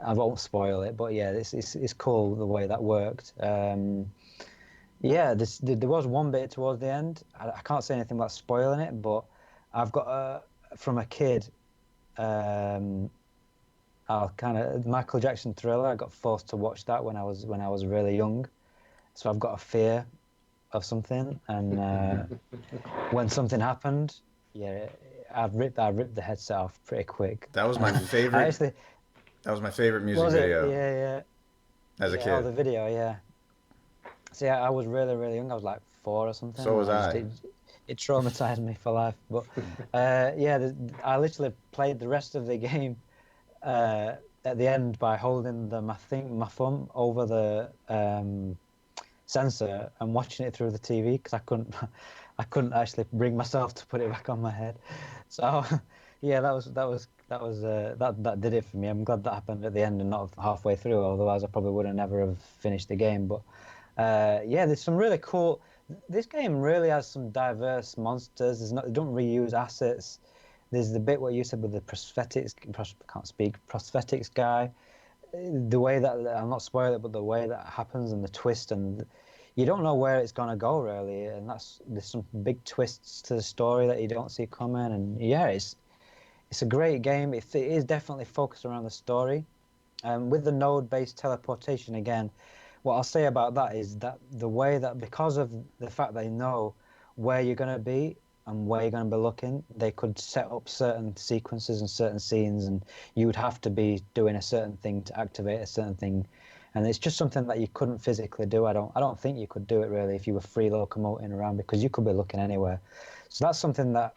I won't spoil it, but yeah, it's cool the way that worked. Yeah, there was one bit towards the end. I can't say anything about spoiling it, but I've got from a kid. I'll kind of Michael Jackson Thriller. I got forced to watch that when I was really young, so I've got a fear of something, and when something happened, yeah, I ripped the headset off pretty quick. That was my I favorite. actually That was my favorite music was it? video as a Yeah. Oh, kid. the video, yeah. See, I was really, really young. I was like 4 or something, So and was I. it traumatized me for life. But yeah, I literally played the rest of the game at the end by holding my thumb over the sensor and watching it through the TV because I couldn't actually bring myself to put it back on my head. So yeah, that did it for me. I'm glad that happened at the end and not halfway through. Otherwise, I probably would have never have finished the game. But yeah, there's some really cool. This game really has some diverse monsters. They don't reuse assets. There's the bit where you said with the prosthetics. Can't speak. Prosthetics guy. The way that I'll not spoil it, but the way that happens and the twist, and you don't know where it's gonna go really. And there's some big twists to the story that you don't see coming. And yeah, it's a great game. It is definitely focused around the story. With the node-based teleportation again, what I'll say about that is that the way that because of the fact they know where you're going to be and where you're going to be looking, they could set up certain sequences and certain scenes, and you would have to be doing a certain thing to activate a certain thing. And it's just something that you couldn't physically do. I don't think you could do it really if you were free locomoting around because you could be looking anywhere. So that's something that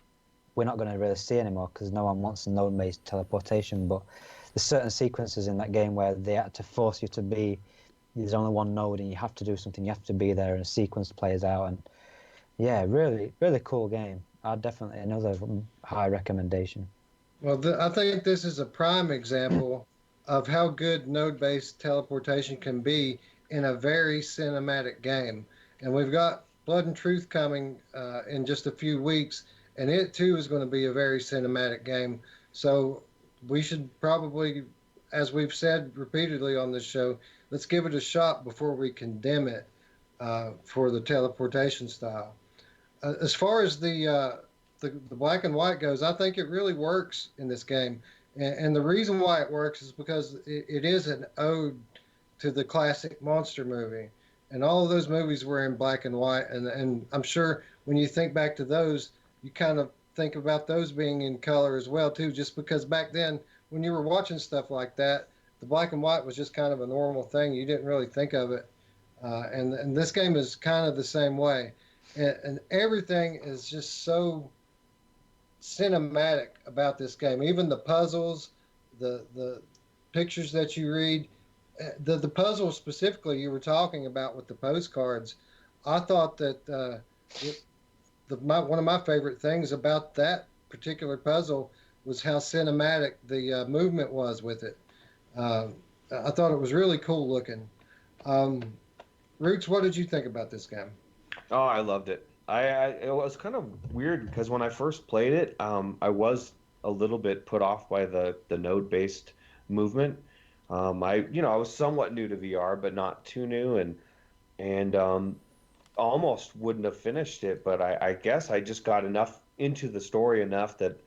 we're not going to really see anymore because no one wants node-based teleportation. But there's certain sequences in that game where they had to force you to be. There's only one node, and you have to do something. You have to be there, and a sequence plays out. And yeah, really, really cool game. I'd definitely another high recommendation. Well, I think this is a prime example of how good node-based teleportation can be in a very cinematic game. And we've got Blood and Truth coming in just a few weeks, and it too is going to be a very cinematic game. So we should probably, as we've said repeatedly on this show, let's give it a shot before we condemn it for the teleportation style. As far as the black and white goes, I think it really works in this game. And the reason why it works is because it is an ode to the classic monster movie. And all of those movies were in black and white. And I'm sure when you think back to those, you kind of think about those being in color as well, too, just because back then, when you were watching stuff like that, the black and white was just kind of a normal thing. You didn't really think of it. And this game is kind of the same way. And everything is just so cinematic about this game. Even the puzzles, the pictures that you read, the puzzles specifically you were talking about with the postcards. I thought that one of my favorite things about that particular puzzle was how cinematic the movement was with it. I thought it was really cool looking. Roots, what did you think about this game? Oh, I loved it. It was kind of weird because when I first played it, I was a little bit put off by the node-based movement. I was somewhat new to VR, but not too new, and almost wouldn't have finished it. But I guess I just got enough into the story enough that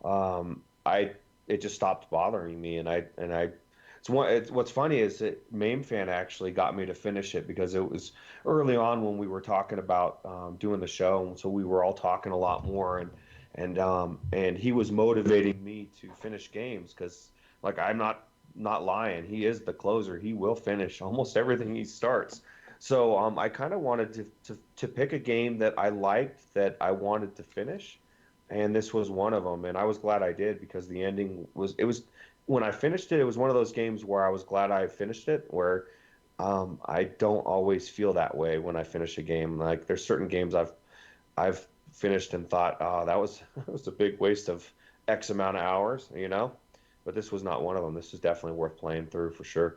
I it just stopped bothering me, and I what's funny is that Mame Fan actually got me to finish it because it was early on when we were talking about doing the show, and so we were all talking a lot more, and he was motivating me to finish games because like I'm not lying, he is the closer. He will finish almost everything he starts. So I kind of wanted to pick a game that I liked that I wanted to finish, and this was one of them, and I was glad I did because the ending was it was when I finished it, it was one of those games where I was glad I finished it, where I don't always feel that way when I finish a game. Like there's certain games I've finished and thought, oh, that was that was a big waste of X amount of hours. But this was not one of them. This is definitely worth playing through for sure.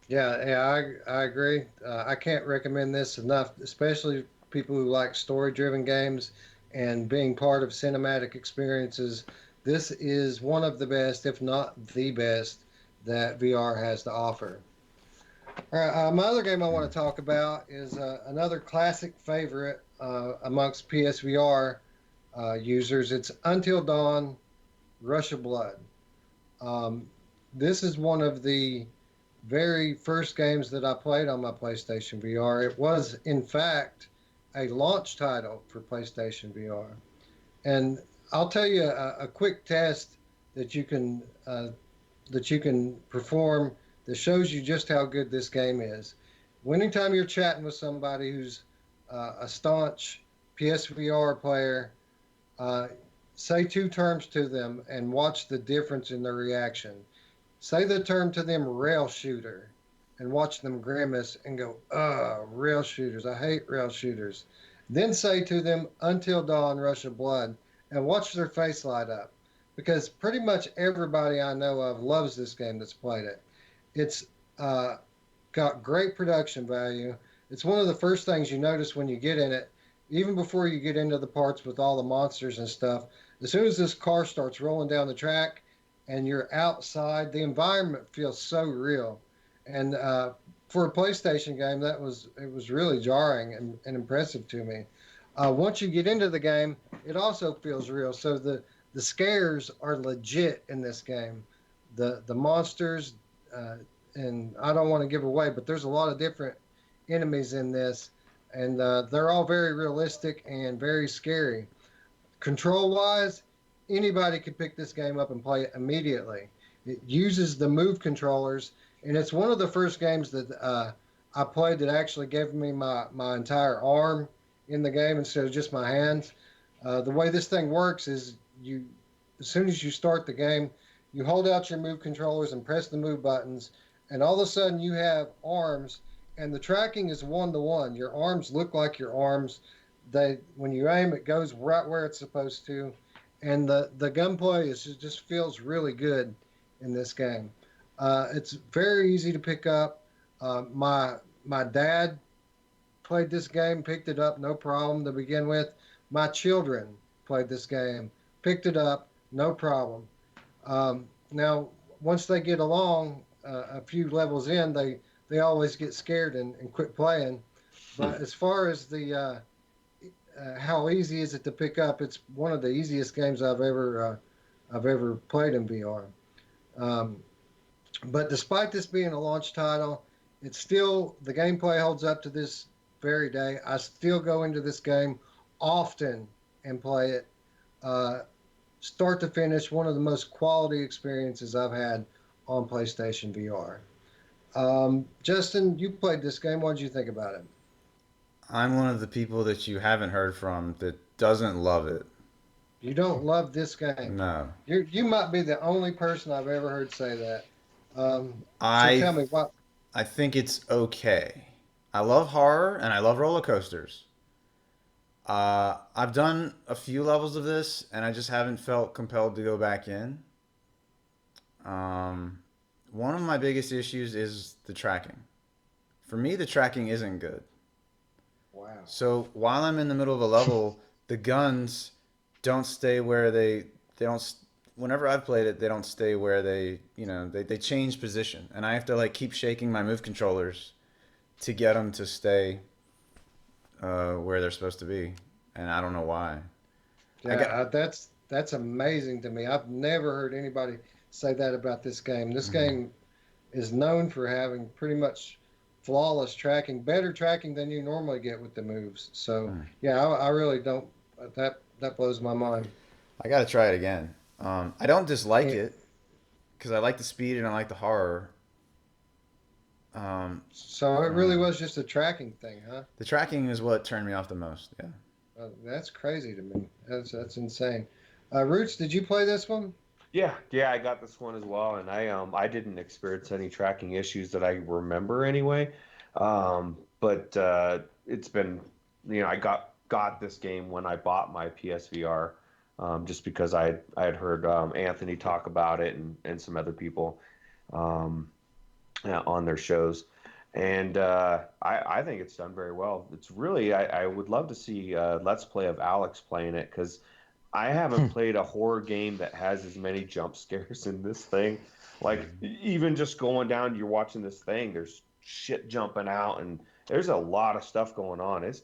Yeah, I agree. I can't recommend this enough, especially people who like story-driven games and being part of cinematic experiences. This is one of the best, if not the best, that VR has to offer. All right, my other game I want to talk about is another classic favorite amongst PSVR users. It's Until Dawn: Rush of Blood. Um, this is one of the very first games that I played on my PlayStation VR. It was, in fact, a launch title for PlayStation VR. And I'll tell you a quick test that you can perform that shows you just how good this game is. Anytime you're chatting with somebody who's a staunch PSVR player, uh, say two terms to them and watch the difference in their reaction. Say the term to them, rail shooter, and watch them grimace and go, rail shooters. I hate rail shooters. Then say to them, Until Dawn, Rush of Blood, and watch their face light up. Because pretty much everybody I know of loves this game that's played it. It's uh, got great production value. It's one of the first things you notice when you get in it, even before you get into the parts with all the monsters and stuff. As soon as this car starts rolling down the track and you're outside, the environment feels so real. And for a PlayStation game, it was really jarring and impressive to me. Once you get into the game, it also feels real. So the scares are legit in this game. The monsters, and I don't want to give away, but there's a lot of different enemies in this, and they're all very realistic and very scary. Control wise, anybody could pick this game up and play it immediately. It uses the move controllers, and it's one of the first games that I played that actually gave me my entire arm in the game instead of just my hands. The way this thing works is as soon as you start the game, you hold out your move controllers and press the move buttons, and all of a sudden you have arms, and the tracking is 1-to-1. Your arms look like your arms. When you aim, it goes right where it's supposed to, and the gunplay just feels really good in this game. It's very easy to pick up. My dad played this game, picked it up, no problem to begin with. My children played this game, picked it up, no problem. Now, once they get along a few levels in, they always get scared and quit playing. But as far as the how easy is it to pick up, it's one of the easiest games I've ever played in VR. Um, but despite this being a launch title, it's still the gameplay holds up to this very day. I still go into this game often and play it. Start to finish, one of the most quality experiences I've had on PlayStation VR. Justin, you played this game. What did you think about it? I'm one of the people that you haven't heard from that doesn't love it. You don't love this game. No. You might be the only person I've ever heard say that. So I tell me what. I think it's okay. I love horror and I love roller coasters. I've done a few levels of this and I just haven't felt compelled to go back in. One of my biggest issues is the tracking. For me, the tracking isn't good. Wow. So while I'm in the middle of a level, the guns don't stay where they don't. Whenever I've played it, they don't stay where they change position, and I have to like keep shaking my move controllers to get them to stay where they're supposed to be, and I don't know why. I got Yeah, that's amazing to me. I've never heard anybody say that about this game. This game is known for having pretty much flawless tracking, better tracking than you normally get with the moves. So yeah, I really don't. That blows my mind. I got to try it again. I don't dislike And it because I like the speed and I like the horror. Um, so it really um, was just a tracking thing, huh? the tracking is what turned me off the most. Yeah. That's crazy to me. That's insane. Roots, did you play this one? Yeah, I got this one as well, and I didn't experience any tracking issues that I remember anyway. But it's been, I got this game when I bought my PSVR, just because I had heard Anthony talk about it and some other people um, on their shows, and I think it's done very well. It's really I would love to see Let's Play of Alex playing it because I haven't played a horror game that has as many jump scares in this thing. Like even just going down, you're watching this thing. There's shit jumping out, and there's a lot of stuff going on. It's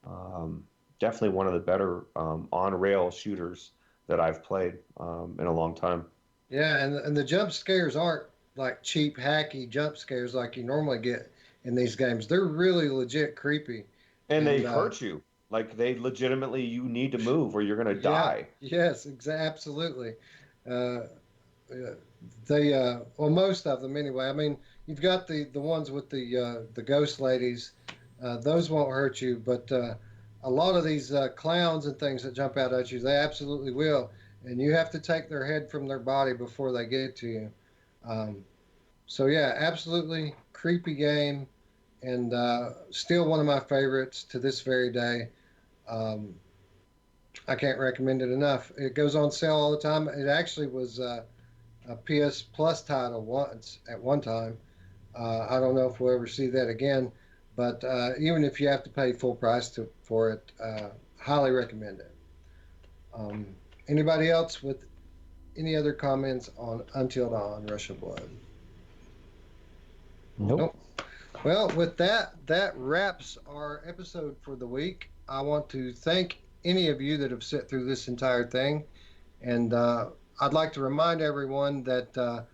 um, definitely one of the better on rail shooters that I've played in a long time. Yeah, and the jump scares aren't like cheap, hacky jump scares like you normally get in these games. They're really legit creepy. And they And hurt you. Like they legitimately, you need to move or you're gonna yeah, die. yes, absolutely. Uh, uh, they well, most of them anyway. I mean, you've got the ones with the ghost ladies. Those won't hurt you, but a lot of these clowns and things that jump out at you, they absolutely will. And you have to take their head from their body before they get to you. Um, so yeah, absolutely creepy game, and still one of my favorites to this very day. Um, I can't recommend it enough. It goes on sale all the time. It actually was a PS Plus title once at one time. I don't know if we'll ever see that again, but even if you have to pay full price for it, highly recommend it. Um, Anybody else with any other comments on Until Dawn: Rush of Blood? Nope. Nope. Well, with that, that wraps our episode for the week. I want to thank any of you that have sit through this entire thing, and I'd like to remind everyone that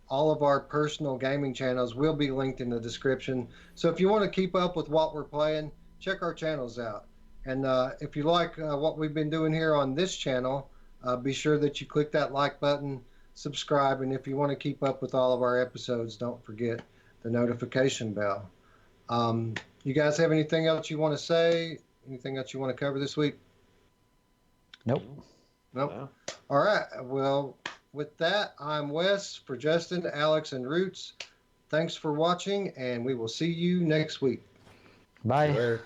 all of our personal gaming channels will be linked in the description. So if you want to keep up with what we're playing, check our channels out. And if you like what we've been doing here on this channel, be sure that you click that like button, subscribe, and if you want to keep up with all of our episodes, don't forget the notification bell. You guys have anything else you want to say? Anything else you want to cover this week? Nope. Nope. No. All right. Well, with that, I'm Wes for Justin, Alex, and Roots. Thanks for watching, and we will see you next week. Bye. Later.